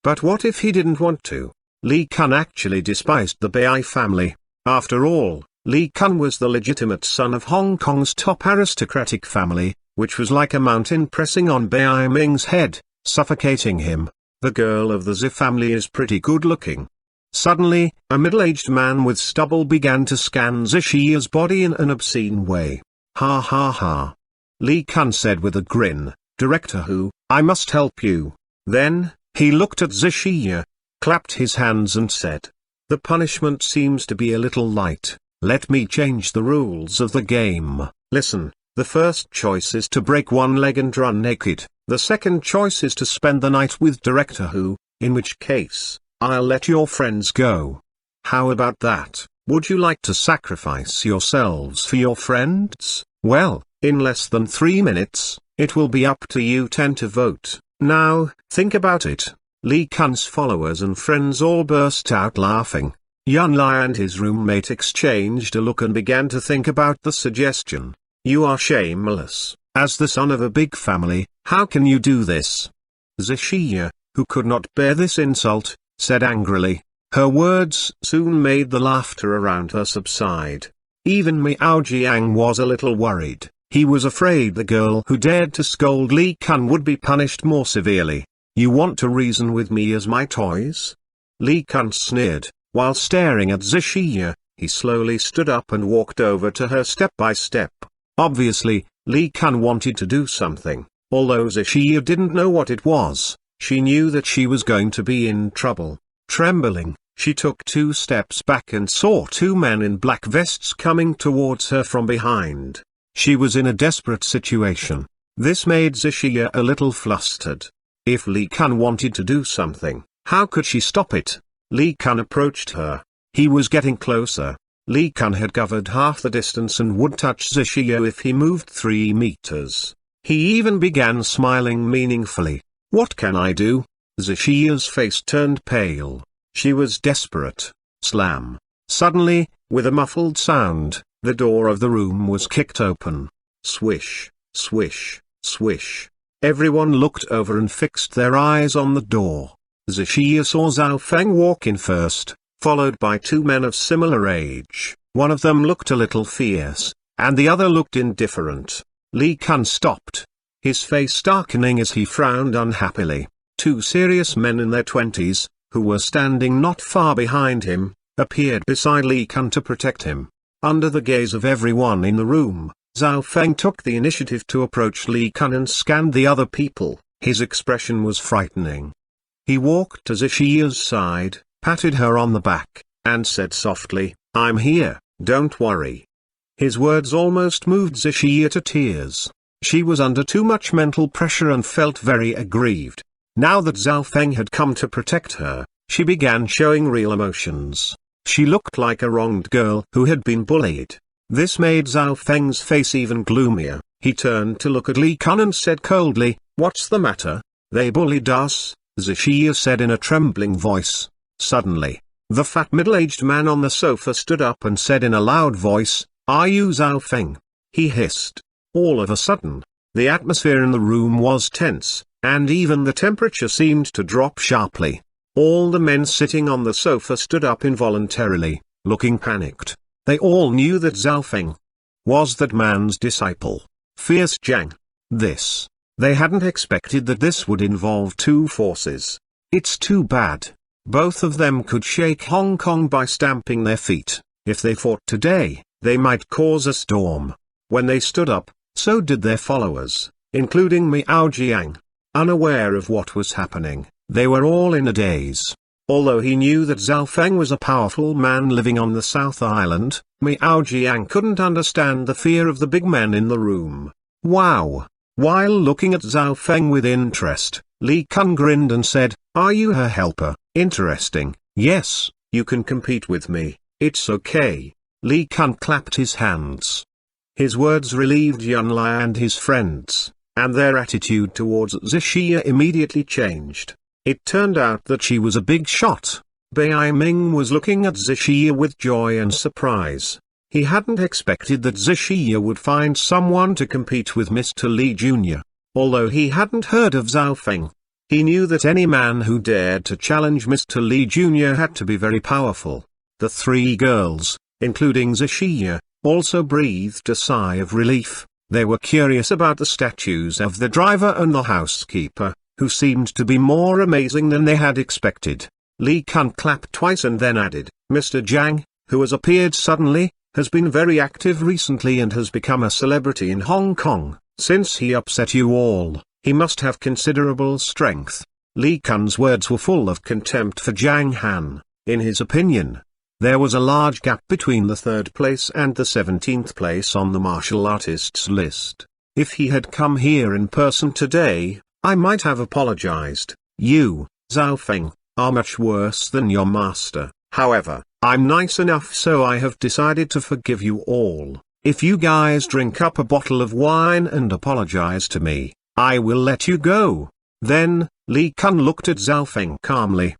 But what if he didn't want to? Li Kun actually despised the Bai family. After all, Li Kun was the legitimate son of Hong Kong's top aristocratic family, which was like a mountain pressing on Bai Ming's head, suffocating him. The girl of the Zi family is pretty good looking. Suddenly, a middle-aged man with stubble began to scan Zishia's body in an obscene way. Ha ha ha. Li Kun said with a grin, "Director Hu, I must help you." Then, he looked at Zishia, clapped his hands and said, "The punishment seems to be a little light. Let me change the rules of the game. Listen, The first choice is to break one leg and run naked. The second choice is to spend the night with Director Who, in which case, I'll let your friends go. How about that? Would you like to sacrifice yourselves for your friends? Well, in less than 3 minutes, it will be up to you 10 to vote. Now, think about it. Li Kun's followers and friends all burst out laughing. Yun Lai and his roommate exchanged a look and began to think about the suggestion. You are shameless. As the son of a big family, how can you do this? Zhixiya, who could not bear this insult, said angrily. Her words soon made the laughter around her subside. Even Miao Jiang was a little worried. He was afraid the girl who dared to scold Li Kun would be punished more severely. You want to reason with me as my toys? Li Kun sneered. While staring at Zhixiya, he slowly stood up and walked over to her step by step. Obviously, Li Kun wanted to do something. Although Zhixiya didn't know what it was, she knew that she was going to be in trouble. Trembling, she took 2 steps back and saw 2 men in black vests coming towards her from behind. She was in a desperate situation. This made Zhixiya a little flustered. If Li Kun wanted to do something, how could she stop it? Li Kun approached her. He was getting closer. Li Kun had covered half the distance and would touch Zhixiya if he moved 3 meters. He even began smiling meaningfully. What can I do? Zhixiya's face turned pale. She was desperate. Slam. Suddenly, with a muffled sound, the door of the room was kicked open. Swish, swish, swish. Everyone looked over and fixed their eyes on the door. Zhixiya saw Zhao Feng walk in first, followed by 2 men of similar age. One of them looked a little fierce, and the other looked indifferent. Li Kun stopped, his face darkening as he frowned unhappily. 2 serious men in their 20s, who were standing not far behind him, appeared beside Li Kun to protect him. Under the gaze of everyone in the room, Zhao Feng took the initiative to approach Li Kun and scanned the other people. His expression was frightening. He walked to Zhixiya's side, patted her on the back, and said softly, I'm here, don't worry. His words almost moved Zhixiya to tears. She was under too much mental pressure and felt very aggrieved. Now that Zhao Feng had come to protect her, she began showing real emotions. She looked like a wronged girl who had been bullied. This made Zhao Feng's face even gloomier. He turned to look at Li Kun and said coldly, What's the matter? They bullied us, Zhixiya said in a trembling voice. Suddenly, the fat middle-aged man on the sofa stood up and said in a loud voice, Are you Zhao Feng? He hissed. All of a sudden, the atmosphere in the room was tense, and even the temperature seemed to drop sharply. All the men sitting on the sofa stood up involuntarily, looking panicked. They all knew that Zhao Feng was that man's disciple. Fierce Jiang. This. They hadn't expected that this would involve 2 forces. It's too bad. Both of them could shake Hong Kong by stamping their feet. If they fought today, they might cause a storm. When they stood up, so did their followers, including Miao Jiang. Unaware of what was happening, they were all in a daze. Although he knew that Zhao Feng was a powerful man living on the South Island, Miao Jiang couldn't understand the fear of the big men in the room. Wow! While looking at Zhao Feng with interest, Li Kun grinned and said, Are you her helper? Interesting. Yes, you can compete with me, it's okay. Li Kun clapped his hands. His words relieved Yun Lai and his friends, and their attitude towards Zhixiya immediately changed. It turned out that she was a big shot. Bai Ming was looking at Zhixiya with joy and surprise. He hadn't expected that Zhixiya would find someone to compete with Mr. Li Jr. Although he hadn't heard of Zhao Feng, he knew that any man who dared to challenge Mr. Li Jr. had to be very powerful. The 3 girls, including Zhixiya, also breathed a sigh of relief. They were curious about the statues of the driver and the housekeeper, who seemed to be more amazing than they had expected. Li Kun clapped twice and then added, Mr. Jiang, who has appeared suddenly, has been very active recently and has become a celebrity in Hong Kong. Since he upset you all, he must have considerable strength. Li Kun's words were full of contempt for Zhang Han. In his opinion, There was a large gap between the 3rd place and the 17th place on the martial artists list. If he had come here in person today, I might have apologized. You, Zhao Feng, are much worse than your master. However, I'm nice enough, so I have decided to forgive you all. If you guys drink up a bottle of wine and apologize to me, I will let you go. Then, Li Kun looked at Zhao Feng calmly.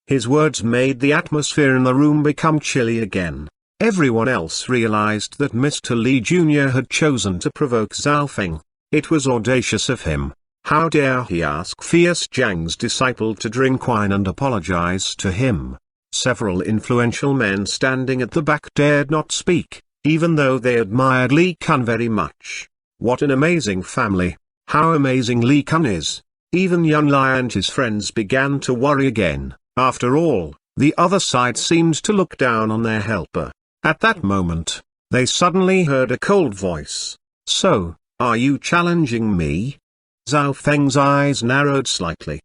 His words made the atmosphere in the room become chilly again. Everyone else realized that Mr. Li Jr. had chosen to provoke Zhao Feng. It was audacious of him. How dare he ask Fierce Zhang's disciple to drink wine and apologize to him? Several influential men standing at the back dared not speak, even though they admired Li Kun very much. What an amazing family! How amazing Li Kun is! Even Yun Lai and his friends began to worry again. After all, the other side seemed to look down on their helper. At that moment, they suddenly heard a cold voice. So, are you challenging me? Zhao Feng's eyes narrowed slightly.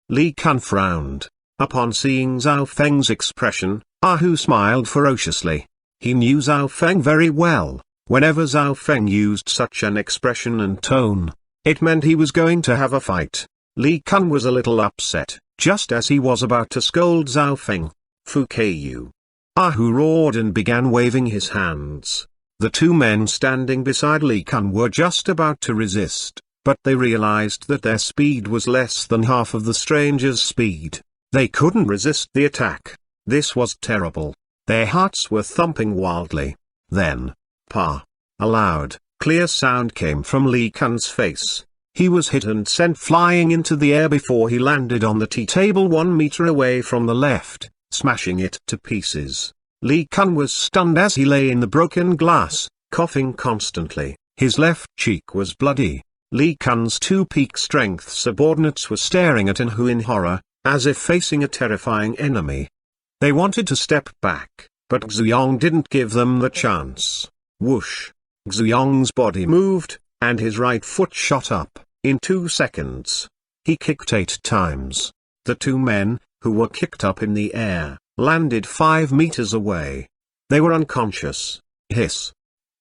Li Kun frowned. Upon seeing Zhao Feng's expression, Hu smiled ferociously. He knew Zhao Feng very well. Whenever Zhao Feng used such an expression and tone, it meant he was going to have a fight. Li Kun was a little upset, just as he was about to scold Zhao Feng. Fu Ku. Hu roared and began waving his hands. The two men standing beside Li Kun were just about to resist, but they realized that their speed was less than half of the stranger's speed. They couldn't resist the attack. This was terrible. Their hearts were thumping wildly. Then, pa! A loud, clear sound came from Li Kun's face. He was hit and sent flying into the air before he landed on the tea table 1 meter away from the left, smashing it to pieces. Li Kun was stunned as he lay in the broken glass, coughing constantly. His left cheek was bloody. Li Kun's 2 peak strength subordinates were staring at Hu in horror, as if facing a terrifying enemy. They wanted to step back, but Xuyong didn't give them the chance. Whoosh! Xuyong's body moved, and his right foot shot up. In 2 seconds, he kicked 8 times. The two men, who were kicked up in the air, landed 5 meters away. They were unconscious. Hiss.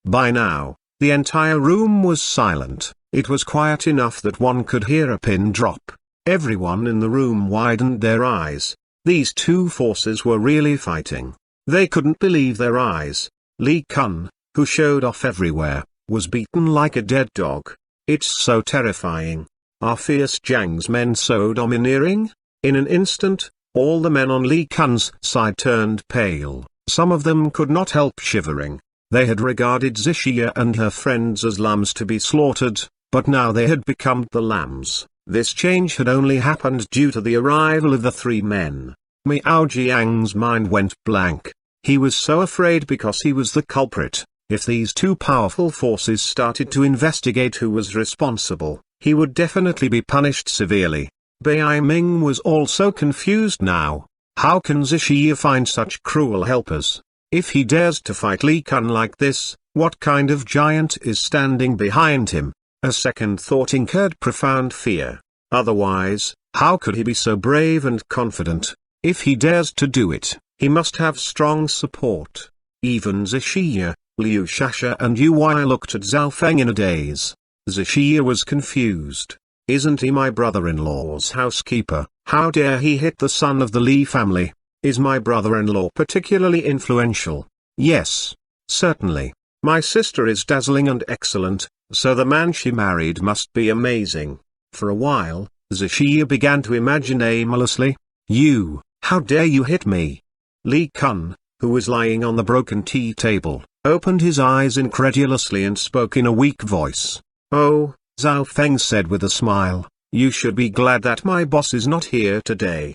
By now, the entire room was silent. It was quiet enough that one could hear a pin drop. Everyone in the room widened their eyes. These two forces were really fighting. They couldn't believe their eyes. Li Kun, who showed off everywhere, was beaten like a dead dog. It's so terrifying. Are Fierce Zhang's men so domineering? In an instant, all the men on Li Kun's side turned pale. Some of them could not help shivering. They had regarded Zixia and her friends as lambs to be slaughtered, but now they had become the lambs. This change had only happened due to the arrival of the 3 men. Miao Jiang's mind went blank. He was so afraid because he was the culprit. If these two powerful forces started to investigate who was responsible, he would definitely be punished severely. Bai Ming was also confused now. How can Zixia find such cruel helpers? If he dares to fight Li Kun like this, what kind of giant is standing behind him? A second thought incurred profound fear. Otherwise, how could he be so brave and confident? If he dares to do it, he must have strong support. Even Zixia, Liu Shasha and Yu Wai looked at Zhao Feng in a daze. Zixia was confused. Isn't he my brother-in-law's housekeeper? How dare he hit the son of the Li family? Is my brother-in-law particularly influential? Yes. Certainly. My sister is dazzling and excellent, so the man she married must be amazing. For a while, Zixia began to imagine aimlessly. You, how dare you hit me? Li Kun, who was lying on the broken tea table, opened his eyes incredulously and spoke in a weak voice. Oh, Zhao Feng said with a smile, you should be glad that my boss is not here today.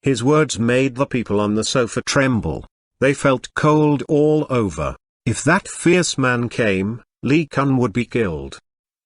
His words made the people on the sofa tremble. They felt cold all over. If that fierce man came, Li Kun would be killed.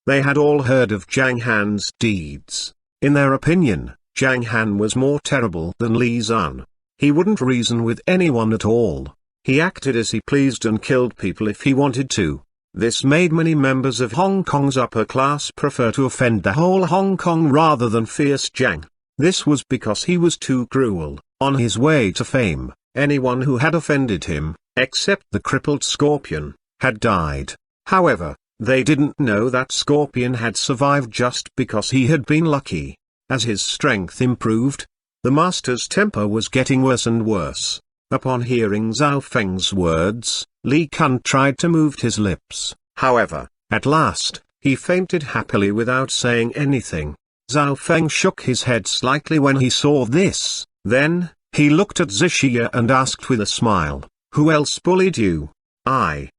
They had all heard of Zhang Han's deeds. In their opinion, Zhang Han was more terrible than Li Zan. He wouldn't reason with anyone at all. He acted as he pleased and killed people if he wanted to. This made many members of Hong Kong's upper class prefer to offend the whole Hong Kong rather than Fierce Zhang. This was because he was too cruel. On his way to fame, Anyone who had offended him, except the crippled scorpion, had died. However, they didn't know that Scorpion had survived just because he had been lucky. As his strength improved, the master's temper was getting worse and worse. Upon hearing Zhao Feng's words, Li Kun tried to move his lips. However, at last, he fainted happily without saying anything. Zhao Feng shook his head slightly when he saw this. Then, he looked at Zixia and asked with a smile, "Who else bullied you?" "I."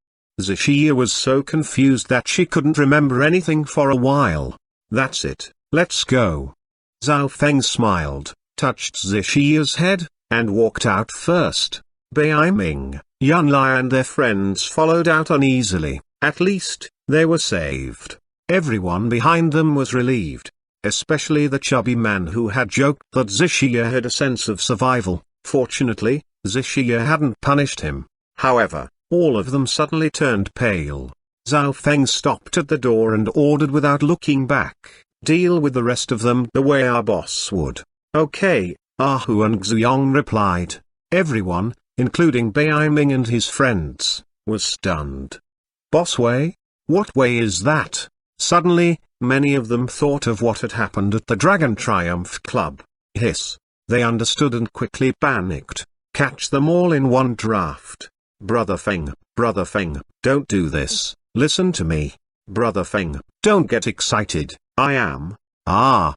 Zixia was so confused that she couldn't remember anything for a while. "That's it, let's go." Zhao Feng smiled, touched Zixia's head, and walked out first. Bai Ming, Yunlai and their friends followed out uneasily. At least, they were saved. Everyone behind them was relieved. Especially the chubby man who had joked that Zixia had a sense of survival. Fortunately, Zixia hadn't punished him. However, all of them suddenly turned pale. Zhao Feng stopped at the door and ordered without looking back, "Deal with the rest of them the way our boss would." "Okay," Hu and Xuyong replied. Everyone, including Bai Ming and his friends, was stunned. "Boss way? What way is that?" Suddenly, many of them thought of what had happened at the Dragon Triumph Club. Hiss. They understood and quickly panicked. Catch them all in one draft. Brother Feng, don't do this, listen to me. Brother Feng, don't get excited, I am. Zhao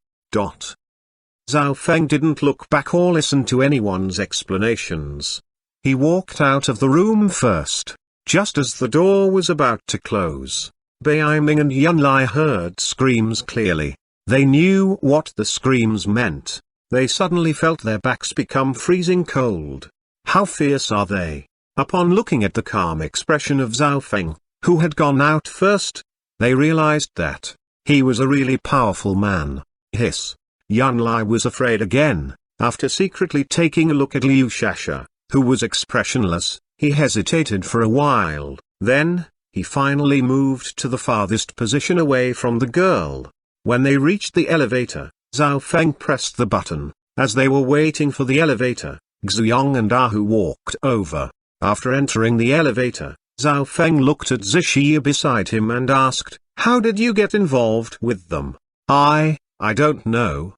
Feng didn't look back or listen to anyone's explanations. He walked out of the room first. Just as the door was about to close, Bai Ming and Yunlai heard screams clearly. They knew what the screams meant. They suddenly felt their backs become freezing cold. How fierce are they? Upon looking at the calm expression of Zhao Feng, who had gone out first, they realized that he was a really powerful man. Hiss. Yunlai was afraid again. After secretly taking a look at Liu Shasha, who was expressionless, he hesitated for a while. Then, he finally moved to the farthest position away from the girl. When they reached the elevator, Zhao Feng pressed the button. As they were waiting for the elevator, Xuyong and Hu walked over. After entering the elevator, Zhao Feng looked at Zixia beside him and asked, "How did you get involved with them?" I don't know."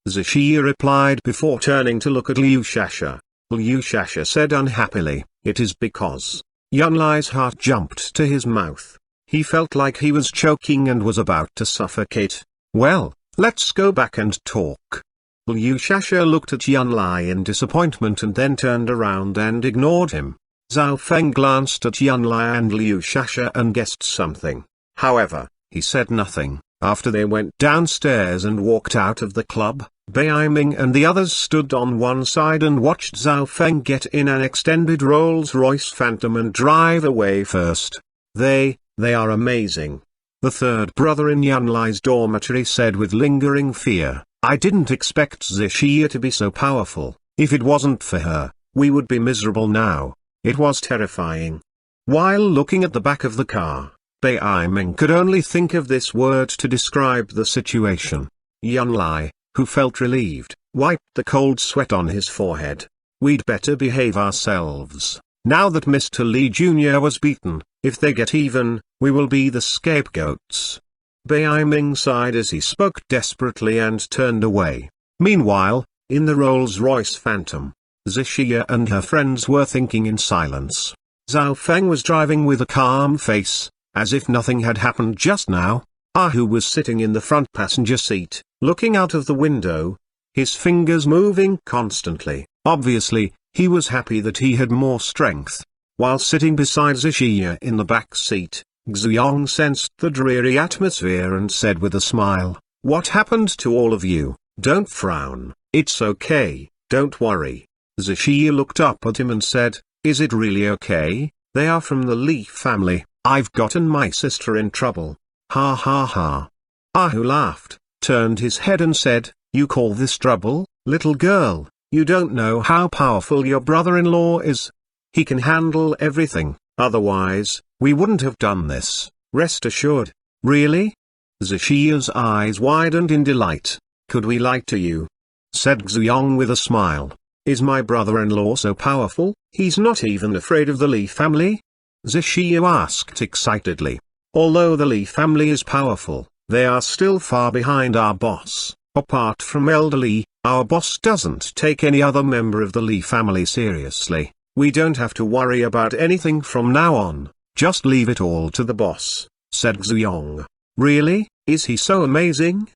Zixia replied before turning to look at Liu Shasha. Liu Shasha said unhappily, "It is because..." Yunlai's heart jumped to his mouth. He felt like he was choking and was about to suffocate. "Well, let's go back and talk." Liu Shasha looked at Yunlai in disappointment and then turned around and ignored him. Zhao Feng glanced at Yunlai and Liu Shasha and guessed something. However, he said nothing. After they went downstairs and walked out of the club, Bai Ming and the others stood on one side and watched Zhao Feng get in an extended Rolls-Royce Phantom and drive away first. They are amazing. The third brother in Yunlai's dormitory said with lingering fear, "I didn't expect Zixia to be so powerful. If it wasn't for her, we would be miserable now." It was terrifying. While looking at the back of the car, Bai Ming could only think of this word to describe the situation. Yunlai, who felt relieved, wiped the cold sweat on his forehead. "We'd better behave ourselves. Now that Mr. Li Jr. was beaten, if they get even, we will be the scapegoats." Bai Ming sighed as he spoke desperately and turned away. Meanwhile, in the Rolls-Royce Phantom, Zixia and her friends were thinking in silence. Zhao Feng was driving with a calm face, as if nothing had happened just now. Hu was sitting in the front passenger seat, looking out of the window, his fingers moving constantly. Obviously, he was happy that he had more strength. While sitting beside Zixia in the back seat, Xuyong sensed the dreary atmosphere and said with a smile, "What happened to all of you? Don't frown, it's okay, don't worry." Zixia looked up at him and said, "Is it really okay? They are from the Li family. I've gotten my sister in trouble." Ha ha ha. Hu laughed, turned his head and said, "You call this trouble, little girl? You don't know how powerful your brother-in-law is. He can handle everything, otherwise, we wouldn't have done this, rest assured." "Really?" Zixia's eyes widened in delight. "Could we lie to you?" said Xuyong with a smile. Is my brother-in-law so powerful, he's not even afraid of the Li family? Zishiyu asked excitedly. Although the Li family is powerful, they are still far behind our boss. Apart from Elder Li, our boss doesn't take any other member of the Li family seriously. We don't have to worry about anything from now on, just leave it all to the boss, said Xuanhuan. Really, is he so amazing?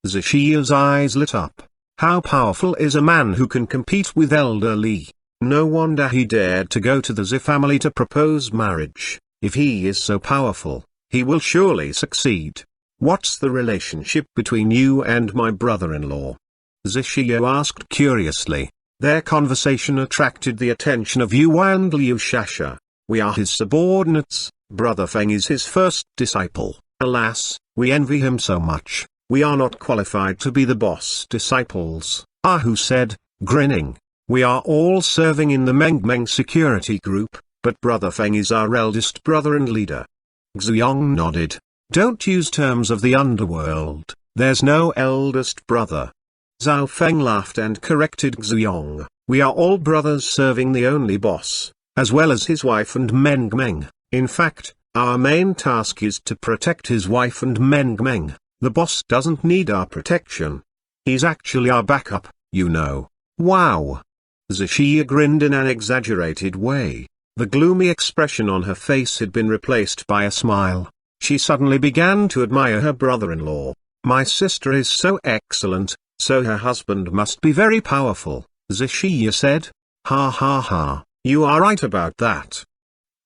Zishiyu's eyes lit up. How powerful is a man who can compete with Elder Li? No wonder he dared to go to the Zi family to propose marriage. If he is so powerful, he will surely succeed. What's the relationship between you and my brother-in-law? Zishiyu asked curiously. Their conversation attracted the attention of Yuan and Liu Shasha. We are his subordinates, Brother Feng is his first disciple. Alas, we envy him so much. We are not qualified to be the boss disciples, Ahu said, grinning. We are all serving in the Meng security group, but Brother Feng is our eldest brother and leader. Xuanhuan nodded. Don't use terms of the underworld, there's no eldest brother. Zhao Feng laughed and corrected Xuanhuan. We are all brothers serving the only boss, as well as his wife and Meng. In fact, our main task is to protect his wife and Meng. The boss doesn't need our protection. He's actually our backup, you know. Wow! Zishiyu grinned in an exaggerated way. The gloomy expression on her face had been replaced by a smile. She suddenly began to admire her brother-in-law. My sister is so excellent, so her husband must be very powerful, Zishiyu said. Ha ha ha, you are right about that.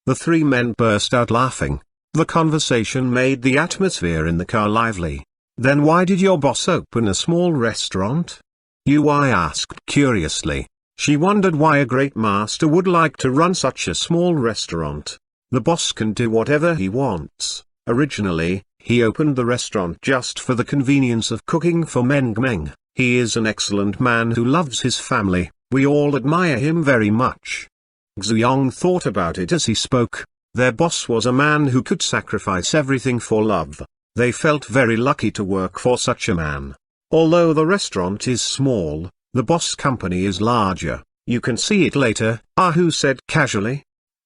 The three men burst out laughing. The conversation made the atmosphere in the car lively. Then why did your boss open a small restaurant? Yui asked curiously. She wondered why a great master would like to run such a small restaurant. The boss can do whatever he wants. Originally, he opened the restaurant just for the convenience of cooking for Meng. He is an excellent man who loves his family. We all admire him very much. Xuanhuan thought about it as he spoke. Their boss was a man who could sacrifice everything for love. They felt very lucky to work for such a man. Although the restaurant is small, the boss company is larger. You can see it later, Ahu said casually.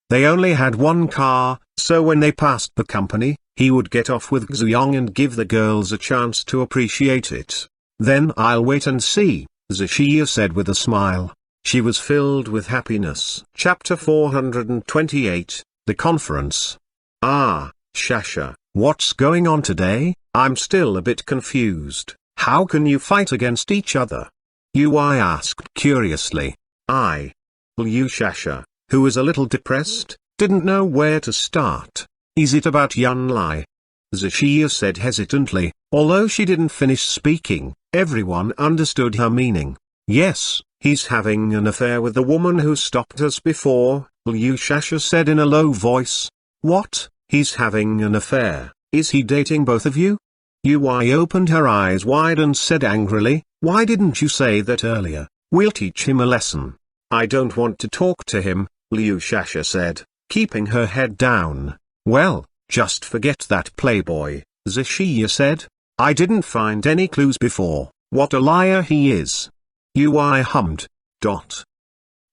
They only had one car, so when they passed the company, he would get off with Xuanhuan and give the girls a chance to appreciate it. Then I'll wait and see, Zishiyu said with a smile. She was filled with happiness. Chapter 428, The Conference. Ah, Shasha, what's going on today? I'm still a bit confused. How can you fight against each other? Yui asked curiously. Liu Shasha, who was a little depressed, didn't know where to start. Is it about Yun Lai? Zishiyu said hesitantly. Although she didn't finish speaking, everyone understood her meaning. Yes, he's having an affair with the woman who stopped us before, Liu Shasha said in a low voice. What? He's having an affair? Is he dating both of you? Yui opened her eyes wide and said angrily, why didn't you say that earlier? We'll teach him a lesson. I don't want to talk to him, Liu Shasha said, keeping her head down. Well, just forget that playboy, Zishiyu said. I didn't find any clues before. What a liar he is. Yui hummed.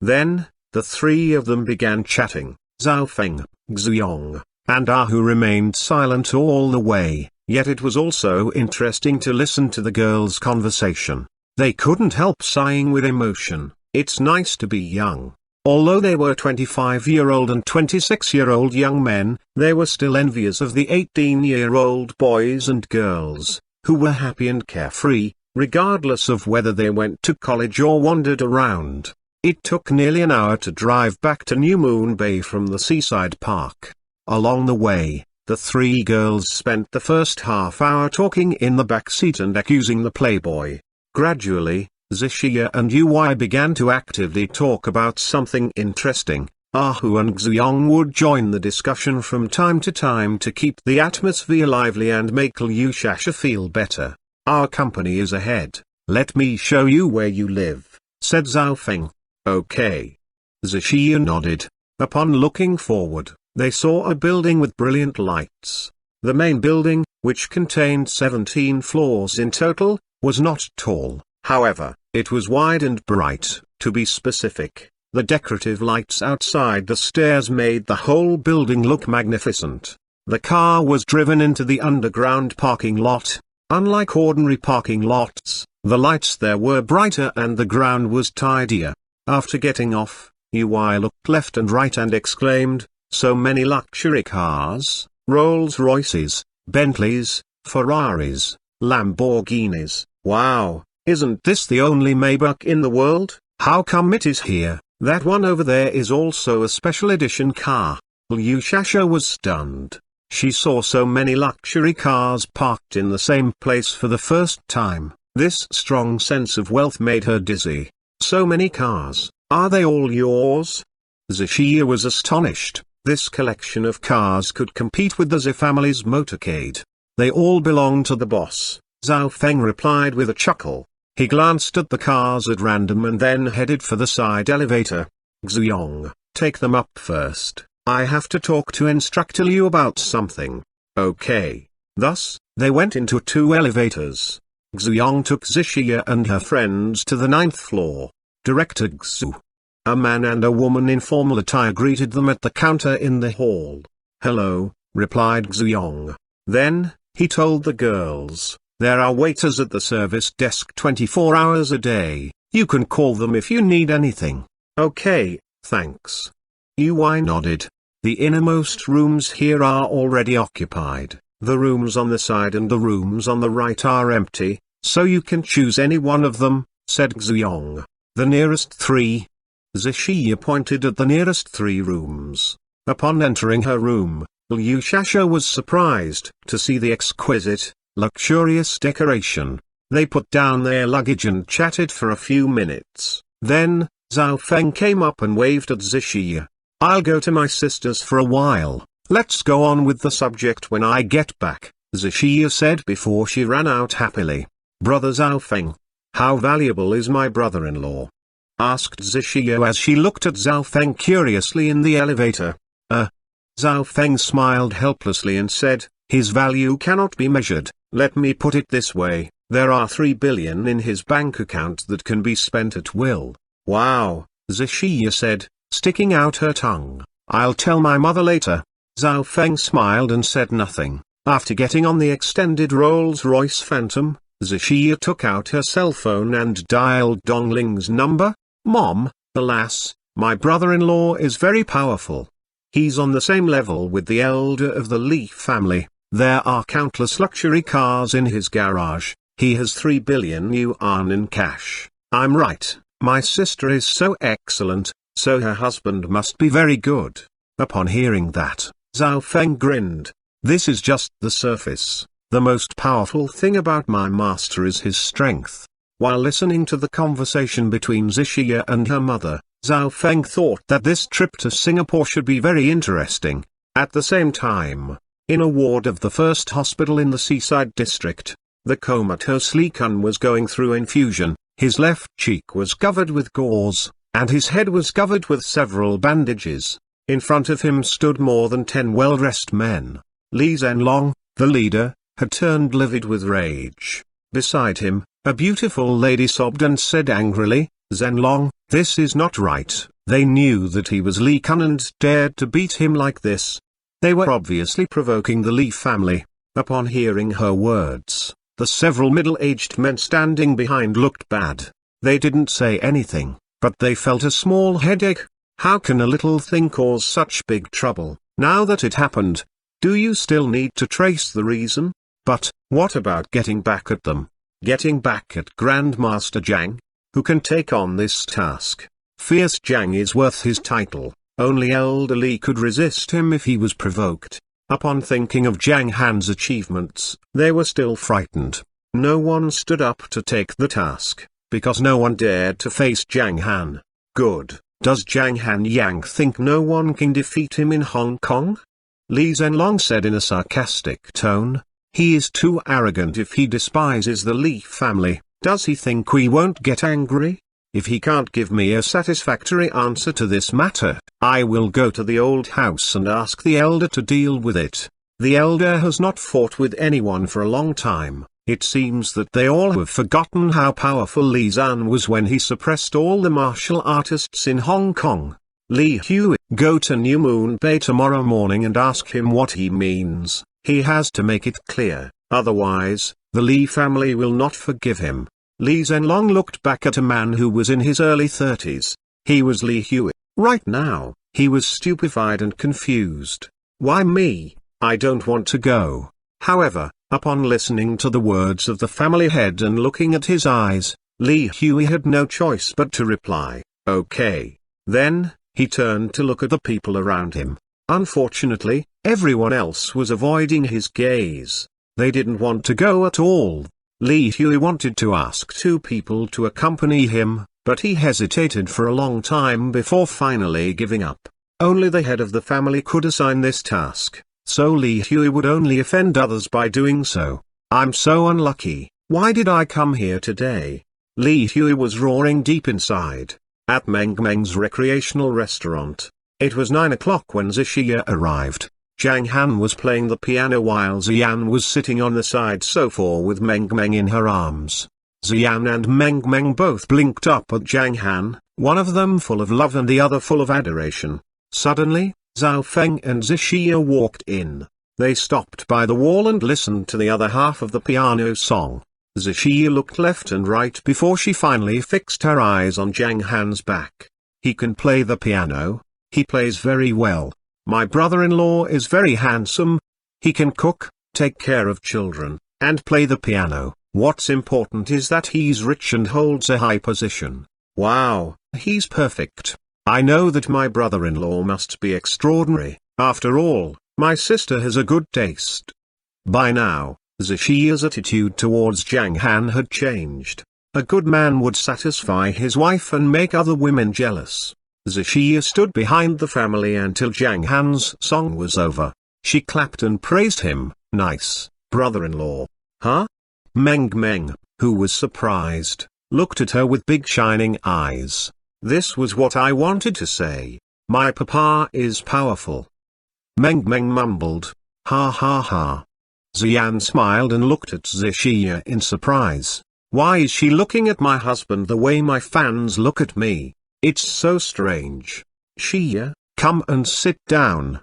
Then, the three of them began chatting. Zhao Feng, Xuanhuan, and Ahu remained silent all the way, yet it was also interesting to listen to the girls' conversation. They couldn't help sighing with emotion. It's nice to be young. Although they were 25-year-old and 26-year-old young men, they were still envious of the 18-year-old boys and girls, who were happy and carefree, regardless of whether they went to college or wandered around. It took nearly an hour to drive back to New Moon Bay from the seaside park. Along the way, the three girls spent the first half hour talking in the back seat and accusing the playboy. Gradually, Zishiyu and Yui began to actively talk about something interesting. Ahu and Xuanhuan would join the discussion from time to keep the atmosphere lively and make Liu Shasha feel better. Our company is ahead. Let me show you where you live, said Zhao Feng. Okay. Zishiyu nodded. Upon looking forward, they saw a building with brilliant lights. The main building, which contained 17 floors in total, was not tall. However, it was wide and bright. To be specific, the decorative lights outside the stairs made the whole building look magnificent. The car was driven into the underground parking lot. Unlike ordinary parking lots, the lights there were brighter and the ground was tidier. After getting off, Ui looked left and right and exclaimed, "So many luxury cars, Rolls-Royces, Bentleys, Ferraris, Lamborghinis, wow, isn't this the only Maybach in the world? How come it is here? That one over there is also a special edition car." Liu Shasha was stunned. She saw so many luxury cars parked in the same place for the first time. This strong sense of wealth made her dizzy. "So many cars, are they all yours?" Zishia was astonished. This collection of cars could compete with the Zhi family's motorcade. "They all belong to the boss," Zhao Feng replied with a chuckle. He glanced at the cars at random and then headed for the side elevator. "Xuyong, take them up first. I have to talk to Instructor Liu about something." "Okay." Thus, they went into 2 elevators. Xuyong took Zishia and her friends to the 9th floor. Director Xu. A man and a woman in formal attire greeted them at the counter in the hall. "Hello," replied Xuyong. Then, he told the girls, "There are waiters at the service desk 24 hours a day, you can call them if you need anything." "Okay, thanks." Ui nodded. "The innermost rooms here are already occupied. The rooms on the side and the rooms on the right are empty, so you can choose any one of them," said Xuyong. "The nearest 3. Zishia pointed at the nearest 3 rooms. Upon entering her room, Liu Shasha was surprised to see the exquisite, luxurious decoration. They put down their luggage and chatted for a few minutes. Then, Zhao Feng came up and waved at Zishia. "I'll go to my sister's for a while. Let's go on with the subject when I get back," Zishia said before she ran out happily. "Brother Zhao Feng, how valuable is my brother-in-law?" asked Zishia as she looked at Zhao Feng curiously in the elevator. Zhao Feng smiled helplessly and said, "His value cannot be measured. Let me put it this way, there are 3 billion in his bank account that can be spent at will." "Wow," Zishia said, sticking out her tongue. "I'll tell my mother later." Zhao Feng smiled and said nothing. After getting on the extended Rolls-Royce Phantom, Zishia took out her cell phone and dialed Dongling's number. "Mom, alas, my brother-in-law is very powerful. He's on the same level with the elder of the Li family. There are countless luxury cars in his garage. He has 3 billion yuan in cash. I'm right, my sister is so excellent, so her husband must be very good." Upon hearing that, Zhao Feng grinned. "This is just the surface. The most powerful thing about my master is his strength." While listening to the conversation between Zishia and her mother, Zhao Feng thought that this trip to Singapore should be very interesting. At the same time, in a ward of the first hospital in the seaside district, the comatose Li Kun was going through infusion. His left cheek was covered with gauze, and his head was covered with several bandages. In front of him stood more than 10 well-dressed men. Li Zhenlong, the leader, had turned livid with rage. Beside him, a beautiful lady sobbed and said angrily, "Zhenlong, this is not right." They knew that he was Li Kun and dared to beat him like this. They were obviously provoking the Li family. Upon hearing her words, the several middle-aged men standing behind looked bad. They didn't say anything, but they felt a small headache. How can a little thing cause such big trouble? Now that it happened, do you still need to trace the reason? But, what about getting back at them? Getting back at Grandmaster Zhang? Who can take on this task? Fierce Zhang is worth his title. Only Elder Li could resist him if he was provoked. Upon thinking of Zhang Han's achievements, they were still frightened. No one stood up to take the task, because no one dared to face Zhang Han. Good. Does Zhang Han Yang think no one can defeat him in Hong Kong? Li Zhenlong said in a sarcastic tone. He is too arrogant if he despises the Li family. Does he think we won't get angry? If he can't give me a satisfactory answer to this matter, I will go to the old house and ask the elder to deal with it. The elder has not fought with anyone for a long time. It seems that they all have forgotten how powerful Li Zan was when he suppressed all the martial artists in Hong Kong. Li Hui, go to New Moon Bay tomorrow morning and ask him what he means. He has to make it clear, otherwise, the Li family will not forgive him. Li Zhenlong looked back at a man who was in his early 30s. He was Li Hui. Right now, he was stupefied and confused. Why me? I don't want to go. However, upon listening to the words of the family head and looking at his eyes, Li Hui had no choice but to reply, okay. Then, he turned to look at the people around him. Unfortunately, everyone else was avoiding his gaze. They didn't want to go at all. Li Hui wanted to ask 2 people to accompany him, but he hesitated for a long time before finally giving up. Only the head of the family could assign this task, so Li Hui would only offend others by doing so. I'm so unlucky. Why did I come here today? Li Hui was roaring deep inside. At Meng Meng's recreational restaurant, it was 9 o'clock when Zhixia arrived. Zhang Han was playing the piano while Xian was sitting on the side sofa with Meng Meng in her arms. Xian and Meng Meng both blinked up at Zhang Han, one of them full of love and the other full of adoration. Suddenly, Zhao Feng and Zhixia walked in. They stopped by the wall and listened to the other half of the piano song. Zhixia looked left and right before she finally fixed her eyes on Zhang Han's back. He can play the piano. He plays very well. My brother-in-law is very handsome. He can cook, take care of children, and play the piano. What's important is that he's rich and holds a high position. Wow, he's perfect. I know that my brother-in-law must be extraordinary. After all, my sister has a good taste. By now, Zhixia's attitude towards Zhang Han had changed. A good man would satisfy his wife and make other women jealous. Zhixia stood behind the family until Zhang Han's song was over. She clapped and praised him. Nice, brother-in-law. Huh? Meng Meng, who was surprised, looked at her with big shining eyes. This was what I wanted to say. My papa is powerful. Meng Meng mumbled. Ha ha ha. Xian smiled and looked at Zhixia in surprise. Why is she looking at my husband the way my fans look at me? It's so strange. Xia, come and sit down.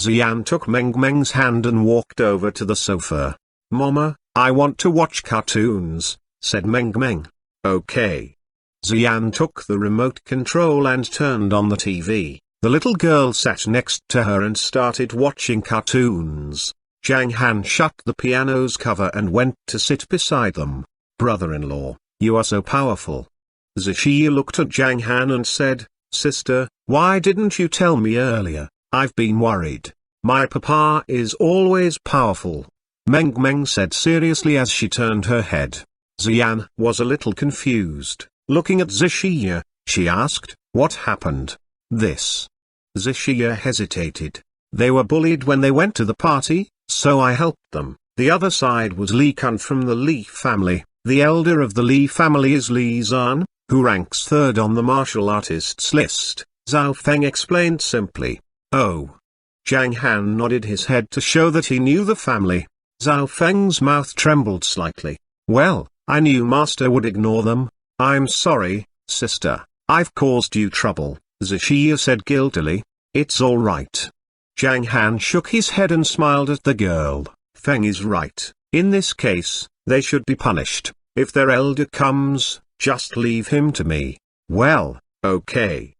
Xian took Meng Meng's hand and walked over to the sofa. Mama, I want to watch cartoons, said Meng Meng. Okay. Xian took the remote control and turned on the TV. The little girl sat next to her and started watching cartoons. Zhang Han shut the piano's cover and went to sit beside them. Brother-in-law, you are so powerful. Zhixia looked at Zhang Han and said, Sister, why didn't you tell me earlier? I've been worried. My papa is always powerful. Meng Meng said seriously as she turned her head. Xian was a little confused. Looking at Zhixia, she asked, what happened? This. Zhixia hesitated. They were bullied when they went to the party, so I helped them. The other side was Li Kun from the Li family. The elder of the Li family is Li Zan, who ranks 3rd on the martial artists list, Zhao Feng explained simply. Oh. Zhang Han nodded his head to show that he knew the family. Zhao Feng's mouth trembled slightly. Well, I knew Master would ignore them. I'm sorry, sister, I've caused you trouble, Zhixia said guiltily. It's all right. Zhang Han shook his head and smiled at the girl. Feng is right. In this case, they should be punished. If their elder comes, just leave him to me. Well, okay.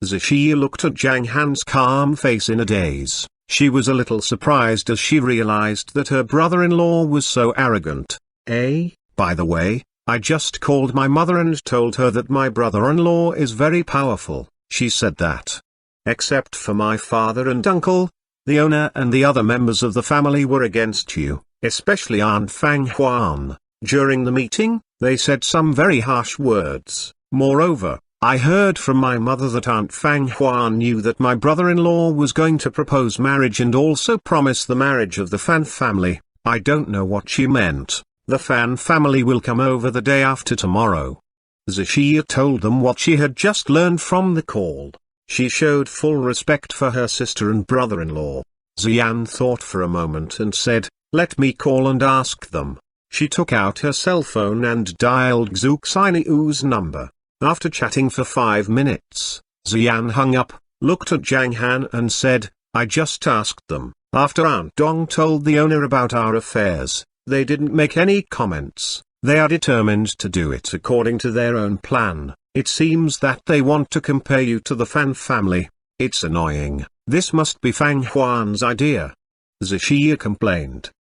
Zhixia looked at Zhang Han's calm face in a daze. She was a little surprised as she realized that her brother-in-law was so arrogant. By the way, I just called my mother and told her that my brother-in-law is very powerful. She said that. Except for my father and uncle, the owner and the other members of the family were against you, especially Aunt Fang Huan. During the meeting, they said some very harsh words. Moreover, I heard from my mother that Aunt Fang Huan knew that my brother-in-law was going to propose marriage and also promise the marriage of the Fan family. I don't know what she meant. The Fan family will come over the day after tomorrow. Zhixia told them what she had just learned from the call. She showed full respect for her sister and brother-in-law. Xian thought for a moment and said, let me call and ask them. She took out her cell phone and dialed Zhu Xinyu's number. After chatting for 5 minutes, Xian hung up, looked at Zhang Han and said, "I just asked them. After Aunt Dong told the owner about our affairs, they didn't make any comments. They are determined to do it according to their own plan. It seems that they want to compare you to the Fan family. It's annoying. This must be Fang Huan's idea." Zixia complained.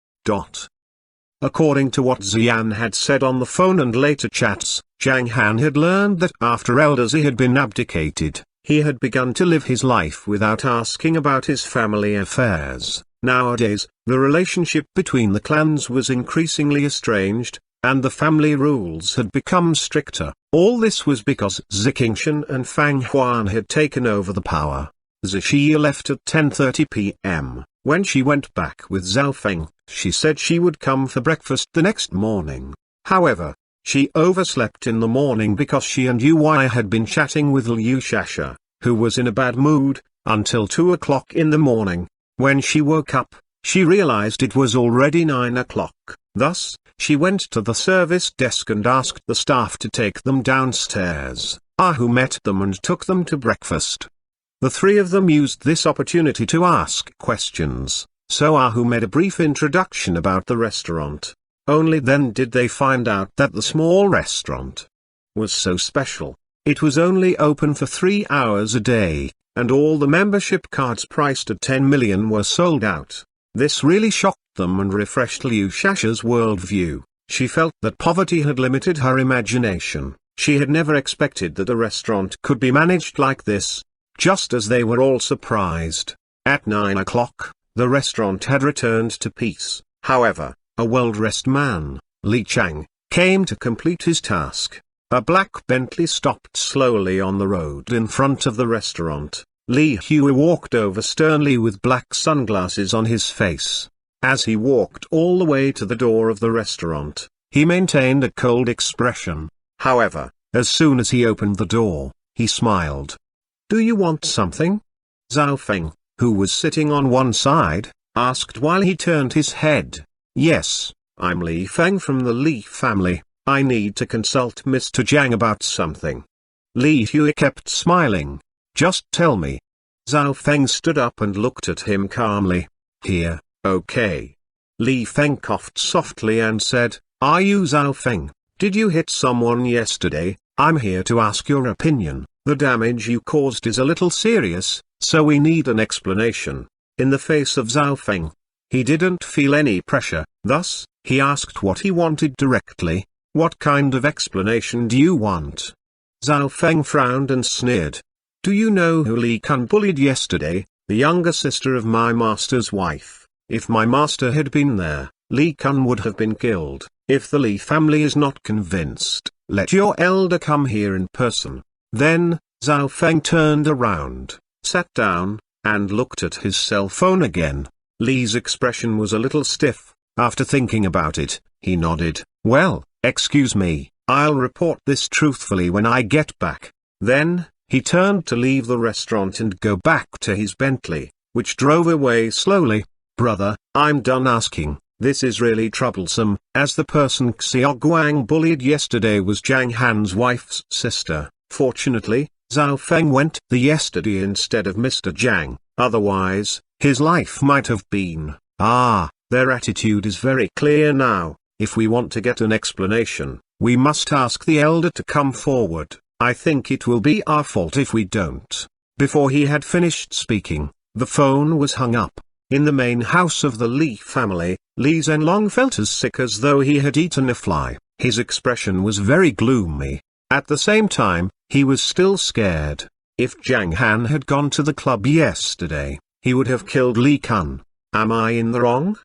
According to what Xian had said on the phone and later chats, Zhang Han had learned that after Elder Zi had been abdicated, he had begun to live his life without asking about his family affairs. Nowadays, the relationship between the clans was increasingly estranged, and the family rules had become stricter. All this was because Ziqingshan and Fang Huan had taken over the power. Zixia left at 10:30 p.m. When she went back with Zhao Feng, she said she would come for breakfast the next morning. However, she overslept in the morning because she and Ui had been chatting with Liu Shasha, who was in a bad mood, until 2 o'clock in the morning. When she woke up, she realized it was already 9 o'clock. Thus, she went to the service desk and asked the staff to take them downstairs. Ahu met them and took them to breakfast. The three of them used this opportunity to ask questions, so Ahu made a brief introduction about the restaurant. Only then did they find out that the small restaurant was so special. It was only open for 3 hours a day, and all the membership cards priced at 10 million were sold out. This really shocked them and refreshed Liu Shasha's worldview. She felt that poverty had limited her imagination. She had never expected that a restaurant could be managed like this. Just as they were all surprised, at 9 o'clock, the restaurant had returned to peace. However, a well-dressed man, Li Chang, came to complete his task. A black Bentley stopped slowly on the road in front of the restaurant. Li Hui walked over sternly with black sunglasses on his face. As he walked all the way to the door of the restaurant, he maintained a cold expression. However, as soon as he opened the door, he smiled. "Do you want something?" Zhao Feng, who was sitting on one side, asked while he turned his head. "Yes, I'm Li Feng from the Li family. I need to consult Mr. Zhang about something." Li Hui kept smiling. "Just tell me." Zhao Feng stood up and looked at him calmly. "Here, okay." Li Feng coughed softly and said, "Are you Zhao Feng? Did you hit someone yesterday? I'm here to ask your opinion. The damage you caused is a little serious, so we need an explanation." In the face of Zhao Feng, he didn't feel any pressure, thus, he asked what he wanted directly. "What kind of explanation do you want?" Zhao Feng frowned and sneered. "Do you know who Li Kun bullied yesterday, the younger sister of my master's wife? If my master had been there, Li Kun would have been killed. If the Li family is not convinced, let your elder come here in person." Then, Zhao Feng turned around, sat down, and looked at his cell phone again. Li's expression was a little stiff. After thinking about it, he nodded. "Well, excuse me, I'll report this truthfully when I get back." Then, he turned to leave the restaurant and go back to his Bentley, which drove away slowly. "Brother, I'm done asking. This is really troublesome, as the person Xiaoguang bullied yesterday was Zhang Han's wife's sister. Fortunately, Zhao Feng went the yesterday instead of Mr. Zhang, otherwise, his life might have been. Their attitude is very clear now. If we want to get an explanation, we must ask the elder to come forward. I think it will be our fault if we don't." Before he had finished speaking, the phone was hung up. In the main house of the Li family, Li Zhenlong felt as sick as though he had eaten a fly. His expression was very gloomy. At the same time, he was still scared. If Zhang Han had gone to the club yesterday, he would have killed Li Kun. Am I in the wrong?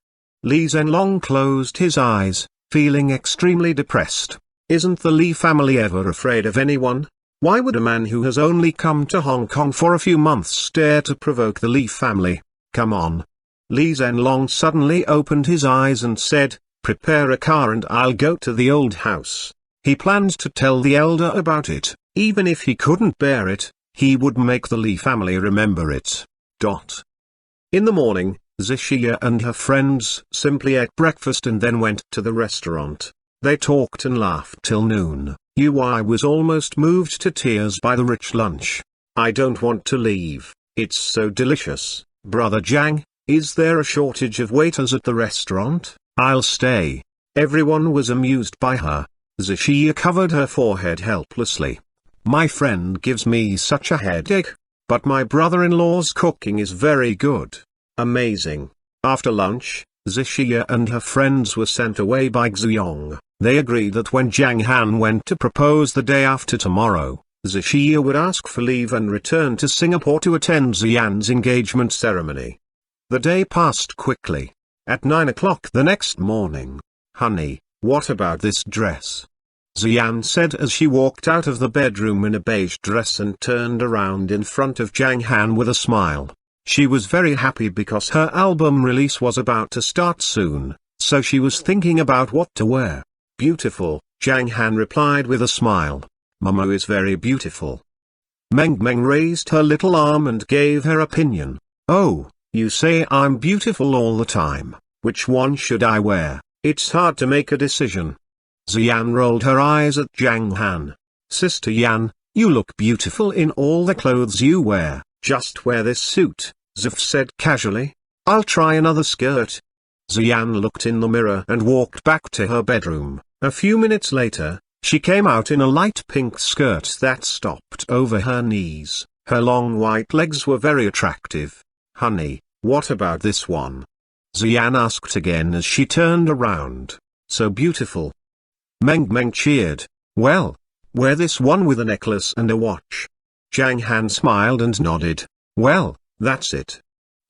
Li Zhenlong closed his eyes, feeling extremely depressed. Isn't the Li family ever afraid of anyone? Why would a man who has only come to Hong Kong for a few months dare to provoke the Li family? Come on. Li Zhenlong suddenly opened his eyes and said, "Prepare a car and I'll go to the old house." He planned to tell the elder about it. Even if he couldn't bear it, he would make the Li family remember it. In the morning, Zixia and her friends simply ate breakfast and then went to the restaurant. They talked and laughed till noon. Ui was almost moved to tears by the rich lunch. "I don't want to leave, it's so delicious, Brother Zhang. Is there a shortage of waiters at the restaurant? I'll stay." Everyone was amused by her. Zixia covered her forehead helplessly. "My friend gives me such a headache. But my brother-in-law's cooking is very good. Amazing." After lunch, Zixia and her friends were sent away by Xiong. They agreed that when Zhang Han went to propose the day after tomorrow, Zixia would ask for leave and return to Singapore to attend Xian's engagement ceremony. The day passed quickly. At 9 o'clock the next morning, "Honey, what about this dress?" Xian said as she walked out of the bedroom in a beige dress and turned around in front of Zhang Han with a smile. She was very happy because her album release was about to start soon, so she was thinking about what to wear. "Beautiful," Zhang Han replied with a smile. "Mama is very beautiful." Meng Meng raised her little arm and gave her opinion. "Oh, you say I'm beautiful all the time. Which one should I wear? It's hard to make a decision." Xian rolled her eyes at Zhang Han. "Sister Yan, you look beautiful in all the clothes you wear. Just wear this suit," Zif said casually. "I'll try another skirt." Xian looked in the mirror and walked back to her bedroom. A few minutes later, she came out in a light pink skirt that stopped over her knees. Her long white legs were very attractive. "Honey, what about this one?" Xian asked again as she turned around. "So beautiful." Meng Meng cheered. "Well, wear this one with a necklace and a watch." Zhang Han smiled and nodded. "Well, that's it."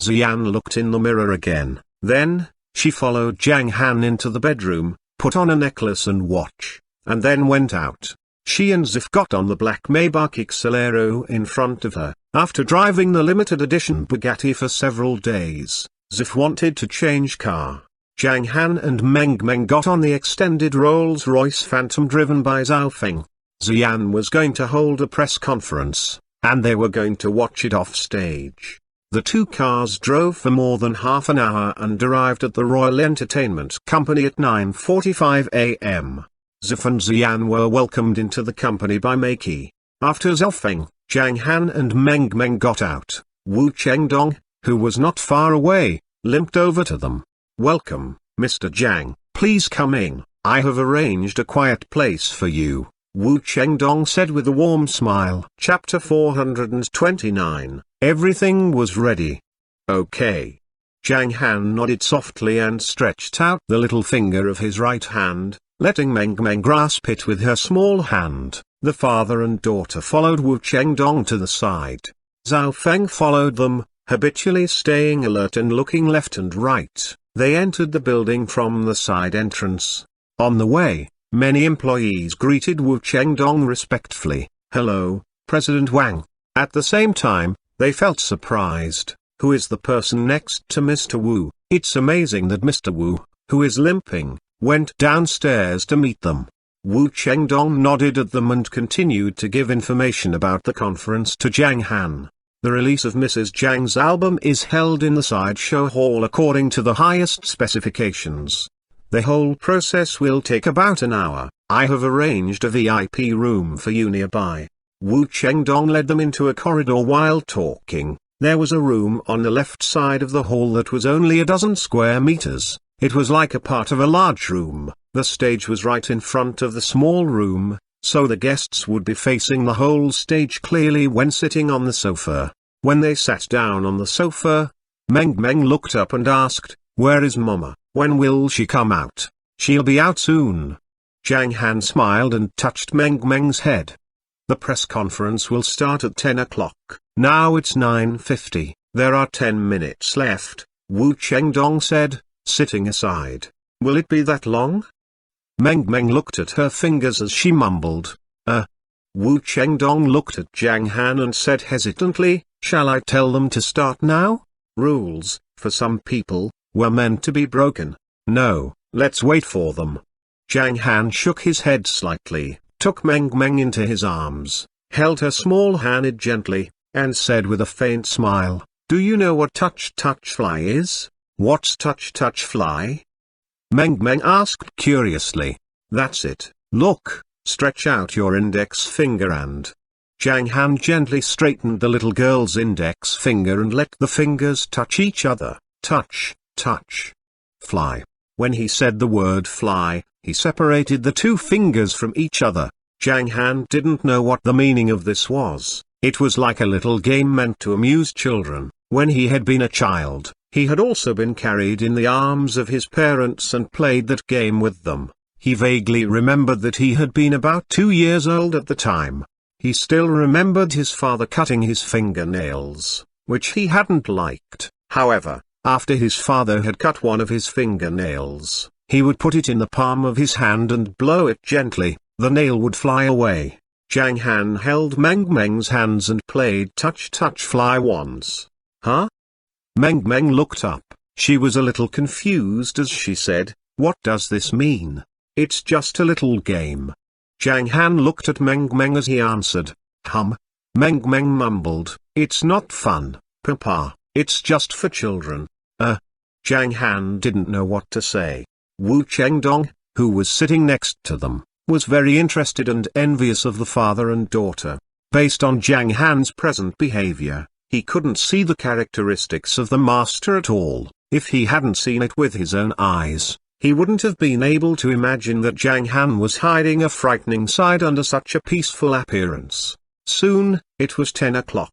Xian looked in the mirror again. Then, she followed Zhang Han into the bedroom, put on a necklace and watch, and then went out. She and Zif got on the black Maybach Excelero in front of her. After driving the limited edition Bugatti for several days, Zif wanted to change car. Zhang Han and Meng Meng got on the extended Rolls-Royce Phantom driven by Zhao Feng. Xian was going to hold a press conference, and they were going to watch it off stage. The two cars drove for more than half an hour and arrived at the Royal Entertainment Company at 9:45 a.m. Zif and Xian were welcomed into the company by Meiki. After Zhao Feng, Zhang Han and Meng Meng got out. Wu Chengdong, who was not far away, limped over to them. "Welcome, Mr. Zhang, please come in. I have arranged a quiet place for you," Wu Chengdong said with a warm smile. Chapter 429. Everything was ready. "Okay." Zhang Han nodded softly and stretched out the little finger of his right hand, letting Meng Meng grasp it with her small hand. The father and daughter followed Wu Chengdong to the side. Zhao Feng followed them, habitually staying alert and looking left and right. They entered the building from the side entrance. On the way, many employees greeted Wu Chengdong respectfully. "Hello, President Wang." At the same time, they felt surprised. "Who is the person next to Mr. Wu?" It's amazing that Mr. Wu, who is limping, went downstairs to meet them. Wu Chengdong nodded at them and continued to give information about the conference to Zhang Han. The release of Mrs. Zhang's album is held in the sideshow hall according to the highest specifications. The whole process will take about an hour. I have arranged a VIP room for you nearby. Wu Chengdong led them into a corridor while talking. There was a room on the left side of the hall that was only a dozen square meters. It was like a part of a large room. The stage was right in front of the small room, so the guests would be facing the whole stage clearly when sitting on the sofa. When they sat down on the sofa, Meng Meng looked up and asked, "Where is Mama? When will she come out?" "She'll be out soon." Zhang Han smiled and touched Meng Meng's head. "The press conference will start at 10 o'clock. Now it's 9:50. There are 10 minutes left," Wu Chengdong said, sitting aside. "Will it be that long?" Meng Meng looked at her fingers as she mumbled, Wu Chengdong looked at Zhang Han and said hesitantly, "Shall I tell them to start now? Rules, for some people, were meant to be broken. No, let's wait for them." Zhang Han shook his head slightly, took Meng Meng into his arms, held her small hand gently, and said with a faint smile, "Do you know what touch fly is?" What's touch touch fly? Meng Meng asked curiously. That's it, look, stretch out your index finger and... Zhang Han gently straightened the little girl's index finger and let the fingers touch each other. Touch, touch. Fly. When he said the word fly, he separated the two fingers from each other. Zhang Han didn't know what the meaning of this was. It was like a little game meant to amuse children. When he had been a child, he had also been carried in the arms of his parents and played that game with them. He vaguely remembered that he had been about 2 years old at the time. He still remembered his father cutting his fingernails, which he hadn't liked. However, after his father had cut one of his fingernails, he would put it in the palm of his hand and blow it gently. The nail would fly away. Zhang Han held Meng Meng's hands and played touch touch fly once. Huh? Meng Meng looked up. She was a little confused as she said, what does this mean? It's just a little game. Zhang Han looked at Meng Meng as he answered. Meng Meng mumbled, it's not fun, Papa, it's just for children. Zhang Han didn't know what to say. Wu Chengdong, who was sitting next to them, was very interested and envious of the father and daughter. Based on Zhang Han's present behavior, he couldn't see the characteristics of the master at all. If he hadn't seen it with his own eyes, he wouldn't have been able to imagine that Zhang Han was hiding a frightening side under such a peaceful appearance. Soon, it was 10 o'clock.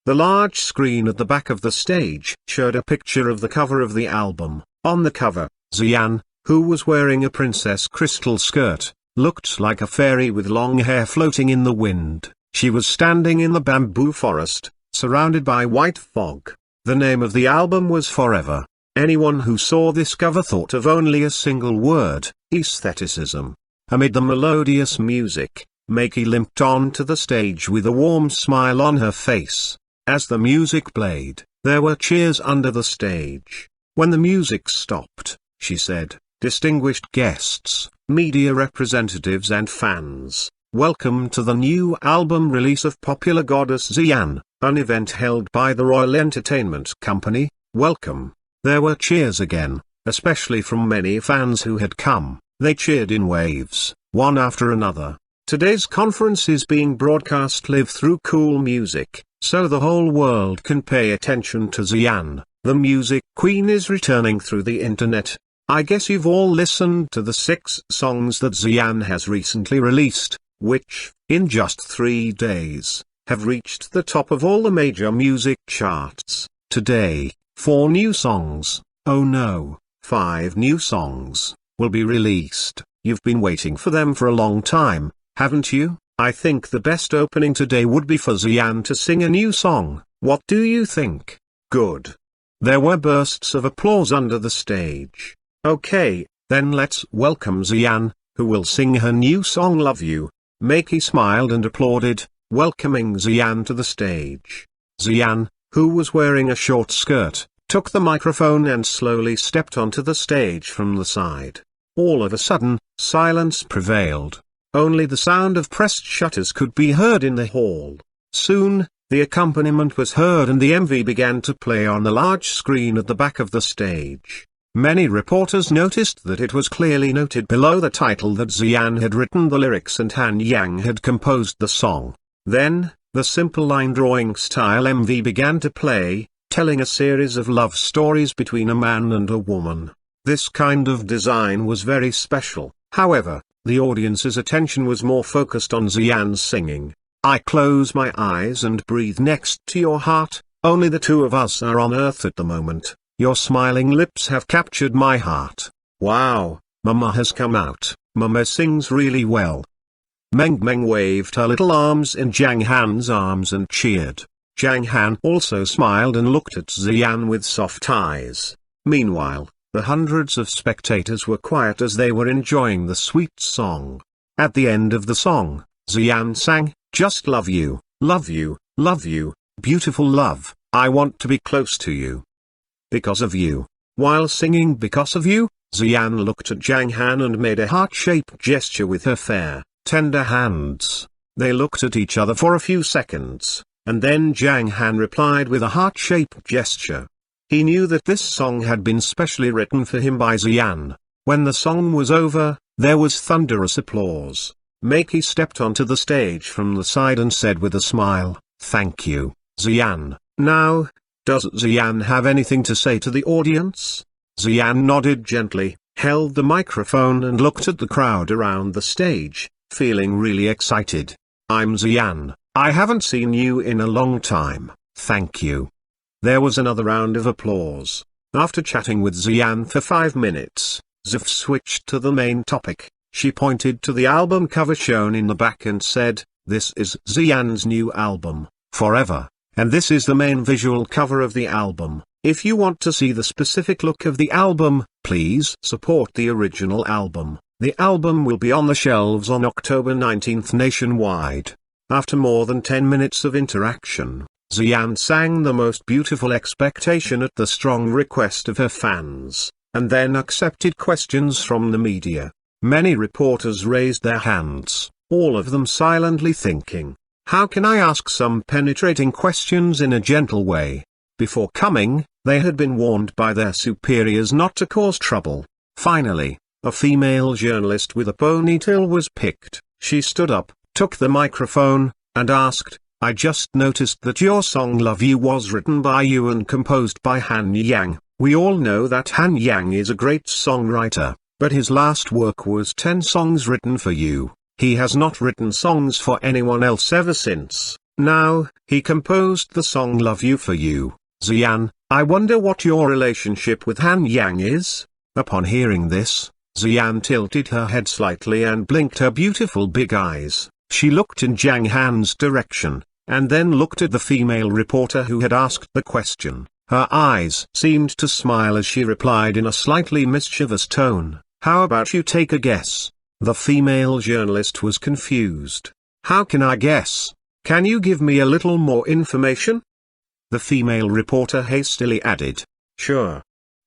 The large screen at the back of the stage showed a picture of the cover of the album. On the cover, Xian, who was wearing a princess crystal skirt, looked like a fairy with long hair floating in the wind. She was standing in the bamboo forest, surrounded by white fog. The name of the album was Forever. Anyone who saw this cover thought of only a single word, aestheticism. Amid the melodious music, Maki limped onto the stage with a warm smile on her face. As the music played, there were cheers under the stage. When the music stopped, she said, distinguished guests, media representatives and fans, welcome to the new album release of popular goddess Xian, an event held by the Royal Entertainment Company. Welcome. There were cheers again, especially from many fans who had come. They cheered in waves, one after another. Today's conference is being broadcast live through cool music, so the whole world can pay attention to Xian. The music queen is returning through the internet. I guess you've all listened to the 6 songs that Xian has recently released, which, in just 3 days, have reached the top of all the major music charts. Today, 4 new songs, oh no, 5 new songs, will be released. You've been waiting for them for a long time, haven't you? I think the best opening today would be for Xian to sing a new song. What do you think? Good. There were bursts of applause under the stage. Okay, then let's welcome Xian, who will sing her new song Love You. Maki smiled and applauded, welcoming Xian to the stage. Xian, who was wearing a short skirt, took the microphone and slowly stepped onto the stage from the side. All of a sudden, silence prevailed. Only the sound of pressed shutters could be heard in the hall. Soon, the accompaniment was heard and the MV began to play on the large screen at the back of the stage. Many reporters noticed that it was clearly noted below the title that Xian had written the lyrics and Han Yang had composed the song. Then, the simple line drawing style MV began to play, telling a series of love stories between a man and a woman. This kind of design was very special. However, the audience's attention was more focused on Xian's singing. I close my eyes and breathe next to your heart, only the two of us are on earth at the moment. Your smiling lips have captured my heart. Wow, Mama has come out. Mama sings really well. Meng Meng waved her little arms in Zhang Han's arms and cheered. Zhang Han also smiled and looked at Xian with soft eyes. Meanwhile, the hundreds of spectators were quiet as they were enjoying the sweet song. At the end of the song, Xian sang, just love you, beautiful love, I want to be close to you. Because of you. While singing Because of You, Xian looked at Zhang Han and made a heart-shaped gesture with her fair, tender hands. They looked at each other for a few seconds, and then Zhang Han replied with a heart-shaped gesture. He knew that this song had been specially written for him by Xian. When the song was over, there was thunderous applause. Maki stepped onto the stage from the side and said with a smile, "Thank you, Xian." Now, does Xian have anything to say to the audience? Xian nodded gently, held the microphone and looked at the crowd around the stage, feeling really excited. "I'm Xian. I haven't seen you in a long time, thank you." There was another round of applause. After chatting with Xian for 5 minutes, Zif switched to the main topic. She pointed to the album cover shown in the back and said, "This is Xian's new album, Forever, and this is the main visual cover of the album. If you want to see the specific look of the album, please support the original album. The album will be on the shelves on October 19th nationwide." After more than 10 minutes of interaction, Xian sang the most beautiful expectation at the strong request of her fans, and then accepted questions from the media. Many reporters raised their hands, all of them silently thinking, "How can I ask some penetrating questions in a gentle way?" Before coming, they had been warned by their superiors not to cause trouble. Finally, a female journalist with a ponytail was picked. She stood up, took the microphone, and asked, "I just noticed that your song Love You was written by you and composed by Han Yang. We all know that Han Yang is a great songwriter, but his last work was 10 songs written for you. He has not written songs for anyone else ever since. Now, he composed the song Love You for you. Xian, I wonder what your relationship with Han Yang is?" Upon hearing this, Xian tilted her head slightly and blinked her beautiful big eyes. She looked in Zhang Han's direction, and then looked at the female reporter who had asked the question. Her eyes seemed to smile as she replied in a slightly mischievous tone, "How about you take a guess?" The female journalist was confused. "How can I guess? Can you give me a little more information?" The female reporter hastily added, "Sure."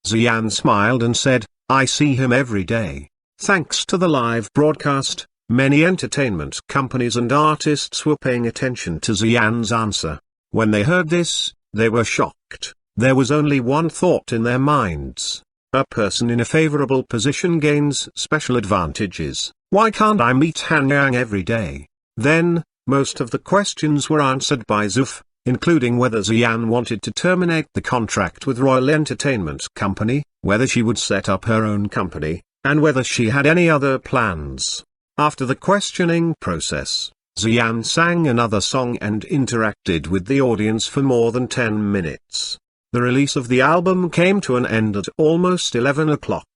Xian smiled and said, "I see him every day." Thanks to the live broadcast, many entertainment companies and artists were paying attention to Xian's answer. When they heard this, they were shocked. There was only one thought in their minds. A person in a favorable position gains special advantages. Why can't I meet Han Yang every day? Then, most of the questions were answered by Zuf, including whether Xian wanted to terminate the contract with Royal Entertainment Company, whether she would set up her own company, and whether she had any other plans. After the questioning process, Xian sang another song and interacted with the audience for more than 10 minutes. The release of the album came to an end at almost 11 o'clock.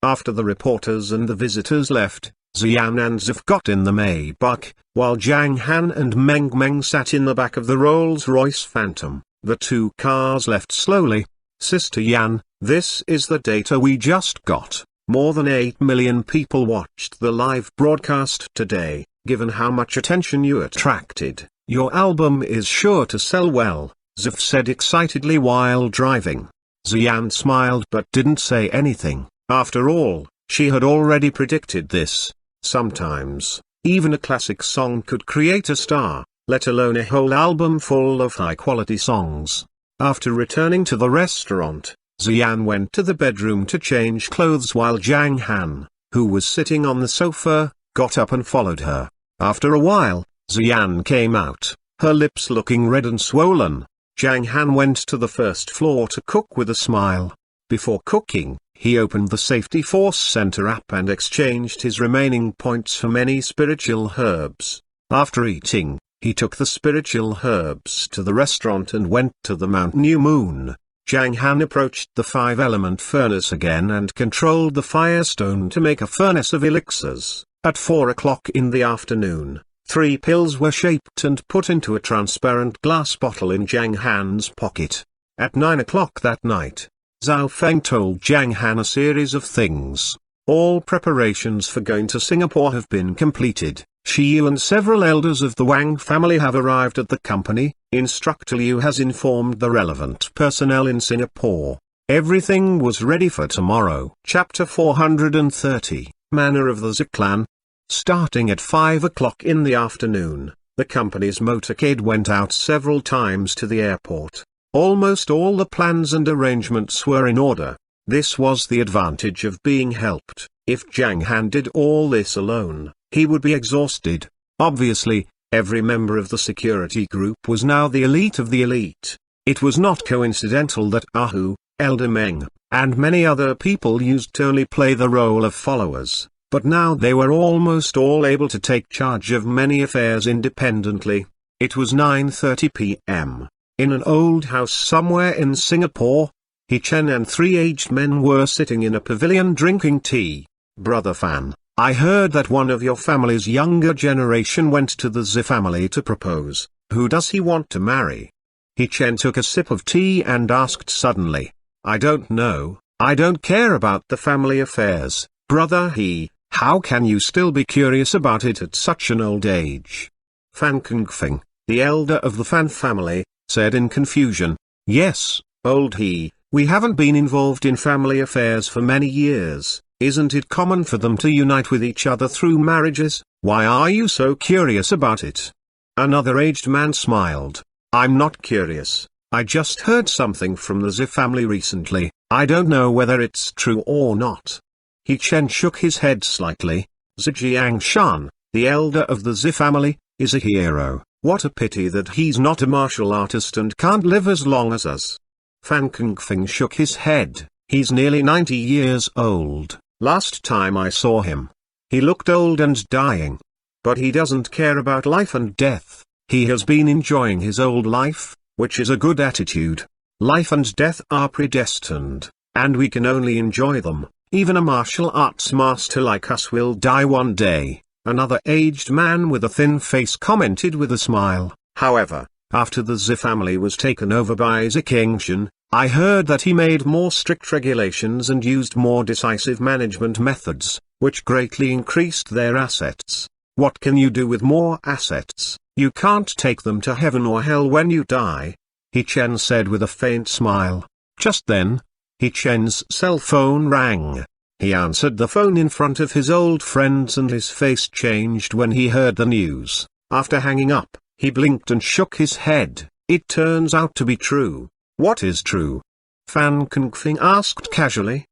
After the reporters and the visitors left, Xian and Zif got in the Maybach, while Zhang Han and Meng sat in the back of the Rolls-Royce Phantom. The two cars left slowly. "Sister Yan, this is the data we just got. More than 8 million people watched the live broadcast today. Given how much attention you attracted, your album is sure to sell well," Zif said excitedly while driving. Xian smiled but didn't say anything. After all, she had already predicted this. Sometimes, even a classic song could create a star, let alone a whole album full of high-quality songs. After returning to the restaurant, Xian went to the bedroom to change clothes while Zhang Han, who was sitting on the sofa, got up and followed her. After a while, Xian came out, her lips looking red and swollen. Zhang Han went to the first floor to cook with a smile. Before cooking, he opened the Safety Force Center app and exchanged his remaining points for many spiritual herbs. After eating, he took the spiritual herbs to the restaurant and went to the Mount New Moon. Zhang Han approached the 5-element furnace again and controlled the firestone to make a furnace of elixirs. At 4 o'clock in the afternoon, 3 pills were shaped and put into a transparent glass bottle in Zhang Han's pocket. At 9 o'clock that night, Zhao Feng told Zhang Han a series of things. All preparations for going to Singapore have been completed. Shi Yu and several elders of the Wang family have arrived at the company. Instructor Liu has informed the relevant personnel in Singapore. Everything was ready for tomorrow. Chapter 430, Manner of the Zi Clan. Starting at 5 o'clock in the afternoon, the company's motorcade went out several times to the airport. Almost all the plans and arrangements were in order. This was the advantage of being helped. If Zhang Han did all this alone, he would be exhausted. Obviously, every member of the security group was now the elite of the elite. It was not coincidental that Ahu, Elder Meng, and many other people used to only play the role of followers, but now they were almost all able to take charge of many affairs independently. It was 9:30 p.m. In an old house somewhere in Singapore. He Chen and three aged men were sitting in a pavilion drinking tea. Brother Fan, I heard that one of your family's younger generation went to the Zi family to propose. Who does he want to marry? He Chen took a sip of tea and asked suddenly. I don't know, I don't care about the family affairs, brother He. How can you still be curious about it at such an old age? Fan Kungfing, the elder of the Fan family, said in confusion. Yes, old He, we haven't been involved in family affairs for many years. Isn't it common for them to unite with each other through marriages? Why are you so curious about it? Another aged man smiled. I'm not curious, I just heard something from the Zi family recently. I don't know whether it's true or not. He Chen shook his head slightly. Zhijiang Shan, the elder of the Zi family, is a hero. What a pity that he's not a martial artist and can't live as long as us. Fan Kungfing shook his head. He's nearly 90 years old. Last time I saw him, he looked old and dying. But he doesn't care about life and death. He has been enjoying his old life, which is a good attitude. Life and death are predestined, and we can only enjoy them. Even a martial arts master like us will die one day. Another aged man with a thin face commented with a smile. However, after the Zi family was taken over by Ziqingshan, I heard that he made more strict regulations and used more decisive management methods, which greatly increased their assets. What can you do with more assets? You can't take them to heaven or hell when you die. He Chen said with a faint smile. Just then, He Chen's cell phone rang. He answered the phone in front of his old friends and his face changed when he heard the news. After hanging up, he blinked and shook his head. It turns out to be true. What is true? Fan Kungfing asked casually.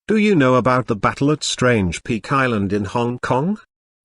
Do you know about the battle at Strange Peak Island in Hong Kong?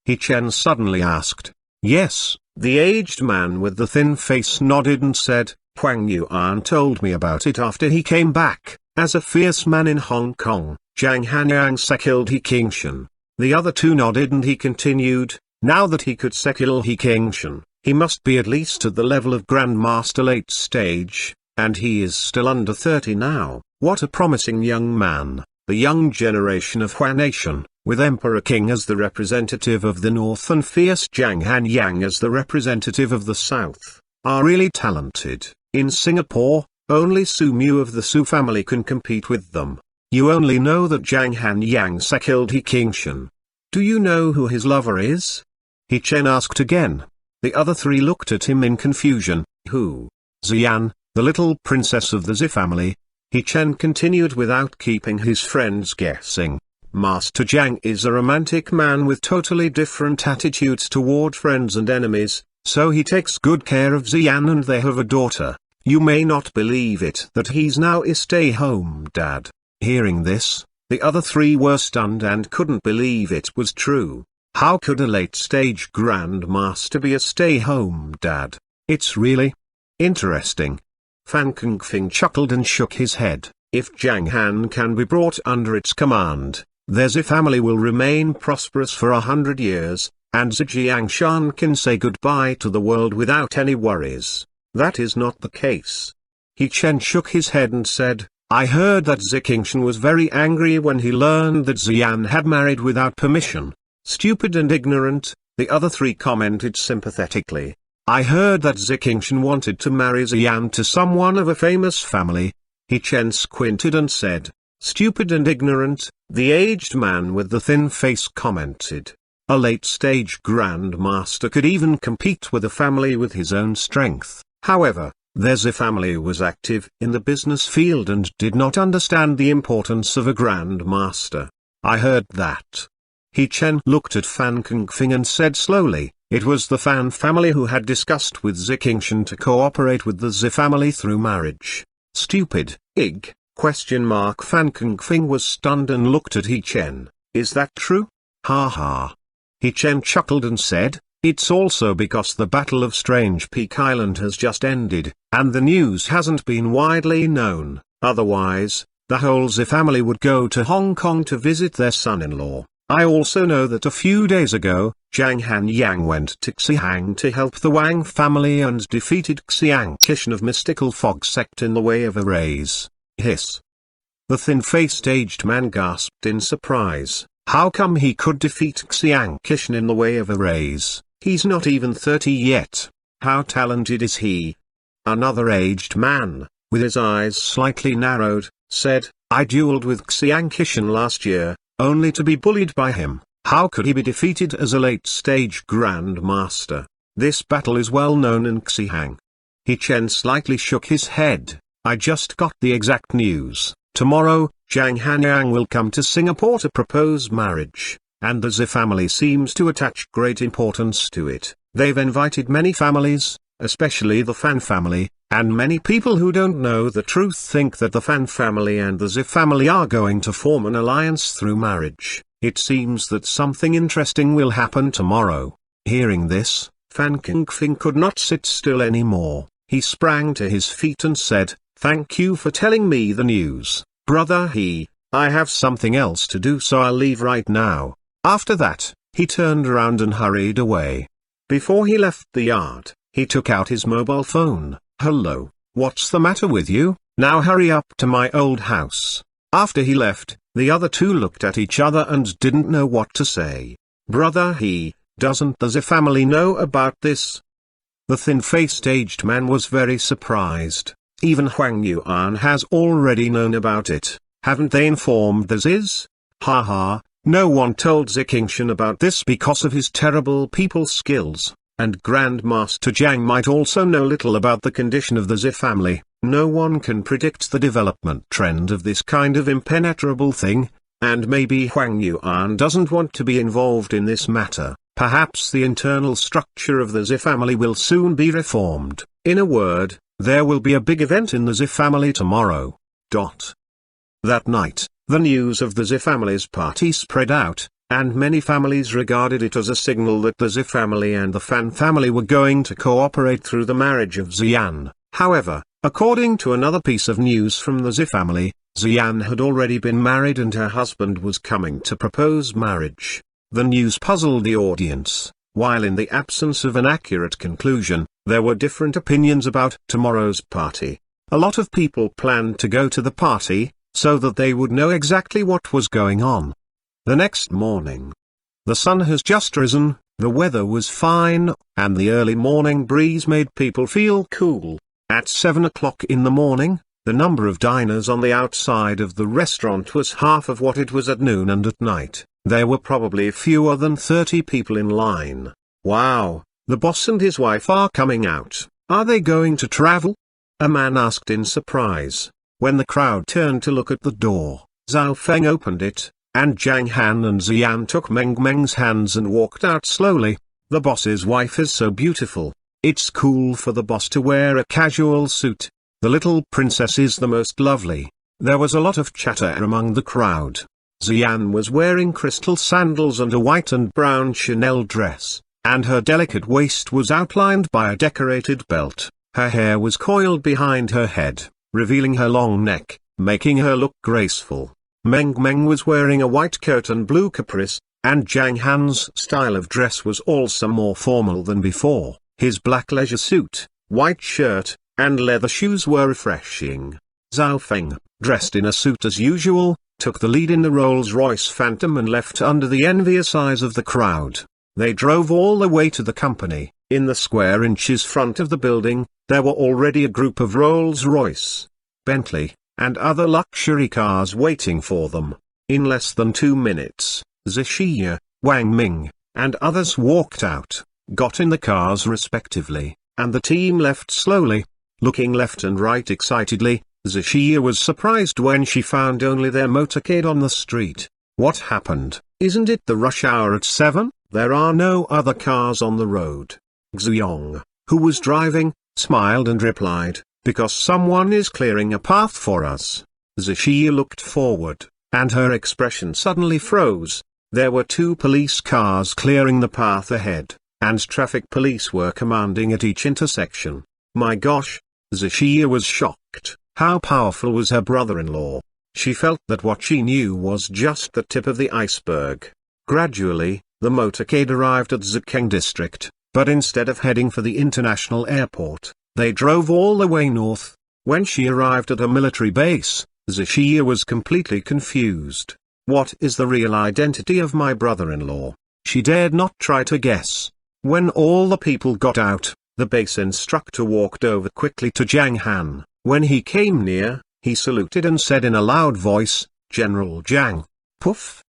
He Chen suddenly asked. Yes, the aged man with the thin face nodded and said, Huang Yuan told me about it after he came back. As a fierce man in Hong Kong, Zhang Han killed He Qingshan. The other two nodded and he continued, now that he could kill He Qingshan, he must be at least at the level of Grandmaster late stage, and he is still under 30 now. What a promising young man. The young generation of Huan Nation, with Emperor King as the representative of the North and fierce Zhang Han Yang as the representative of the South, are really talented. In Singapore, only Su Mu of the Su family can compete with them. You only know that Zhang Han Yang killed He Qingshan. Do you know who his lover is? He Chen asked again. The other three looked at him in confusion. Who? Xian, the little princess of the Zi family. He Chen continued without keeping his friends guessing. Master Zhang is a romantic man with totally different attitudes toward friends and enemies, so he takes good care of Xian and they have a daughter. You may not believe it that he's now a stay-home dad. Hearing this, the other three were stunned and couldn't believe it was true. How could a late-stage grandmaster be a stay-home dad? It's really interesting. Fan Kungfing chuckled and shook his head. If Zhang Han can be brought under its command, their Zi family will remain prosperous for 100 years, and Zhijiang Shan can say goodbye to the world without any worries. That is not the case. He Chen shook his head and said, I heard that Ziqingshan was very angry when he learned that Xian had married without permission. Stupid and ignorant, the other three commented sympathetically. I heard that Ziqingshan wanted to marry Xian to someone of a famous family. He Chen squinted and said, stupid and ignorant, the aged man with the thin face commented. A late-stage grandmaster could even compete with a family with his own strength. However, their Zi family was active in the business field and did not understand the importance of a grandmaster. I heard that. He Chen looked at Fan Kungfing and said slowly, It was the Fan family who had discussed with Ziqingshan to cooperate with the Zi family through marriage. Stupid, ig, ? Fan Kungfing was stunned and looked at He Chen. Is that true? Ha ha. He Chen chuckled and said, it's also because the Battle of Strange Peak Island has just ended, and the news hasn't been widely known. Otherwise, the whole Zi family would go to Hong Kong to visit their son-in-law. I also know that a few days ago, Zhang Han Yang went to Xiang to help the Wang family and defeated Xiang Qishan of Mystical Fog sect in the way of a raise. Hiss. The thin-faced aged man gasped in surprise. How come he could defeat Xiang Qishan in the way of a raise? He's not even 30 yet. How talented is he? Another aged man, with his eyes slightly narrowed, said, I dueled with Xiang Qishan last year, only to be bullied by him. How could he be defeated as a late-stage Grandmaster? This battle is well known in Xiang. He Chen slightly shook his head. I just got the exact news. Tomorrow, Zhang Han will come to Singapore to propose marriage, and the Zi family seems to attach great importance to it. They've invited many families, especially the Fan family, and many people who don't know the truth think that the Fan family and the Zi family are going to form an alliance through marriage. It seems that something interesting will happen tomorrow. Hearing this, Fan Kungfing could not sit still anymore. He sprang to his feet and said, thank you for telling me the news, brother He. I have something else to do, so I'll leave right now. After that, he turned around and hurried away. Before he left the yard, he took out his mobile phone. Hello, what's the matter with you? Now hurry up to my old house. After he left, the other two looked at each other and didn't know what to say. Brother He, doesn't the Zi family know about this? The thin-faced aged man was very surprised. Even Huang Yuan has already known about it. Haven't they informed the Ziz? Ha ha, no one told Ziqingshan about this because of his terrible people skills, and Grandmaster Zhang might also know little about the condition of the Zi family. No one can predict the development trend of this kind of impenetrable thing, and maybe Huang Yuan doesn't want to be involved in this matter. Perhaps the internal structure of the Zi family will soon be reformed. In a word, there will be a big event in the Zi family tomorrow. That night, the news of the Zi family's party spread out, and many families regarded it as a signal that the Zi family and the Fan family were going to cooperate through the marriage of Xian. However, according to another piece of news from the Zi family, Xian had already been married and her husband was coming to propose marriage. The news puzzled the audience. While in the absence of an accurate conclusion, there were different opinions about tomorrow's party. A lot of people planned to go to the party, so that they would know exactly what was going on. The next morning, the sun has just risen, the weather was fine, and the early morning breeze made people feel cool. At 7 o'clock in the morning, the number of diners on the outside of the restaurant was half of what it was at noon, and at night, there were probably fewer than 30 people in line. Wow, the boss and his wife are coming out. Are they going to travel? A man asked in surprise. When the crowd turned to look at the door, Zhao Feng opened it, and Zhang Han and Xian took Meng Meng's hands and walked out slowly. The boss's wife is so beautiful. It's cool for the boss to wear a casual suit. The little princess is the most lovely. There was a lot of chatter among the crowd. Xian was wearing crystal sandals and a white and brown Chanel dress, and her delicate waist was outlined by a decorated belt. Her hair was coiled behind her head, revealing her long neck, making her look graceful. Meng Meng was wearing a white coat and blue caprice, and Zhang Han's style of dress was also more formal than before. His black leisure suit, white shirt, and leather shoes were refreshing. Zhao Feng, dressed in a suit as usual, took the lead in the Rolls-Royce Phantom and left under the envious eyes of the crowd. They drove all the way to the company. In the square inches front of the building, there were already a group of Rolls-Royce, Bentley, and other luxury cars waiting for them. In less than 2 minutes, Zixia, Wang Ming, and others walked out, got in the cars respectively, and the team left slowly. Looking left and right excitedly, Zixia was surprised when she found only their motorcade on the street. What happened? Isn't it the rush hour at 7? There are no other cars on the road. Xuanhuan, who was driving, smiled and replied, because someone is clearing a path for us. Zixia looked forward, and her expression suddenly froze. There were 2 police cars clearing the path ahead, and traffic police were commanding at each intersection. My gosh! Zixia was shocked. How powerful was her brother-in-law? She felt that what she knew was just the tip of the iceberg. Gradually, the motorcade arrived at Zikeng district, but instead of heading for the international airport, they drove all the way north. When she arrived at a military base, Zixia was completely confused. What is the real identity of my brother-in-law? She dared not try to guess. When all the people got out, the base instructor walked over quickly to Zhang Han. When he came near, he saluted and said in a loud voice, "General Zhang." Puff!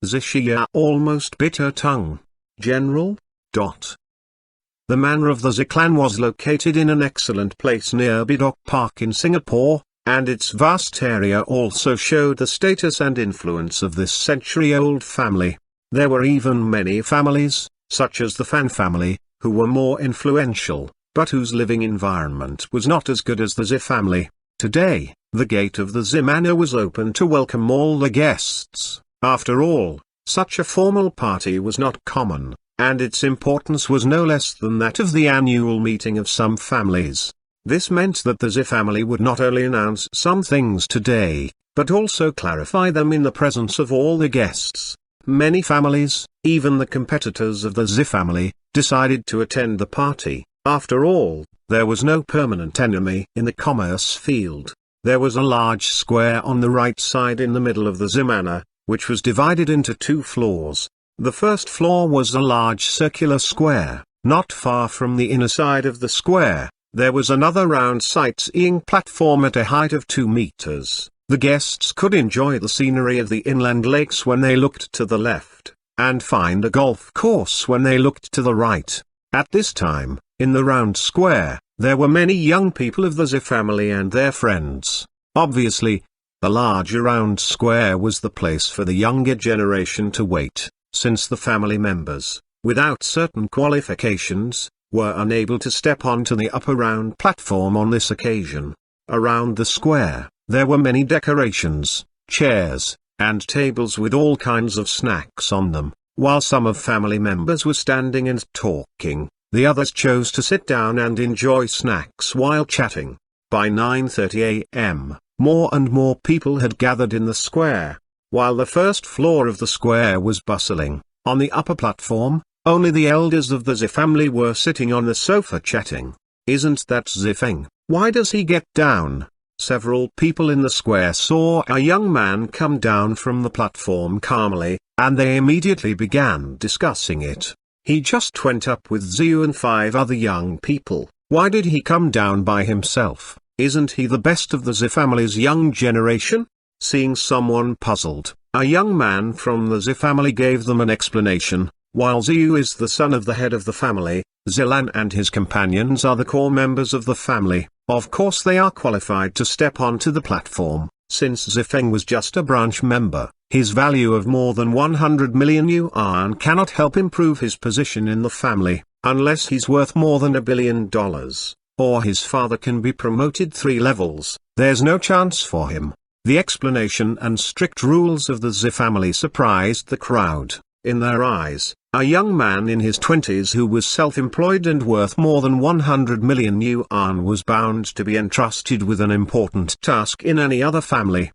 Zixia almost bit her tongue. General? The manor of the Zi clan was located in an excellent place near Bidok Park in Singapore, and its vast area also showed the status and influence of this century-old family. There were even many families, such as the Fan family, who were more influential, but whose living environment was not as good as the Zi family. Today, the gate of the Zi manor was open to welcome all the guests. After all, such a formal party was not common, and its importance was no less than that of the annual meeting of some families. This meant that the Zi family would not only announce some things today, but also clarify them in the presence of all the guests. Many families, even the competitors of the Zi family, decided to attend the party. After all, there was no permanent enemy in the commerce field. There was a large square on the right side in the middle of the Zi manor, which was divided into 2 floors. The first floor was a large circular square. Not far from the inner side of the square, there was another round sightseeing platform at a height of 2 meters. The guests could enjoy the scenery of the inland lakes when they looked to the left, and find a golf course when they looked to the right. At this time, in the round square, there were many young people of the Zi family and their friends. Obviously, the larger round square was the place for the younger generation to wait, since the family members, without certain qualifications, were unable to step onto the upper round platform on this occasion. Around the square, there were many decorations, chairs, and tables with all kinds of snacks on them. While some of family members were standing and talking, the others chose to sit down and enjoy snacks while chatting. By 9:30 a.m., more and more people had gathered in the square. While the first floor of the square was bustling, on the upper platform, only the elders of the Zi family were sitting on the sofa chatting. "Isn't that Zifeng? Why does he get down?" Several people in the square saw a young man come down from the platform calmly, and they immediately began discussing it. "He just went up with Ziyu and 5 other young people. Why did he come down by himself? Isn't he the best of the Zi family's young generation?" Seeing someone puzzled, a young man from the Zi family gave them an explanation. While Ziyu is the son of the head of the family, Zilan and his companions are the core members of the family. Of course they are qualified to step onto the platform. Since Zifeng was just a branch member, his value of more than 100 million yuan cannot help improve his position in the family, unless he's worth more than $1 billion, or his father can be promoted 3 levels. There's no chance for him. The explanation and strict rules of the Zi family surprised the crowd. In their eyes, a young man in his 20s who was self-employed and worth more than 100 million yuan was bound to be entrusted with an important task in any other family.